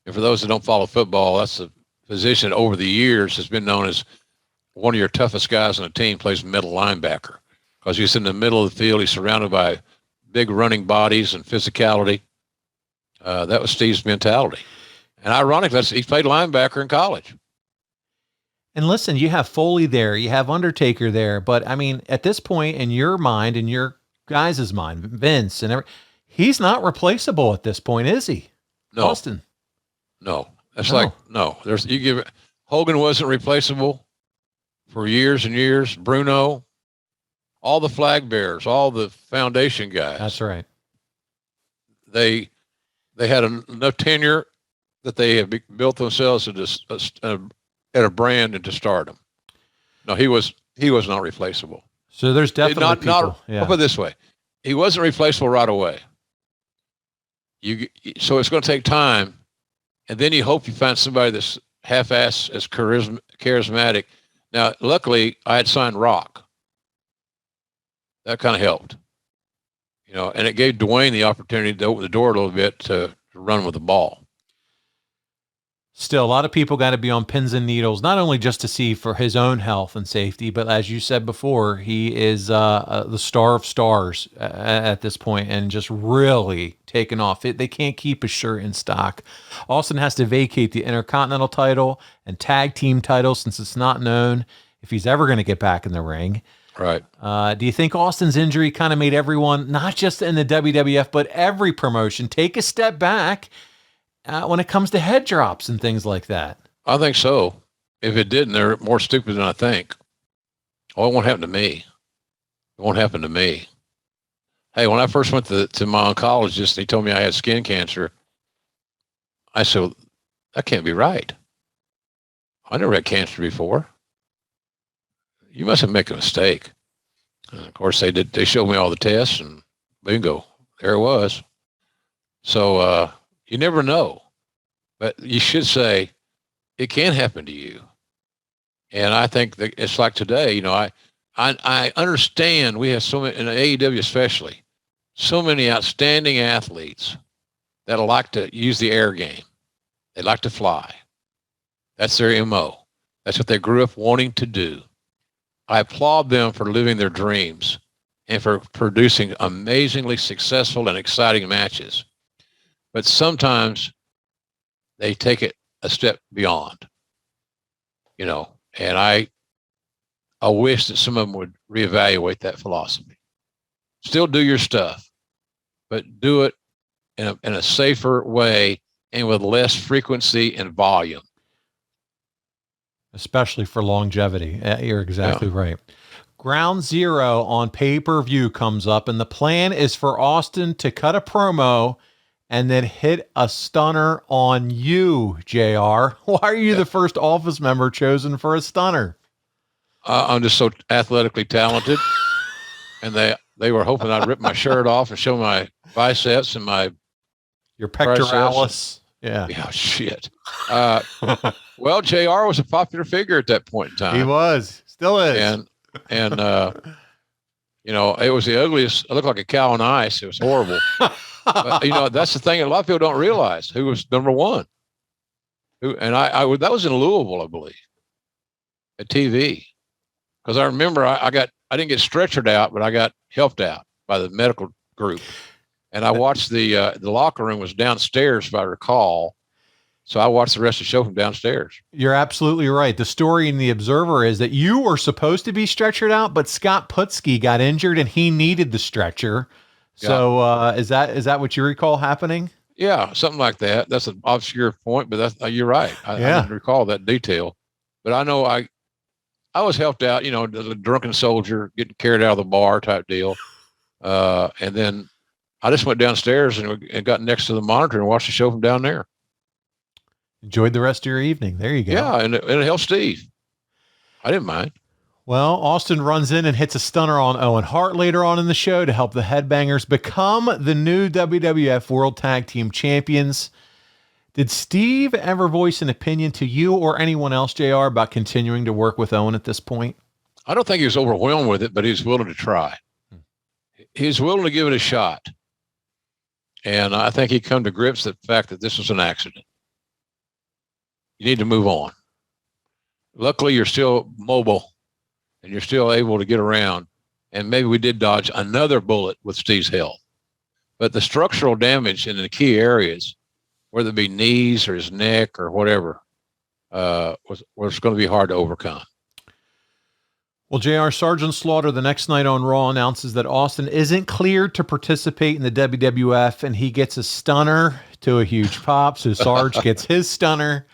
And for those that don't follow football, that's a position over the years has been known as one of your toughest guys on the team plays middle linebacker because he's in the middle of the field. He's surrounded by big running bodies and physicality. That was Steve's mentality. And ironically, he played linebacker in college. And listen, you have Foley there, you have Undertaker there, but I mean, at this point in your mind, in your guys' mind, Vince and he's not replaceable at this point, is he? No. Austin. No. Hogan wasn't replaceable for years and years. Bruno, all the flag bearers, all the foundation guys. That's right. They had enough tenure that they have built themselves at a brand into stardom. No, he was not replaceable. So there's definitely people. I'll put it this way. He wasn't replaceable right away. So it's going to take time And then you hope you find somebody that's half-assed as charismatic. Now, luckily, I had signed Rock. That kind of helped, and it gave Dwayne the opportunity to open the door a little bit to run with the ball. Still, a lot of people got to be on pins and needles, not only just to see for his own health and safety, but as you said before, he is the star of stars at this point and just really taken off. They can't keep his shirt in stock. Austin has to vacate the Intercontinental title and tag team title since it's not known if he's ever going to get back in the ring. Right. Do you think Austin's injury kind of made everyone, not just in the WWF, but every promotion, take a step back when it comes to head drops and things like that? I think so. If it didn't, they're more stupid than I think. Oh, it won't happen to me. It won't happen to me. Hey, when I first went to my oncologist, he told me I had skin cancer. I said, well, that can't be right. I never had cancer before. You must have made a mistake. And of course, they showed me all the tests, and bingo, there it was. So you never know. But you should say, it can happen to you. And I think that it's like today, I understand we have so many, in AEW especially, so many outstanding athletes that like to use the air game. They like to fly. That's their MO. That's what they grew up wanting to do. I applaud them for living their dreams and for producing amazingly successful and exciting matches. But sometimes they take it a step beyond, and I wish that some of them would reevaluate that philosophy. Still do your stuff, but do it in a safer way and with less frequency and volume. Especially for longevity. You're exactly right. Ground Zero on pay-per-view comes up, and the plan is for Austin to cut a promo and then hit a stunner on you, JR. Why are you the first Office member chosen for a stunner? I'm just so athletically talented, and they were hoping I'd rip my shirt off and show my biceps and your pectoralis. Yeah, shit. Well, JR was a popular figure at that point in time. He was, still is. And it was the ugliest. It looked like a cow on ice. It was horrible. But, that's the thing. A lot of people don't realize who was number one. That was in Louisville, I believe, at TV. Because I remember I didn't get stretchered out, but I got helped out by the medical group. And I watched the locker room was downstairs, if I recall. So I watched the rest of the show from downstairs. You're absolutely right. The story in the Observer is that you were supposed to be stretchered out, but Scott Putski got injured and he needed the stretcher. So is that what you recall happening? Yeah, something like that. That's an obscure point, but you're right. I didn't recall that detail. But I know I was helped out, the drunken soldier getting carried out of the bar type deal. And then I just went downstairs and got next to the monitor and watched the show from down there. Enjoyed the rest of your evening. There you go. Yeah, and it helped Steve. I didn't mind. Well, Austin runs in and hits a stunner on Owen Hart later on in the show to help the Headbangers become the new WWF World Tag Team Champions. Did Steve ever voice an opinion to you or anyone else, JR, about continuing to work with Owen at this point? I don't think he was overwhelmed with it, but he was willing to try. He was willing to give it a shot. And I think he come to grips with the fact that this was an accident. You need to move on. Luckily, you're still mobile and you're still able to get around. And maybe we did dodge another bullet with Steve's health. But the structural damage in the key areas, whether it be knees or his neck or whatever, was going to be hard to overcome. Well, JR, Sergeant Slaughter the next night on Raw announces that Austin isn't cleared to participate in the WWF, and he gets a stunner to a huge pop. So Sarge gets his stunner.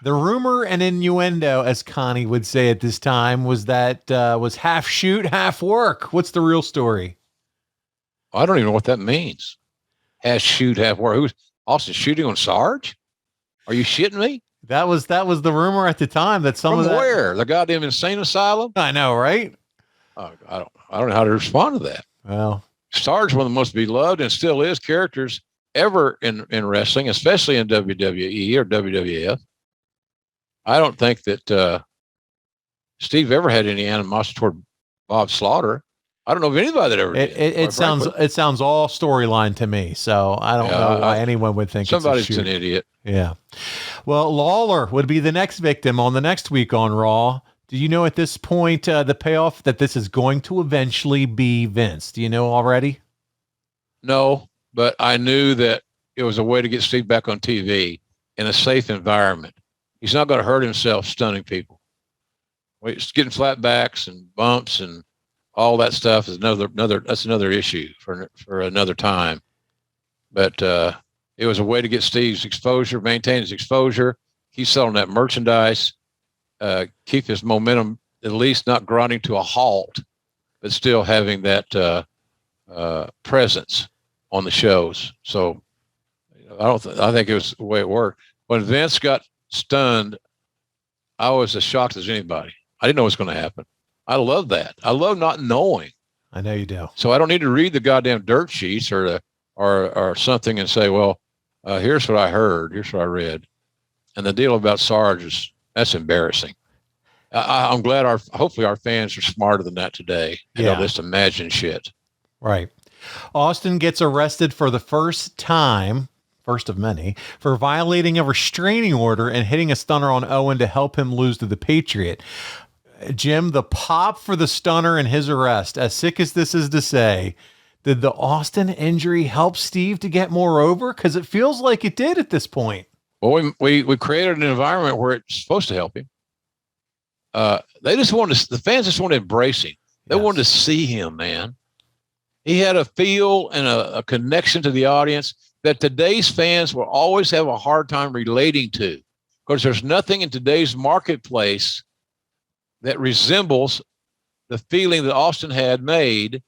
The rumor and innuendo, as Connie would say at this time, was that was half shoot, half work. What's the real story? I don't even know what that means. Half shoot, half work. Who's Austin shooting on Sarge? Are you shitting me? That was the rumor at the time that some From of that. Where? The goddamn insane asylum? I know, right? I don't know how to respond to that. Well, Sarge, one of the most beloved and still is characters ever in wrestling, especially in WWE or WWF. I don't think that Steve ever had any animosity toward Bob Slaughter. I don't know of anybody that ever did. It sounds all storyline to me. So I don't know why anyone would think somebody's it's a shoot. an idiot. Yeah. Well, Lawler would be the next victim on the next week on Raw. Do you know at this point the payoff that this is going to eventually be Vince? Do you know already? No, but I knew that it was a way to get Steve back on TV in a safe environment. He's not going to hurt himself stunning people. It's getting flat backs and bumps and all that stuff is another issue for another time. But it was a way to get Steve's exposure, maintain his exposure, keep selling that merchandise, keep his momentum at least not grinding to a halt, but still having that presence on the shows. So I think it was the way it worked. When Vince got stunned, I was as shocked as anybody. I didn't know what was going to happen. I love that. I love not knowing. I know you do. So I don't need to read the goddamn dirt sheets or something and say, well, here's what I heard. Here's what I read. And the deal about Sarge that's embarrassing. I'm glad hopefully our fans are smarter than that today. And they'll just imagine shit. Right. Austin gets arrested for the first time, first of many, for violating a restraining order and hitting a stunner on Owen to help him lose to the Patriot. Jim, the pop for the stunner and his arrest, as sick as this is to say, did the Austin injury help Steve to get more over? Because it feels like it did at this point. Well, we created an environment where it's supposed to help him. The fans just wanted to embrace him. They wanted to see him, man. He had a feel and a connection to the audience that today's fans will always have a hard time relating to, because there's nothing in today's marketplace that resembles the feeling that Austin had made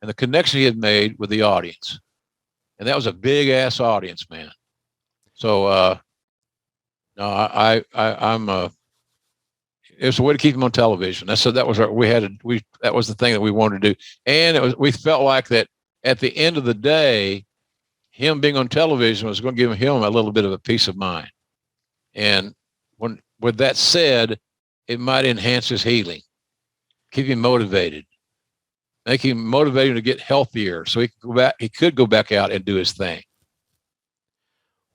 and the connection he had made with the audience. And that was a big ass audience, man. So, no, it was a way to keep him on television. That was the thing that we wanted to do. And we felt like that at the end of the day, him being on television was going to give him a little bit of a peace of mind. And with that said, it might enhance his healing, keep him motivated, make him motivated to get healthier so he could go back out and do his thing.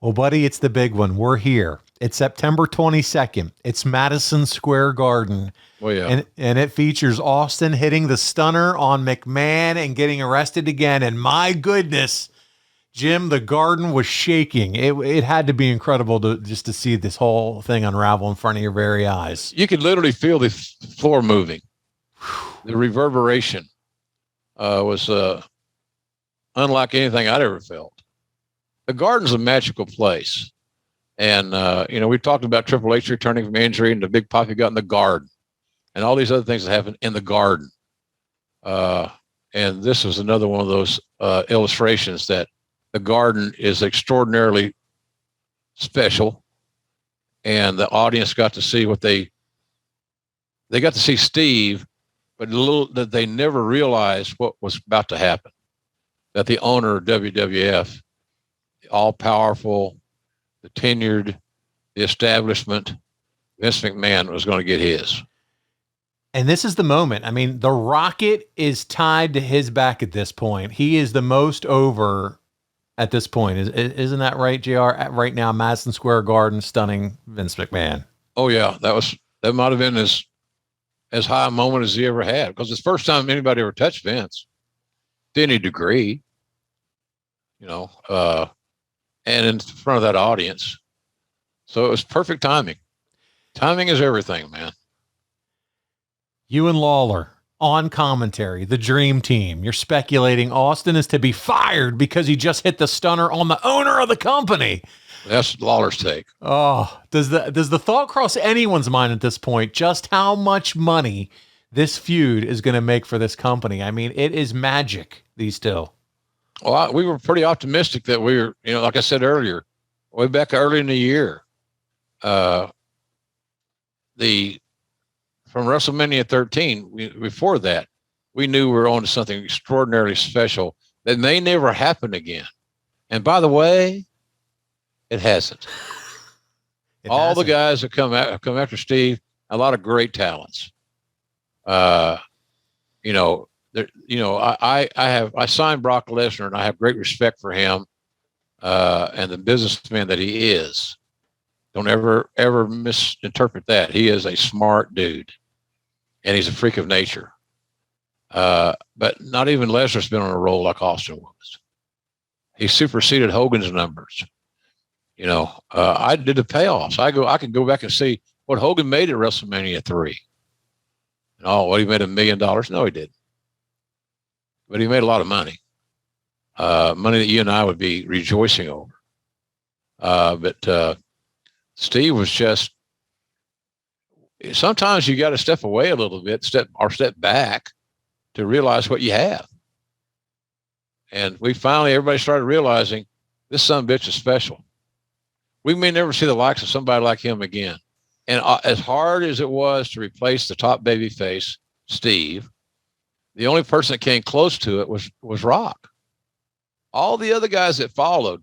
Well, buddy, it's the big one. We're here. It's September 22nd. It's Madison Square Garden. Oh, yeah. And it features Austin hitting the stunner on McMahon and getting arrested again. And my goodness, Jim, the Garden was shaking. It had to be incredible to see this whole thing unravel in front of your very eyes. You could literally feel the floor moving. The reverberation was unlike anything I'd ever felt. The Garden's a magical place. And, we talked about Triple H returning from injury and the big pop he got in the Garden and all these other things that happened in the Garden. And this was another one of those illustrations that the Garden is extraordinarily special. And the audience got to see they got to see Steve, but that they never realized what was about to happen. That the owner of WWF, the all-powerful, the tenured, the establishment, Vince McMahon was going to get his. And this is the moment. I mean, the rocket is tied to his back at this point. He is the most over at this point. Isn't that right, JR? Right now, Madison Square Garden stunning Vince McMahon. Oh, yeah. That might have been as high a moment as he ever had, because it's the first time anybody ever touched Vince to any degree, and in front of that audience. So it was perfect timing. Timing is everything, man. You and Lawler on commentary, the dream team. You're speculating Austin is to be fired because he just hit the stunner on the owner of the company. That's Lawler's take. Oh, does the thought cross anyone's mind at this point just how much money this feud is going to make for this company? I mean, it is magic, these two. Well, we were pretty optimistic that we were, like I said earlier, way back early in the year, from WrestleMania 13, before that, we knew we were on to something extraordinarily special that may never happen again. And by the way, it hasn't. All the guys that come after Steve, a lot of great talents. I signed Brock Lesnar, and I have great respect for him and the businessman that he is. Don't ever misinterpret that. He is a smart dude, and he's a freak of nature. But not even Lesnar's been on a roll like Austin was. He superseded Hogan's numbers. I did the payoffs. I can go back and see what Hogan made at WrestleMania 3. And he made $1 million. No, he didn't. But he made a lot of money. Money that you and I would be rejoicing over. But Steve was just, sometimes you got to step away a little bit, step back to realize what you have. And everybody started realizing this son of a bitch is special. We may never see the likes of somebody like him again. And as hard as it was to replace the top babyface, Steve, the only person that came close to it was Rock. All the other guys that followed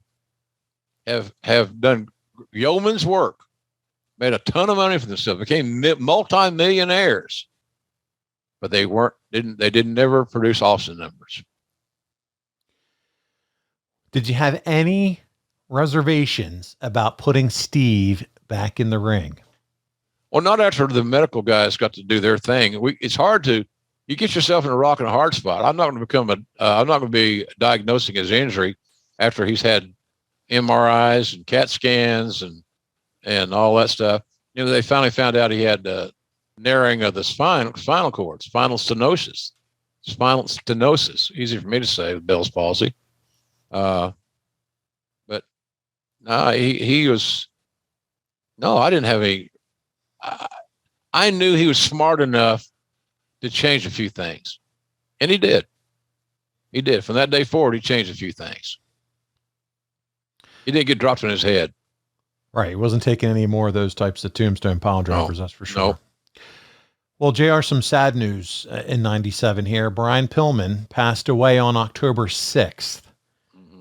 have done yeoman's work, made a ton of money for themselves, became multi-millionaires, but they didn't never produce Austin numbers. Did you have any reservations about putting Steve back in the ring? Well, not after the medical guys got to do their thing. It's hard to, you get yourself in a rock and a hard spot. I'm not going to be diagnosing his injury after he's had MRIs and CAT scans and all that stuff. They finally found out he had narrowing of the spinal cord, spinal stenosis. Easy for me to say with Bell's palsy. But no, he was, no, I didn't have any, I knew he was smart enough to change a few things. And he did. He did. From that day forward, he changed a few things. He didn't get dropped on his head. Right. He wasn't taking any more of those types of tombstone pile drivers. No, that's for sure. No. Well, JR, some sad news in 97 here. Brian Pillman passed away on October 6th.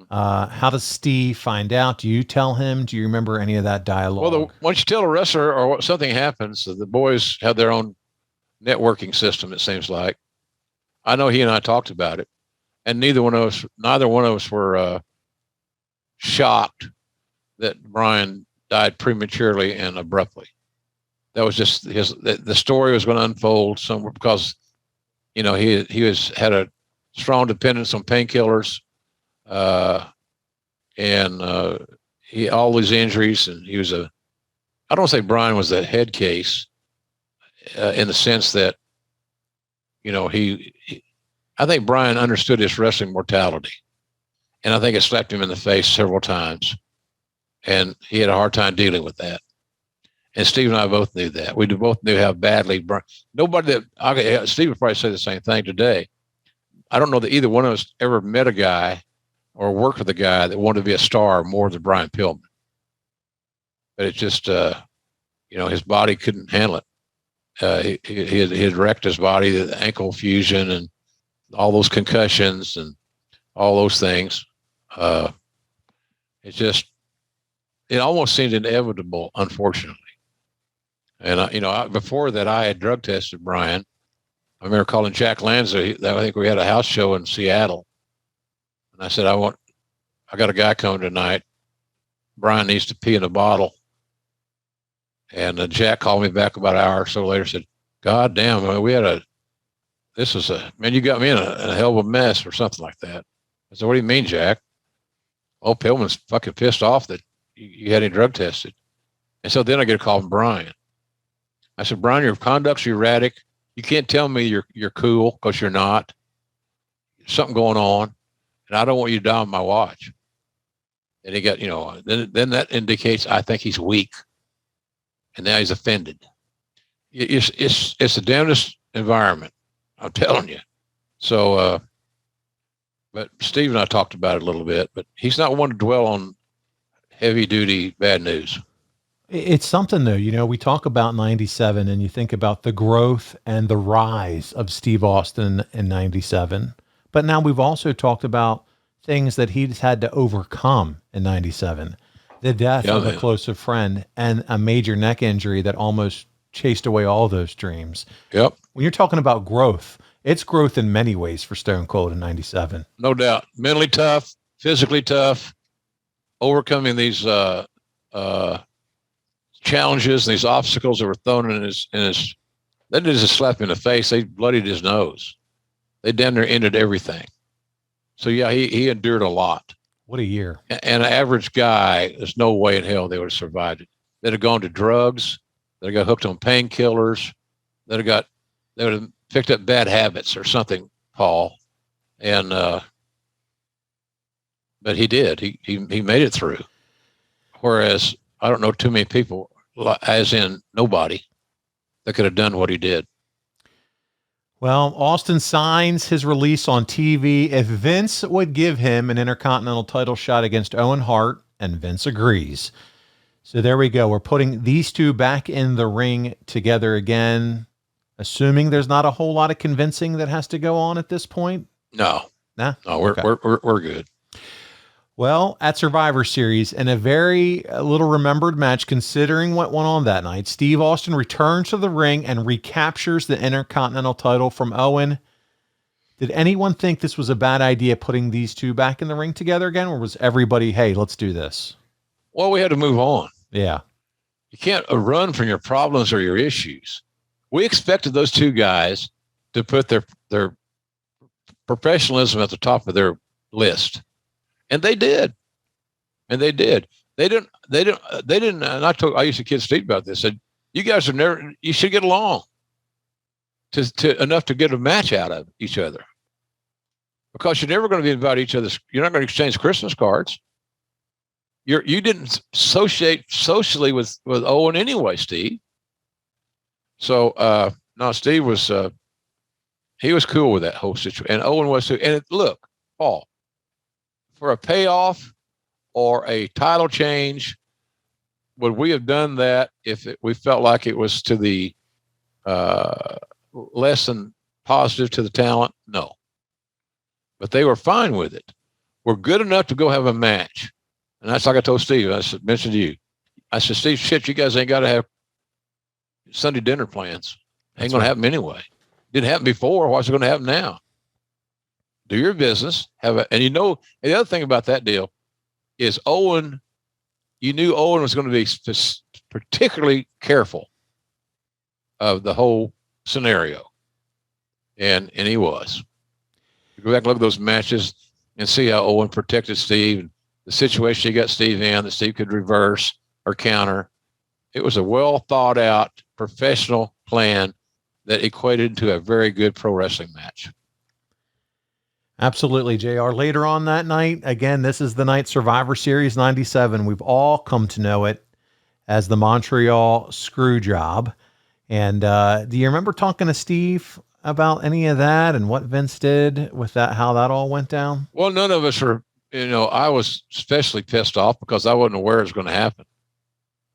How does Steve find out? Do you tell him? Do you remember any of that dialogue? Well, once you tell a wrestler or something happens, the boys have their own networking system, it seems like. I know he and I talked about it, and neither one of us were shocked that Brian died prematurely and abruptly. That was just the story was going to unfold somewhere because, he had a strong dependence on painkillers. He all these injuries, and he was I don't say Brian was the head case in the sense that, I think Brian understood his wrestling mortality, and I think it slapped him in the face several times, and he had a hard time dealing with that. And Steve and I both knew that. We both knew how badly Steve would probably say the same thing today. I don't know that either one of us ever met a guy or worked with a guy that wanted to be a star more than Brian Pillman. But it's just, his body couldn't handle it. He had wrecked his body, the ankle fusion and all those concussions and all those things. It almost seemed inevitable, unfortunately. And, before that, I had drug tested Brian. I remember calling Jack Lanza. I think we had a house show in Seattle. And I said, I got a guy coming tonight. Brian needs to pee in a bottle. And Jack called me back about an hour or so later, said, God damn, man, you got me in a hell of a mess or something like that. I said, what do you mean, Jack? Oh, Pillman's fucking pissed off that you had him drug tested. And so then I get a call from Brian. I said, Brian, your conduct's erratic. You can't tell me you're cool because you're not. There's something going on. And I don't want you to die on my watch. And he got, then that indicates I think he's weak. And now he's offended. It's the damnedest environment, I'm telling you. So, but Steve and I talked about it a little bit, but he's not one to dwell on heavy duty bad news. It's something though, we talk about 97 and you think about the growth and the rise of Steve Austin in 97. But now we've also talked about things that he's had to overcome in 97. The death of a close friend and a major neck injury that almost chased away all those dreams. Yep. When you're talking about growth, it's growth in many ways for Stone Cold in 97. No doubt. Mentally tough, physically tough, overcoming these challenges and these obstacles that were thrown in his they didn't just slap him in the face, they bloodied his nose. They damn near ended everything. So yeah, he endured a lot. What a year. And an average guy, there's no way in hell they would have survived it. They'd have gone to drugs, they'd have got hooked on painkillers, they would have picked up bad habits or something, Paul. And but he did. He made it through. Whereas I don't know too many people, as in nobody, that could have done what he did. Well, Austin signs his release on TV if Vince would give him an Intercontinental title shot against Owen Hart, and Vince agrees. So there we go. We're putting these two back in the ring together again, assuming there's not a whole lot of convincing that has to go on at this point. No, we're good. Well, at Survivor Series, in a very little remembered match, considering what went on that night, Steve Austin returns to the ring and recaptures the Intercontinental title from Owen. Did anyone think this was a bad idea, putting these two back in the ring together again, or was everybody, hey, let's do this? Well, we had to move on. Yeah. You can't run from your problems or your issues. We expected those two guys to put their professionalism at the top of their list. And they did. They didn't, and I used to kid Steve about this. I said, you guys you should get along to enough to get a match out of each other. Because you're never going to be about each other's, you're not going to exchange Christmas cards. You didn't associate socially with Owen anyway, Steve. So no, Steve was he was cool with that whole situation. And Owen was too. And look, Paul, for a payoff or a title change, would we have done that if we felt like it was to the less than positive to the talent? No. But they were fine with it. We're good enough to go have a match. And that's like I told Steve, mentioned to you. I said, Steve, shit, you guys ain't got to have Sunday dinner plans. Ain't going to happen anyway. Didn't happen before. Why's it going to happen now? Do your business, and the other thing about that deal is Owen, you knew Owen was going to be particularly careful of the whole scenario. And he was. You go back and look at those matches and see how Owen protected Steve, and the situation he got Steve in that Steve could reverse or counter. It was a well thought out professional plan that equated to a very good pro wrestling match. Absolutely, JR. Later on that night, again, this is the night Survivor Series 97. We've all come to know it as the Montreal Screwjob. And do you remember talking to Steve about any of that and what Vince did with that, how that all went down? Well, none of us were, I was especially pissed off because I wasn't aware it was going to happen.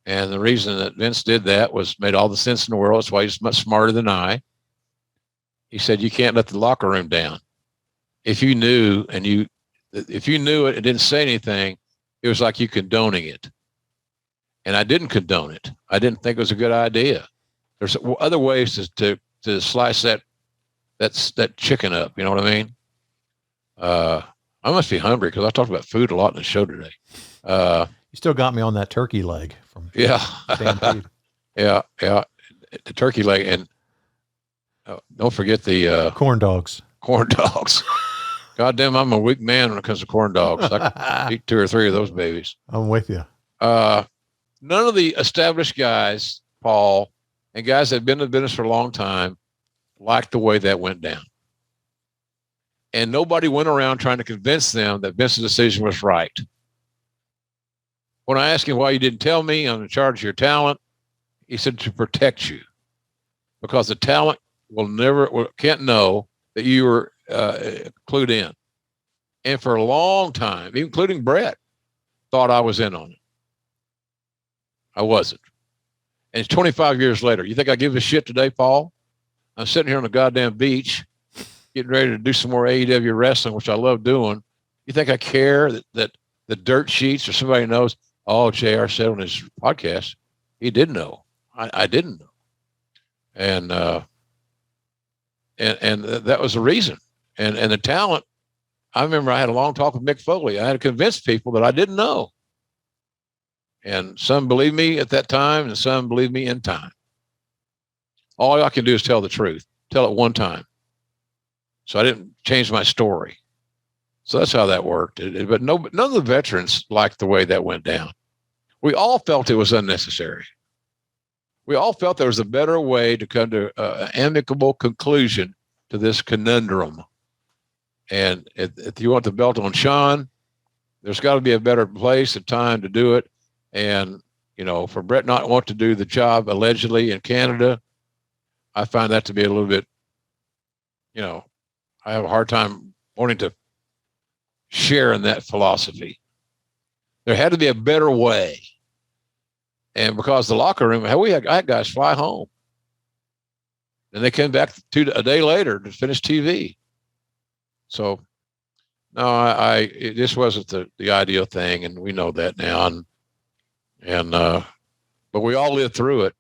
And the reason that Vince did that made all the sense in the world. That's why he's much smarter than I. He said, you can't let the locker room down. If you knew if you knew it and didn't say anything, it was like you condoning it. And I didn't condone it. I didn't think it was a good idea. There's other ways to slice that chicken up. You know what I mean? I must be hungry because I talked about food a lot in the show today. You still got me on that turkey leg from Stampede. Yeah. The turkey leg. And don't forget the corn dogs. God damn, I'm a weak man when it comes to corn dogs. I could eat 2 or 3 of those babies. I'm with you. None of the established guys, Paul, and guys that have been in the business for a long time liked the way that went down. And nobody went around trying to convince them that Vince's decision was right. When I asked him why you didn't tell me I'm in charge of your talent, he said to protect you. Because the talent can't know that you were clued in. And for a long time, including Bret, thought I was in on it. I wasn't. And it's 25 years later. You think I give a shit today, Paul? I'm sitting here on the goddamn beach, getting ready to do some more AEW wrestling, which I love doing. You think I care that the dirt sheets or somebody knows? Oh, JR said on his podcast, he did know. I didn't know. And that was the reason. And the talent, I remember I had a long talk with Mick Foley. I had to convince people that I didn't know. And some believed me at that time, and some believed me in time. All I can do is tell the truth, tell it one time. So I didn't change my story. So that's how that worked. But none of the veterans liked the way that went down. We all felt it was unnecessary. We all felt there was a better way to come to an amicable conclusion to this conundrum. And if you want the belt on Shawn, there's got to be a better place and time to do it. And, for Bret not want to do the job allegedly in Canada, I find that to be a little bit, I have a hard time wanting to share in that philosophy. There had to be a better way. And because the locker room, I had guys fly home. And they came back a day later to finish TV. So, no, this wasn't the ideal thing, and we know that now. But we all lived through it.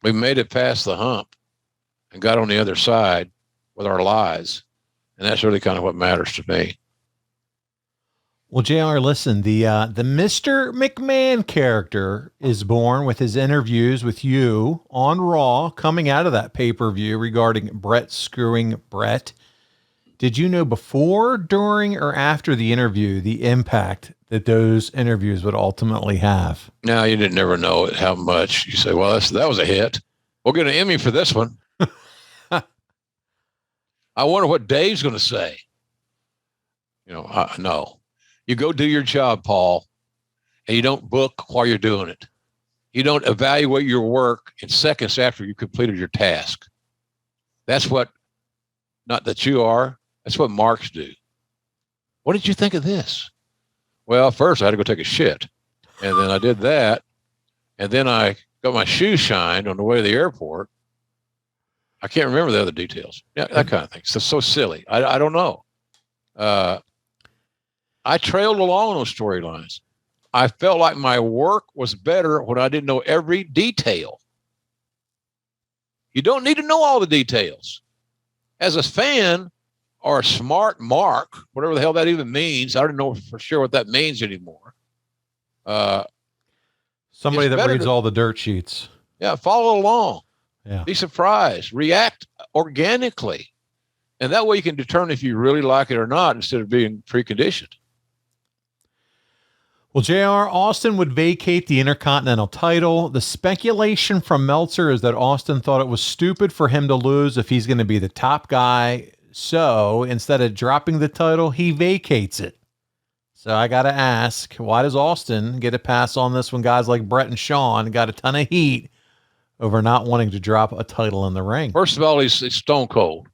We made it past the hump and got on the other side with our lives. And that's really kind of what matters to me. Well, JR, listen, the Mr. McMahon character is born with his interviews with you on Raw coming out of that pay-per-view regarding Bret screwing Bret. Did you know before, during, or after the interview the impact that those interviews would ultimately have? No, you didn't never know how much. You say, well, that was a hit. We'll get an Emmy for this one. I wonder what Dave's going to say. No. You go do your job, Paul, and you don't book while you're doing it. You don't evaluate your work in seconds after you completed your task. That's what, not that you are, that's what marks do. What did you think of this? Well, first I had to go take a shit. And then I did that. And then I got my shoes shined on the way to the airport. I can't remember the other details. Yeah, that kind of thing. So silly. I don't know. I trailed along those storylines. I felt like my work was better when I didn't know every detail. You don't need to know all the details. As a fan or a smart mark, whatever the hell that even means, I don't know for sure what that means anymore. Somebody that reads all the dirt sheets. Yeah, follow along. Yeah. Be surprised. React organically. And that way you can determine if you really like it or not instead of being preconditioned. Well, JR, Austin would vacate the Intercontinental title. The speculation from Meltzer is that Austin thought it was stupid for him to lose if he's going to be the top guy. So instead of dropping the title, he vacates it. So I got to ask, why does Austin get a pass on this when guys like Bret and Shawn got a ton of heat over not wanting to drop a title in the ring? First of all, he's stone cold.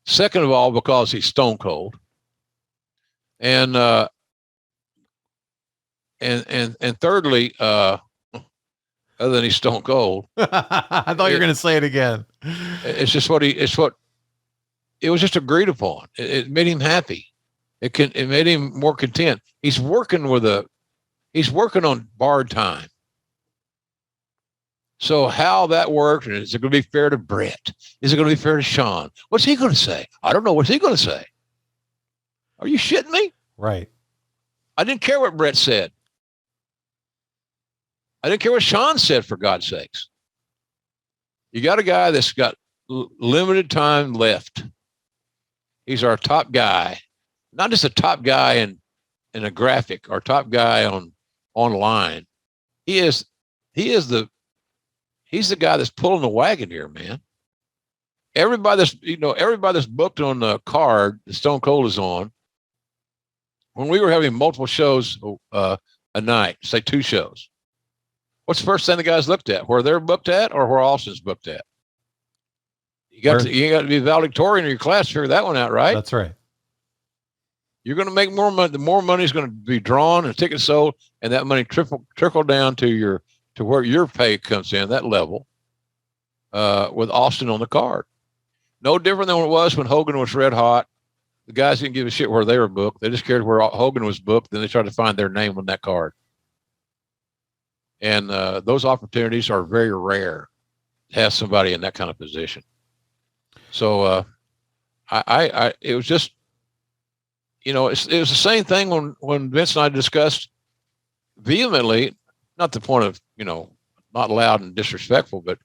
Second of all, because he's stone cold. And thirdly, other than he's stone cold. I thought you were going to say it again. It's just it was just agreed upon. It made him happy. It made him more content. He's working on borrowed time. So how that worked, and is it going to be fair to Bret? Is it going to be fair to Shawn? What's he going to say? I don't know. What's he going to say? Are you shitting me? Right. I didn't care what Bret said. I didn't care what Shawn said, for God's sakes. You got a guy that's got limited time left. He's our top guy, not just a top guy in a graphic or top guy online. He's the guy that's pulling the wagon here, man. Everybody that's booked on the card that Stone Cold is on. When we were having multiple shows a night, say 2 shows, what's the first thing the guys looked at? Where they're booked at or where Austin's booked at? You got to be valedictorian in your class to figure that one out, right? That's right. You're going to make more money. The more money is going to be drawn and tickets sold, and that money trickle down to where your pay comes in, that level, with Austin on the card. No different than what it was when Hogan was red hot. the guys didn't give a shit where they were booked. They just cared where Hogan was booked. Then they tried to find their name on that card. And those opportunities are very rare to have somebody in that kind of position. So it was just, it was the same thing when Vince and I discussed vehemently, not the point of, not loud and disrespectful, but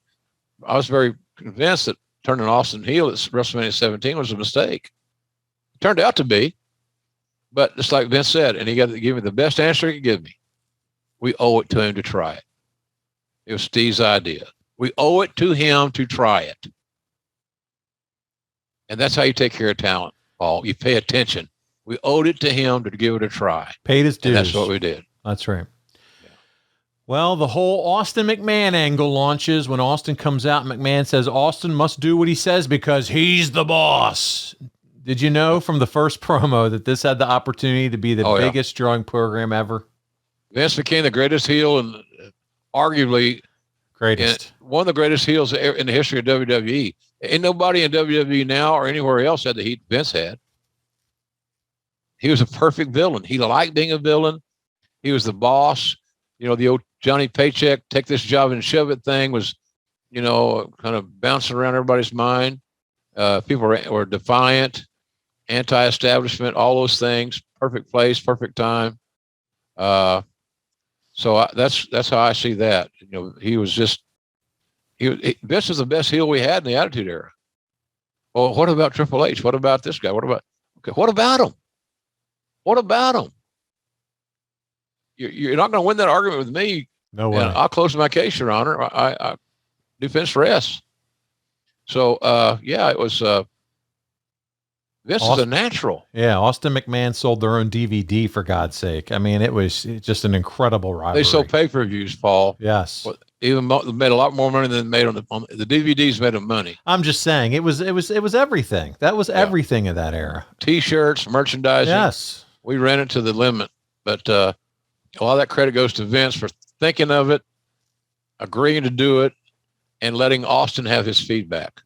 I was very convinced that turning Austin heel at WrestleMania 17 was a mistake. It turned out to be, but just like Vince said, and he got to give me the best answer he could give me. We owe it to him to try it. It was Steve's idea. We owe it to him to try it. And that's how you take care of talent, Paul. You pay attention. We owed it to him to give it a try. Paid his dues. And that's what we did. That's right. Yeah. Well, the whole Austin McMahon angle launches when Austin comes out. McMahon says Austin must do what he says because he's the boss. Did you know from the first promo that this had the opportunity to be the biggest drawing program ever? Vince became the greatest heel and arguably greatest. One of the greatest heels in the history of WWE. Ain't nobody in WWE now or anywhere else had the heat Vince had. He was a perfect villain. He liked being a villain. He was the boss. The old Johnny Paycheck, take this job and shove it thing was, kind of bouncing around everybody's mind. People were defiant, anti-establishment, all those things. Perfect place, perfect time. So that's how I see that. He was just Vince was the best heel we had in the Attitude Era. Well, what about Triple H? What about this guy? What about him? What about him? You're not going to win that argument with me. No way. I'll close my case, Your Honor. I do fence rests. So, it was Vince is a natural. Yeah, Austin McMahon sold their own DVD, for God's sake. I mean, it was just an incredible rivalry. They sold pay-per-views, Paul. Yes. Even made a lot more money than they made on the DVDs made them money. I'm just saying, it was everything. That was everything of that era. T-shirts, merchandising. Yes. We ran it to the limit, but a lot of that credit goes to Vince for thinking of it, agreeing to do it, and letting Austin have his feedback.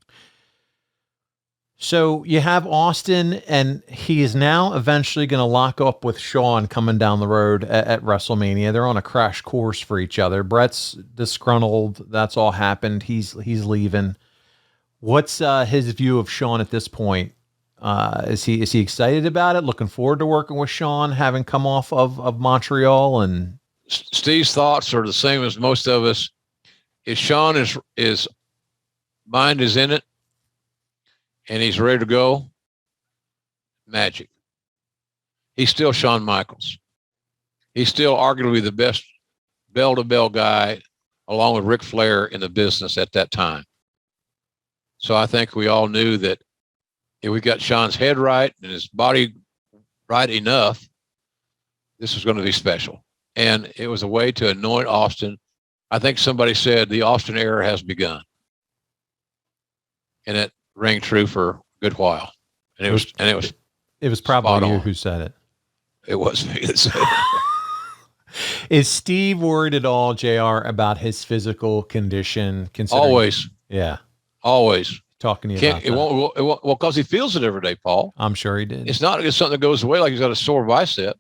So you have Austin, and he is now eventually going to lock up with Shawn coming down the road at WrestleMania. They're on a crash course for each other. Bret's disgruntled. That's all happened. He's leaving. What's his view of Shawn at this point? Is he excited about it? Looking forward to working with Shawn, having come off of Montreal? And Steve's thoughts are the same as most of us. If Shawn is mind is in it, and he's ready to go, magic. He's still Shawn Michaels. He's still arguably the best bell-to-bell guy, along with Ric Flair, in the business at that time. So I think we all knew that if we got Shawn's head right and his body right enough, this was going to be special. And it was a way to anoint Austin. I think somebody said the Austin era has begun. And it rang true for a good while. And it was probably you who said it. It was me that said it. Is Steve worried at all, JR, about his physical condition? Always. Yeah. Always. Talking to you about that. It won't, because he feels it every day, Paul. I'm sure he did. It's not something that goes away like he's got a sore bicep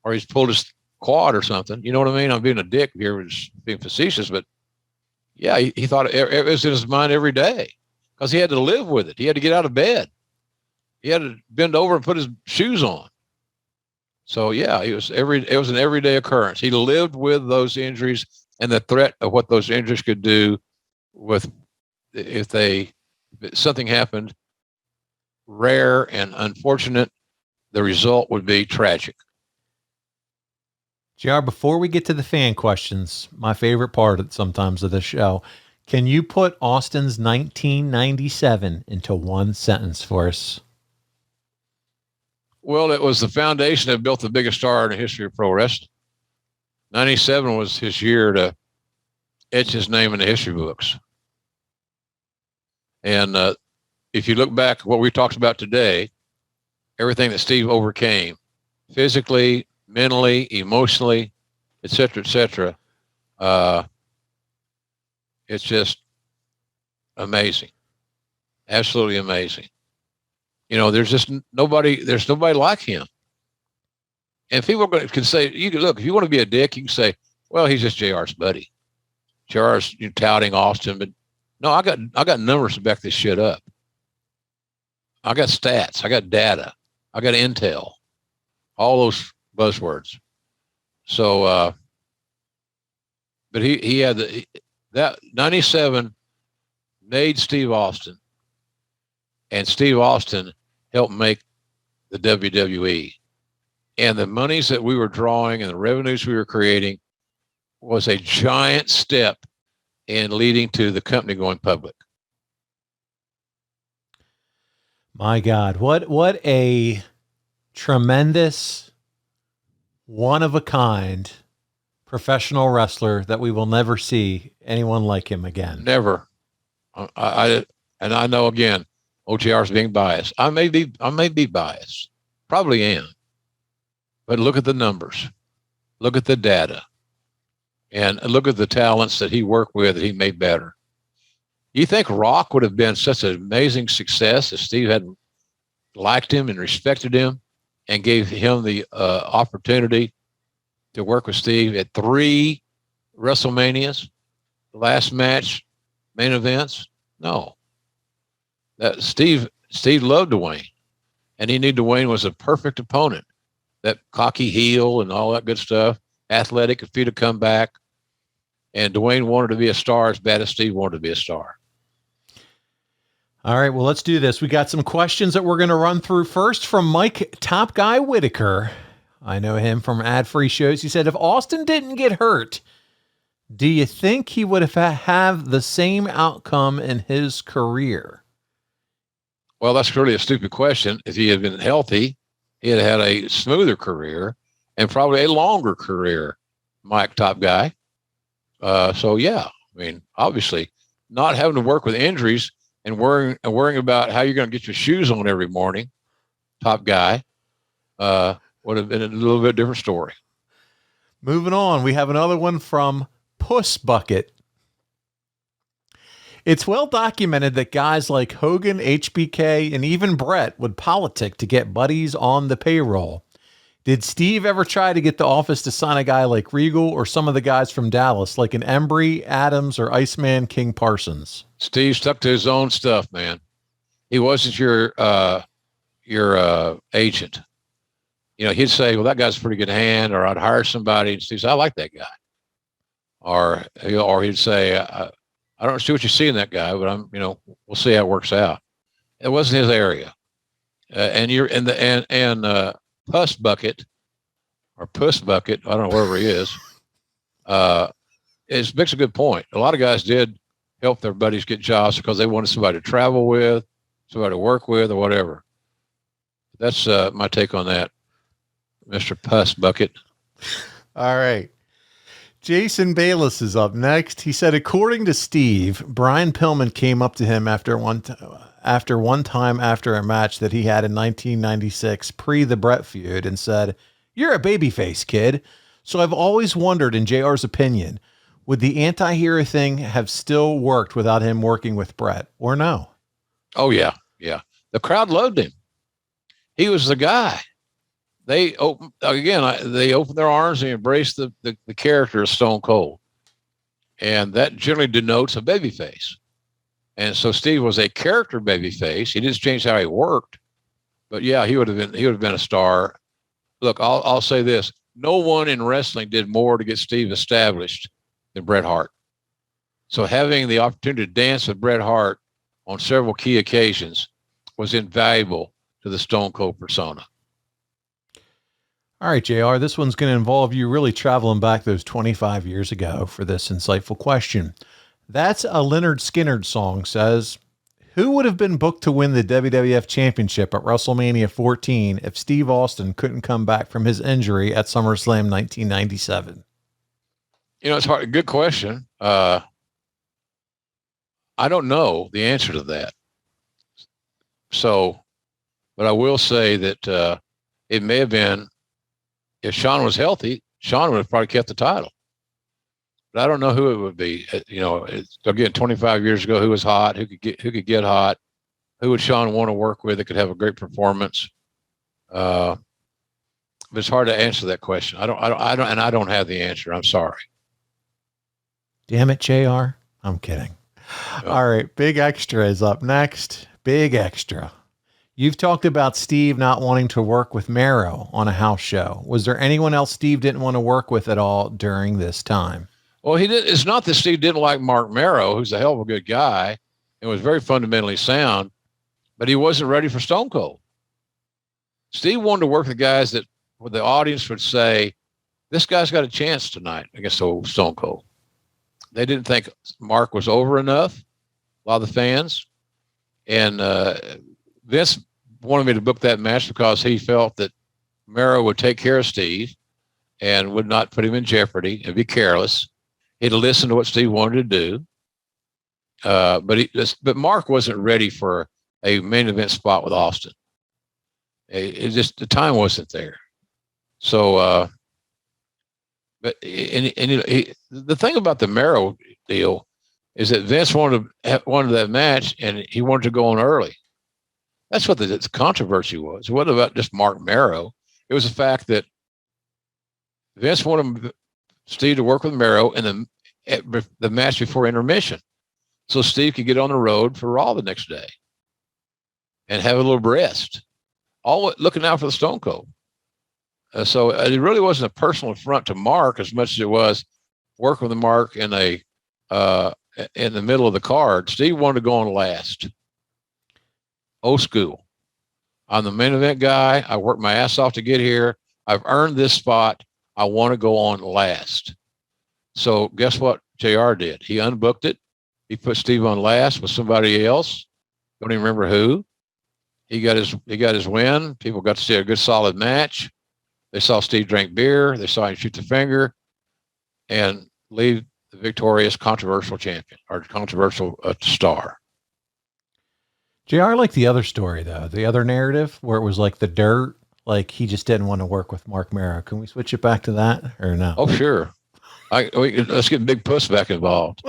or he's pulled his quad or something. You know what I mean? I'm being a dick here, just being facetious, but yeah, he thought it was in his mind every day because he had to live with it. He had to get out of bed. He had to bend over and put his shoes on. So yeah, it was an everyday occurrence. He lived with those injuries and the threat of what those injuries could do with if something happened rare and unfortunate, the result would be tragic. JR, before we get to the fan questions, my favorite part sometimes of the show, can you put Austin's 1997 into one sentence for us? Well, it was the foundation that built the biggest star in the history of pro wrestling. 97 was his year to etch his name in the history books. And if you look back at what we talked about today, everything that Steve overcame, physically, mentally, emotionally, et cetera, it's just amazing. Absolutely amazing. There's just nobody. There's nobody like him. And people can say, you can look, if you want to be a dick, you can say, well, he's just JR's buddy. JR's touting Austin, but no, I got numbers to back this shit up. I got stats, I got data, I got intel, all those buzzwords. So, but he had that 97 made Steve Austin, and Steve Austin helped make the WWE. And the monies that we were drawing and the revenues we were creating was a giant step in leading to the company going public. My God, what a tremendous, one of a kind professional wrestler that we will never see anyone like him again. Never. I know, again, OTR's being biased. I may be biased. Probably am. But look at the numbers, look at the data, and look at the talents that he worked with that he made better. You think Rock would have been such an amazing success if Steve had liked him and respected him and gave him the opportunity to work with Steve at 3 WrestleManias, the last match, main events? No. That Steve loved Dwayne, and he knew Dwayne was a perfect opponent. That cocky heel and all that good stuff, athletic, if he'd have come back. And Dwayne wanted to be a star as bad as Steve wanted to be a star. All right, well, let's do this. We got some questions that we're going to run through. First from Mike Top Guy Whitaker. I know him from ad-free shows. He said, if Austin didn't get hurt, do you think he would have the same outcome in his career? Well, that's really a stupid question. If he had been healthy, he had had a smoother career and probably a longer career, Mike Top Guy. So, yeah, I mean, obviously, not having to work with injuries and worrying about how you're going to get your shoes on every morning, Top Guy, would have been a little bit different story. Moving on, we have another one from Puss Bucket. It's well documented that guys like Hogan, HBK, and even Bret would politic to get buddies on the payroll. Did Steve ever try to get the office to sign a guy like Regal or some of the guys from Dallas, like an Embry, Adams, or Iceman King Parsons? Steve stuck to his own stuff, man. He wasn't your agent. He'd say, well, that guy's a pretty good hand, or I'd hire somebody. And Steve said, I like that guy. Or he'd say, I don't see what you see in that guy, but we'll see how it works out. It wasn't his area. And you're in the, Puss Bucket, I don't know, wherever he is, makes a good point. A lot of guys did help their buddies get jobs because they wanted somebody to travel with, somebody to work with, or whatever. That's my take on that, Mr. Puss Bucket. All right. Jason Bayless is up next. He said, according to Steve, Brian Pillman came up to him after one time after a match that he had in 1996, pre the Bret feud, and said, "You're a babyface, kid. So I've always wondered, in JR's opinion, would the anti-hero thing have still worked without him working with Bret, or no?" Oh, yeah. Yeah. The crowd loved him. He was the guy. They opened their arms and embraced the character of Stone Cold. And that generally denotes a babyface. And so Steve was a character babyface. He didn't change how he worked, but yeah, he would have been a star. Look, I'll say this. No one in wrestling did more to get Steve established than Bret Hart. So having the opportunity to dance with Bret Hart on several key occasions was invaluable to the Stone Cold persona. All right, JR, this one's going to involve you really traveling back those 25 years ago for this insightful question. That's a Leonard Skinner song, says, who would have been booked to win the WWF Championship at WrestleMania 14 if Steve Austin couldn't come back from his injury at SummerSlam 1997? It's hard. Good question. I don't know the answer to that. So, but I will say that it may have been, if Sean was healthy, Sean would have probably kept the title. But I don't know who it would be. Again, 25 years ago, who was hot, who could get hot. who would Sean want to work with that could have a great performance? But it's hard to answer that question. I don't have the answer. I'm sorry. Damn it, JR. I'm kidding. Yeah. All right. Big Extra is up next. Big Extra. You've talked about Steve not wanting to work with Mero on a house show. Was there anyone else Steve didn't want to work with at all during this time? Well, he did. It's not that Steve didn't like Mark Mero, who's a hell of a good guy and was very fundamentally sound, but he wasn't ready for Stone Cold. Steve wanted to work with guys that where the audience would say, this guy's got a chance tonight against old Stone Cold. They didn't think Mark was over enough, a lot of the fans. And Vince wanted me to book that match because he felt that Mero would take care of Steve and would not put him in jeopardy and be careless. He'd listen to what Steve wanted to do. But Mark wasn't ready for a main event spot with Austin. It just, the time wasn't there. So, the thing about the Mero deal is that Vince wanted that match and he wanted to go on early. That's what the controversy was. It wasn't about just Mark Mero. It was the fact that Vince wanted Steve to work with Mero in the match before intermission, so Steve could get on the road for Raw the next day and have a little rest, all looking out for the Stone Cold. So it really wasn't a personal affront to Mark as much as it was working with Mark in the middle of the card. Steve wanted to go on last. Old school. I'm the main event guy. I worked my ass off to get here. I've earned this spot. I want to go on last. So guess what JR did? He unbooked it. He put Steve on last with somebody else. Don't even remember who. He got his win. People got to see a good solid match. They saw Steve drink beer. They saw him shoot the finger and leave the victorious controversial champion or controversial star. JR, I like the other story, though, the other narrative where it was like the dirt, like he just didn't want to work with Mark Mero. Can we switch it back to that or no? Oh, sure. Let's get Big Puss back involved.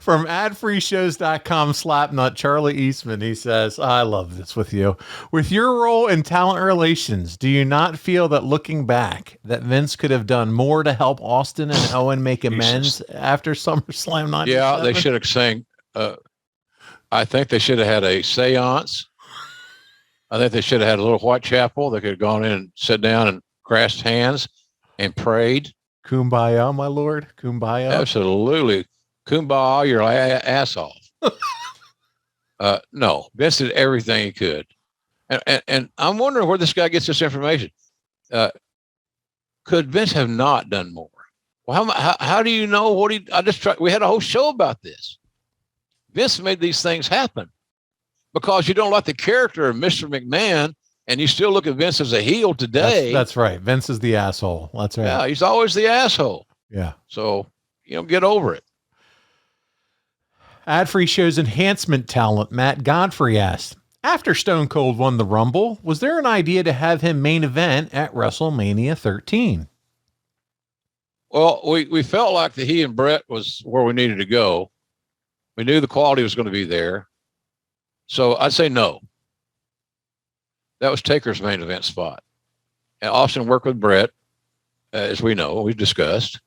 From adfreeshows.com slapnut, Charlie Eastman, he says, I love this with you. With your role in talent relations, do you not feel that looking back that Vince could have done more to help Austin and Owen make amends after SummerSlam 97? Yeah, they should have sang. I think they should have had a seance. I think they should have had a little Whitechapel. They could have gone in and sat down and grasped hands and prayed. Kumbaya, my lord. Kumbaya. Absolutely. Kumbaya your ass off. No, Vince did everything he could. And I'm wondering where this guy gets this information. Could Vince have not done more? Well, how do you know what we had a whole show about this. Vince made these things happen because you don't like the character of Mr. McMahon and you still look at Vince as a heel today. That's right. Vince is the asshole. That's right. Yeah, he's always the asshole. Yeah. So, get over it. Ad-free shows enhancement talent Matt Godfrey asked, after Stone Cold won the Rumble, was there an idea to have him main event at WrestleMania 13? Well, we felt like that he and Bret was where we needed to go. We knew the quality was going to be there. So I'd say no. That was Taker's main event spot. And Austin worked with Bret, as we know, we've discussed.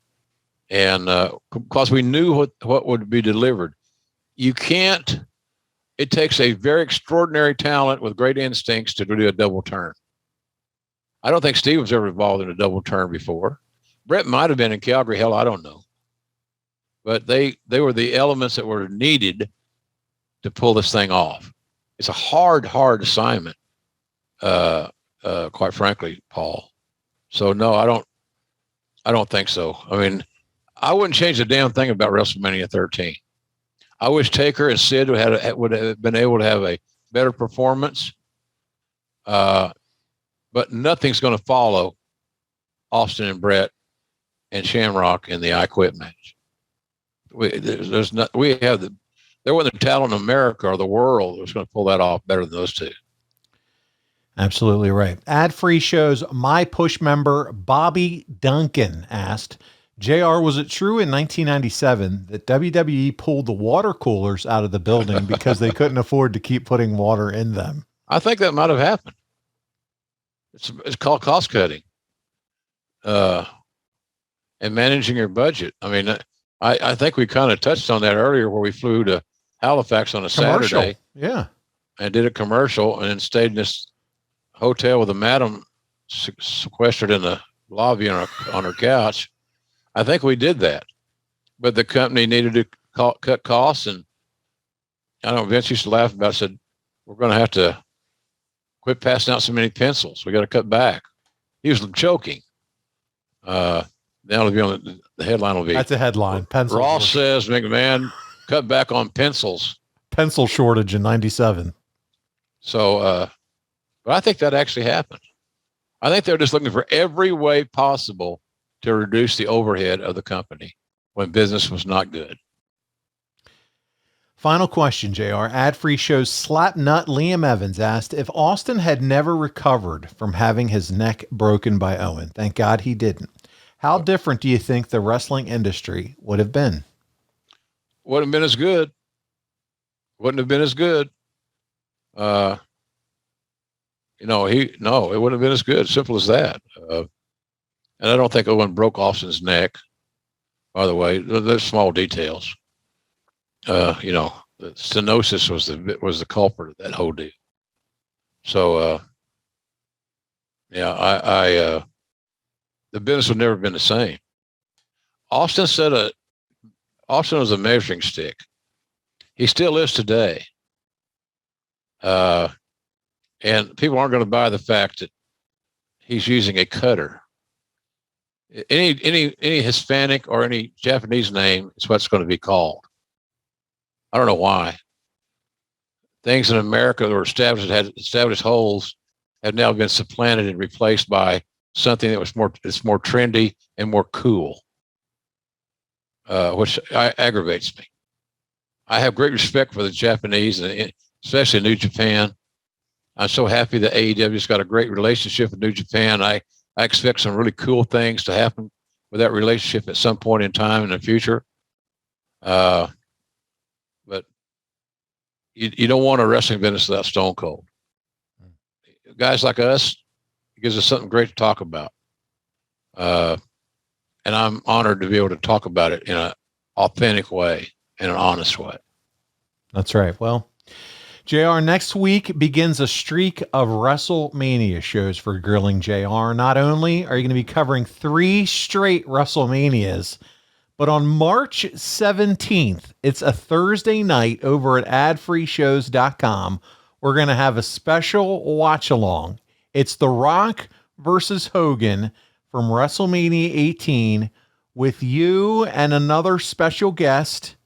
And because we knew what would be delivered. It takes a very extraordinary talent with great instincts to do a double turn. I don't think Steve was ever involved in a double turn before. Bret might have been in Calgary. Hell, I don't know. But they were the elements that were needed to pull this thing off. It's a hard assignment, quite frankly, Paul. So no, I don't think so. I mean, I wouldn't change a damn thing about WrestleMania 13. I wish Taker and Sid would have been able to have a better performance. But nothing's going to follow Austin and Bret and Shamrock in the I Quit match. There wasn't the talent in America or the world that was going to pull that off better than those two. Absolutely right. Ad-free shows My Push member Bobby Duncan asked, JR, was it true in 1997 that WWE pulled the water coolers out of the building because they couldn't afford to keep putting water in them? I think that might have happened. It's called cost cutting, and managing your budget. I mean, I think we kind of touched on that earlier, where we flew to Halifax on a Saturday, and did a commercial, and then stayed in this hotel with a madam sequestered in the lobby on her couch. I think we did that, but the company needed to cut costs, and I don't know, Vince used to laugh about it, said, we're going to have to quit passing out so many pencils. We got to cut back. He was joking. That'll be on the headline will be. That's a headline. Pencil. Ross says McMahon cut back on pencils. Pencil shortage in 97. So, but I think that actually happened. I think they're just looking for every way possible to reduce the overhead of the company when business was not good. Final question, JR. Ad-free shows Slapnut Liam Evans asked if Austin had never recovered from having his neck broken by Owen. Thank God he didn't. How different do you think the wrestling industry would have been? Wouldn't have been as good. Wouldn't have been as good. It wouldn't have been as good. Simple as that. And I don't think Owen broke Austin's neck. By the way, there's small details. The stenosis was the culprit of that whole deal. So, the business would never have been the same. Austin was a measuring stick. He still is today. And people aren't going to buy the fact that he's using a cutter. Any Hispanic or any Japanese name is what's going to be called. I don't know why. Things in America that were established, had established holes, have now been supplanted and replaced by something that was more trendy and more cool, which aggravates me. I have great respect for the Japanese, and especially New Japan. I'm so happy that AEW's got a great relationship with New Japan. I expect some really cool things to happen with that relationship at some point in time in the future. But you don't want a wrestling business without Stone Cold. Guys like us, it gives us something great to talk about. And I'm honored to be able to talk about it in an authentic way, in an honest way. That's right. Well, JR, next week begins a streak of WrestleMania shows for Grilling JR. Not only are you going to be covering 3 straight WrestleManias, but on March 17th, it's a Thursday night over at adfreeshows.com. We're going to have a special watch along. It's The Rock versus Hogan from WrestleMania 18 with you and another special guest.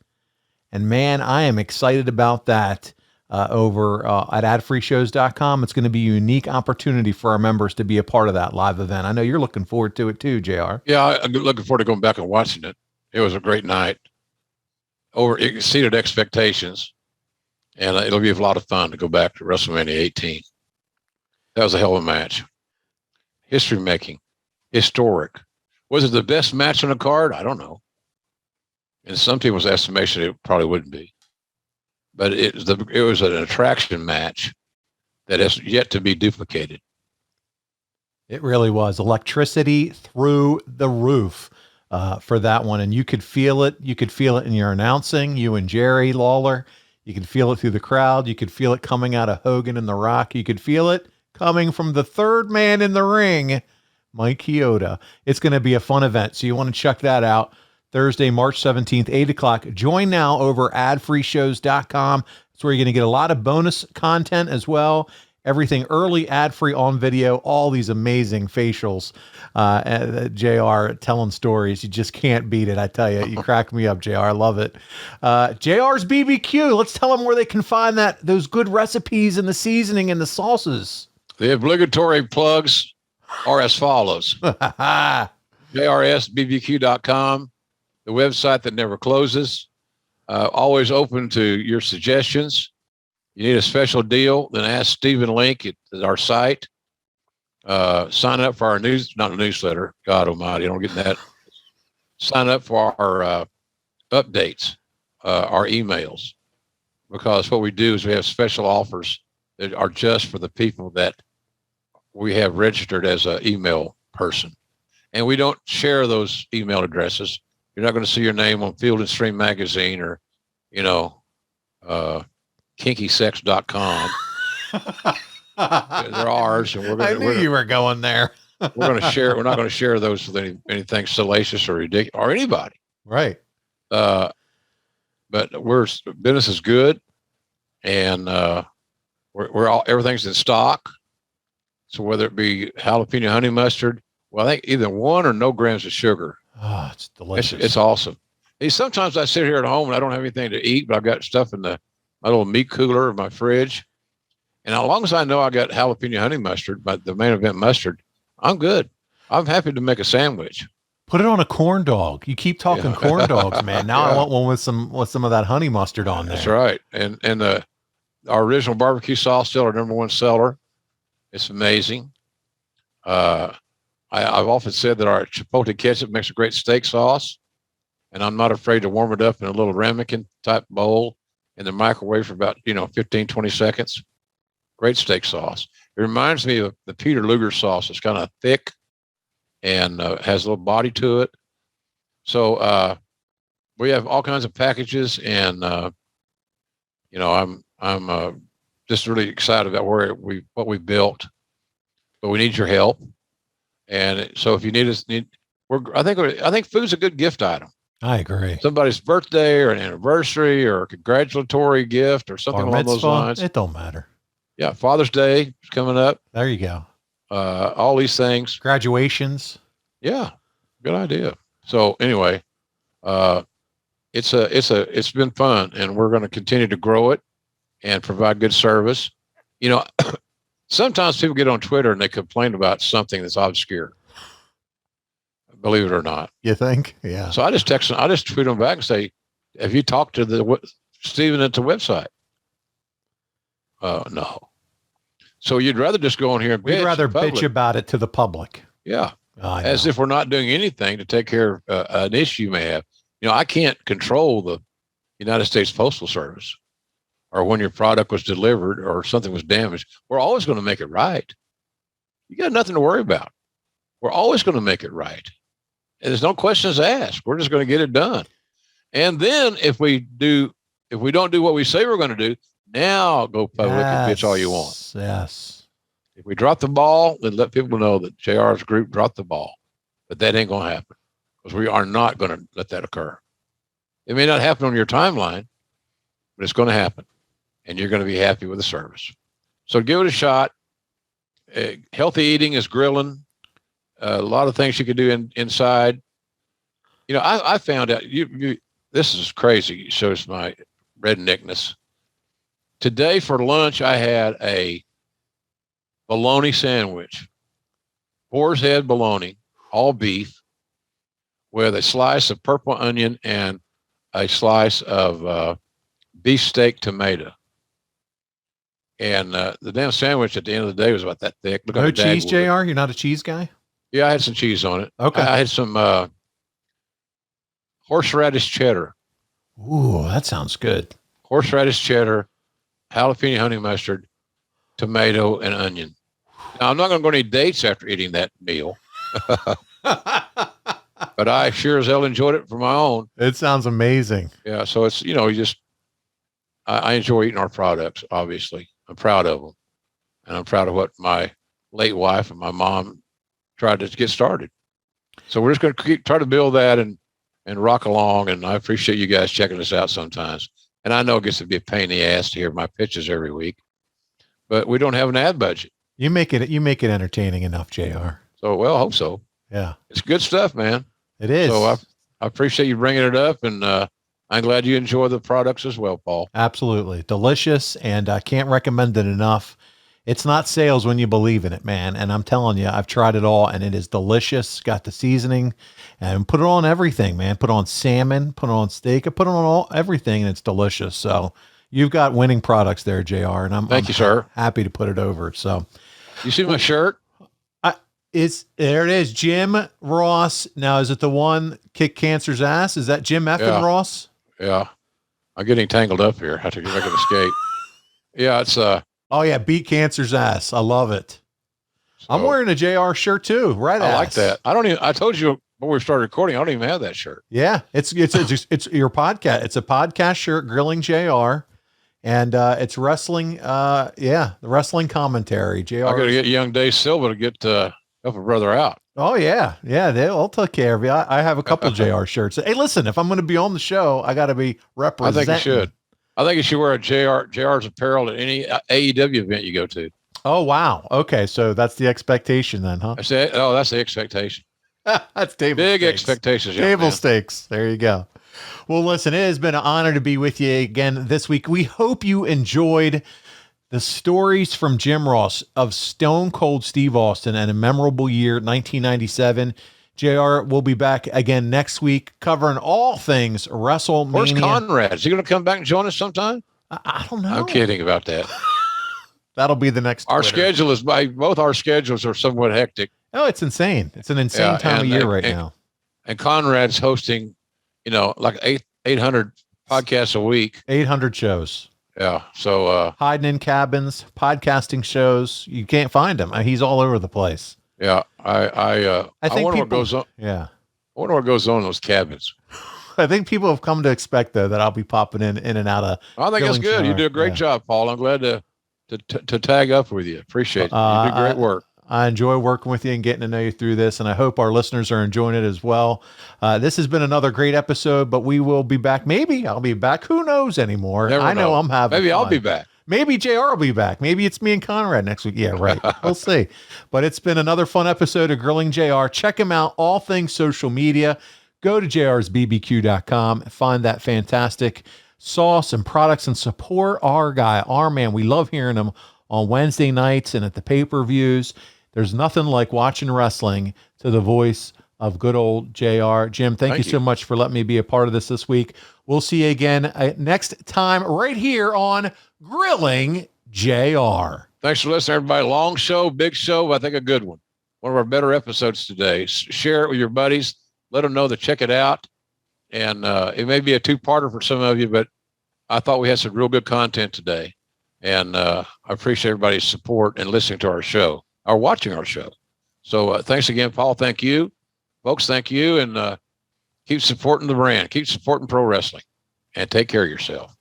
And man, I am excited about that. Over at adfreeshows.com. It's going to be a unique opportunity for our members to be a part of that live event. I know you're looking forward to it too, JR. Yeah, I'm looking forward to going back and watching it. It was a great night. It exceeded expectations, and it'll be a lot of fun to go back to WrestleMania 18. That was a hell of a match. History making, historic. Was it the best match on the card? I don't know. In some people's estimation, it probably wouldn't be. But it was an attraction match that has yet to be duplicated. It really was. Electricity through the roof for that one. And you could feel it. You could feel it in your announcing, you and Jerry Lawler. You could feel it through the crowd. You could feel it coming out of Hogan and The Rock. You could feel it coming from the third man in the ring, Mike Chioda. It's going to be a fun event. So you want to check that out. Thursday, March 17th, 8 o'clock. Join now over adfreeshows.com. That's where you're going to get a lot of bonus content as well. Everything early, ad-free on video, all these amazing facials. JR telling stories. You just can't beat it. I tell you, you crack me up, JR. I love it. JR's BBQ. Let's tell them where they can find those good recipes and the seasoning and the sauces. The obligatory plugs are as follows. JRSBBQ.com. The website that never closes, always open to your suggestions. You need a special deal, then ask Stephen Link at our site. Sign up for our not a newsletter. God almighty, I don't get that. sign up for our updates, our emails, because what we do is we have special offers that are just for the people that we have registered as an email person. And we don't share those email addresses. You're not going to see your name on Field and Stream magazine or, kinkysex.com. They're ours, and I knew you were going there. We're going to share. We're not going to share those with anything salacious or ridiculous or anybody. Right. But business is good, and everything's in stock. So whether it be jalapeno honey mustard, well, I think either 1 or no grams of sugar. Oh, it's delicious. It's awesome. Hey, sometimes I sit here at home and I don't have anything to eat, but I've got stuff in my little meat cooler in my fridge. And as long as I know I got jalapeno honey mustard, the main event mustard, I'm good. I'm happy to make a sandwich. Put it on a corn dog. You keep talking corn dogs, man. Now I want one with some of that honey mustard on there. That's right. And our original barbecue sauce, still our #1 seller. It's amazing. I've often said that our chipotle ketchup makes a great steak sauce, and I'm not afraid to warm it up in a little ramekin type bowl in the microwave for about 15, 20 seconds. Great steak sauce. It reminds me of the Peter Luger sauce. It's kind of thick and has a little body to it. So we have all kinds of packages, and I'm just really excited about what we built. But we need your help, and so if you need us, I think food's a good gift item. I agree. Somebody's birthday or an anniversary or a congratulatory gift or something along those lines. It don't matter. Yeah, Father's Day is coming up. There you go. All these things. Graduations. Yeah, good idea. So anyway, it's been fun, and we're going to continue to grow it and provide good service. Sometimes people get on Twitter and they complain about something that's obscure. Believe it or not. You think? Yeah. So I just tweet them back and say, "Have you talked to Steven at the website?" No. So you'd rather just go on here and we'd rather bitch about it to the public. Yeah. As if we're not doing anything to take care of an issue you may have. I can't control the United States Postal Service or when your product was delivered or something was damaged. We're always going to make it right. You got nothing to worry about. We're always going to make it right. And there's no questions asked. We're just going to get it done. And then if we don't do what we say we're going to do, now go public and bitch all you want. Yes. If we drop the ball, then let people know that JR's group dropped the ball. But that ain't going to happen because we are not going to let that occur. It may not happen on your timeline, but it's going to happen. And you're going to be happy with the service. So give it a shot. Healthy eating is grilling. A lot of things you can do inside. I found out this is crazy. It shows my redneckness. Today for lunch, I had a bologna sandwich, boar's head bologna, all beef, with a slice of purple onion and a slice of beefsteak tomato. And the damn sandwich at the end of the day was about that thick. No cheese, JR? You're not a cheese guy? Yeah, I had some cheese on it. Okay. I had some horseradish cheddar. Ooh, that sounds good. Horseradish cheddar, jalapeno honey mustard, tomato, and onion. Now, I'm not going to go any dates after eating that meal. But I sure as hell enjoyed it for my own. It sounds amazing. Yeah, so it's, I enjoy eating our products, obviously. I'm proud of them. And I'm proud of what my late wife and my mom tried to get started. So we're just going to try to build that and rock along. And I appreciate you guys checking us out sometimes. And I know it gets to be a pain in the ass to hear my pitches every week, but we don't have an ad budget. You make it entertaining enough, JR. So, well, I hope so. Yeah. It's good stuff, man. It is. So I appreciate you bringing it up, and I'm glad you enjoy the products as well, Paul. Absolutely. Delicious, and I can't recommend it enough. It's not sales when you believe in it, man. And I'm telling you, I've tried it all, and it is delicious. Got the seasoning, and put it on everything, man. Put it on salmon, put it on steak, I put it on everything, and it's delicious. So you've got winning products there, JR, and I'm Thank you, sir. Happy to put it over. So you see my shirt? There it is. Jim Ross. Now, is it the one kick cancer's ass? Is that Jim effing Ross? Yeah. I'm getting tangled up here. I have to make an escape. Yeah, it's oh yeah, beat cancer's ass. I love it. So, I'm wearing a JR shirt too. Right. I like that. I told you before we started recording, I don't even have that shirt. Yeah, it's your podcast. It's a podcast shirt, Grilling JR. And it's wrestling, the wrestling commentary. JR. I got to get young Dave Silva to get help a brother out. Oh yeah, they'll take care of you. I have a couple JR shirts. Hey, listen, if I'm going to be on the show, I got to be representing. I think you should. I think you should wear a JR's apparel at any AEW event you go to. Oh wow, okay, so that's the expectation then, huh? That's the expectation. That's table big stakes. Expectations. Table stakes. There you go. Well, listen, it has been an honor to be with you again this week. We hope you enjoyed the stories from Jim Ross of Stone Cold Steve Austin and a memorable year, 1997. JR will be back again next week covering all things WrestleMania. Where's Conrad? Is he going to come back and join us sometime? I don't know. I'm kidding about that. That'll be the next Our Twitter. schedule is both our schedules are somewhat hectic. Oh, it's insane. It's an insane time of year right now. And Conrad's hosting, like 800 podcasts a week. 800 shows. Yeah. So hiding in cabins, podcasting shows. You can't find him. He's all over the place. Yeah. I think wonder what goes on. Yeah. I wonder what goes on in those cabins. I think people have come to expect though that I'll be popping in and out of. I think that's good. You do a great job, Paul. I'm glad to tag up with you. Appreciate it. You do great work. I enjoy working with you and getting to know you through this, and I hope our listeners are enjoying it as well. This has been another great episode, but we will be back. Maybe I'll be back. Who knows anymore? I know I'm having Maybe fun. I'll be back. Maybe JR will be back. Maybe it's me and Conrad next week. Yeah, right. We'll see. But it's been another fun episode of Grilling JR. Check him out, all things social media. Go to jrsbbq.com, find that fantastic sauce and products, and support our guy, our man. We love hearing him on Wednesday nights and at the pay-per-views. There's nothing like watching wrestling to the voice of good old JR. Jim, thank you so much for letting me be a part of this week. We'll see you again next time right here on Grilling JR. Thanks for listening, everybody. Long show, big show. I think a good one. One of our better episodes today. Share it with your buddies. Let them know to check it out. And it may be a two-parter for some of you, but I thought we had some real good content today. And I appreciate everybody's support and listening to our show, or watching our show. So thanks again, Paul. Thank you. Folks, thank you. And keep supporting the brand. Keep supporting pro wrestling. And take care of yourself.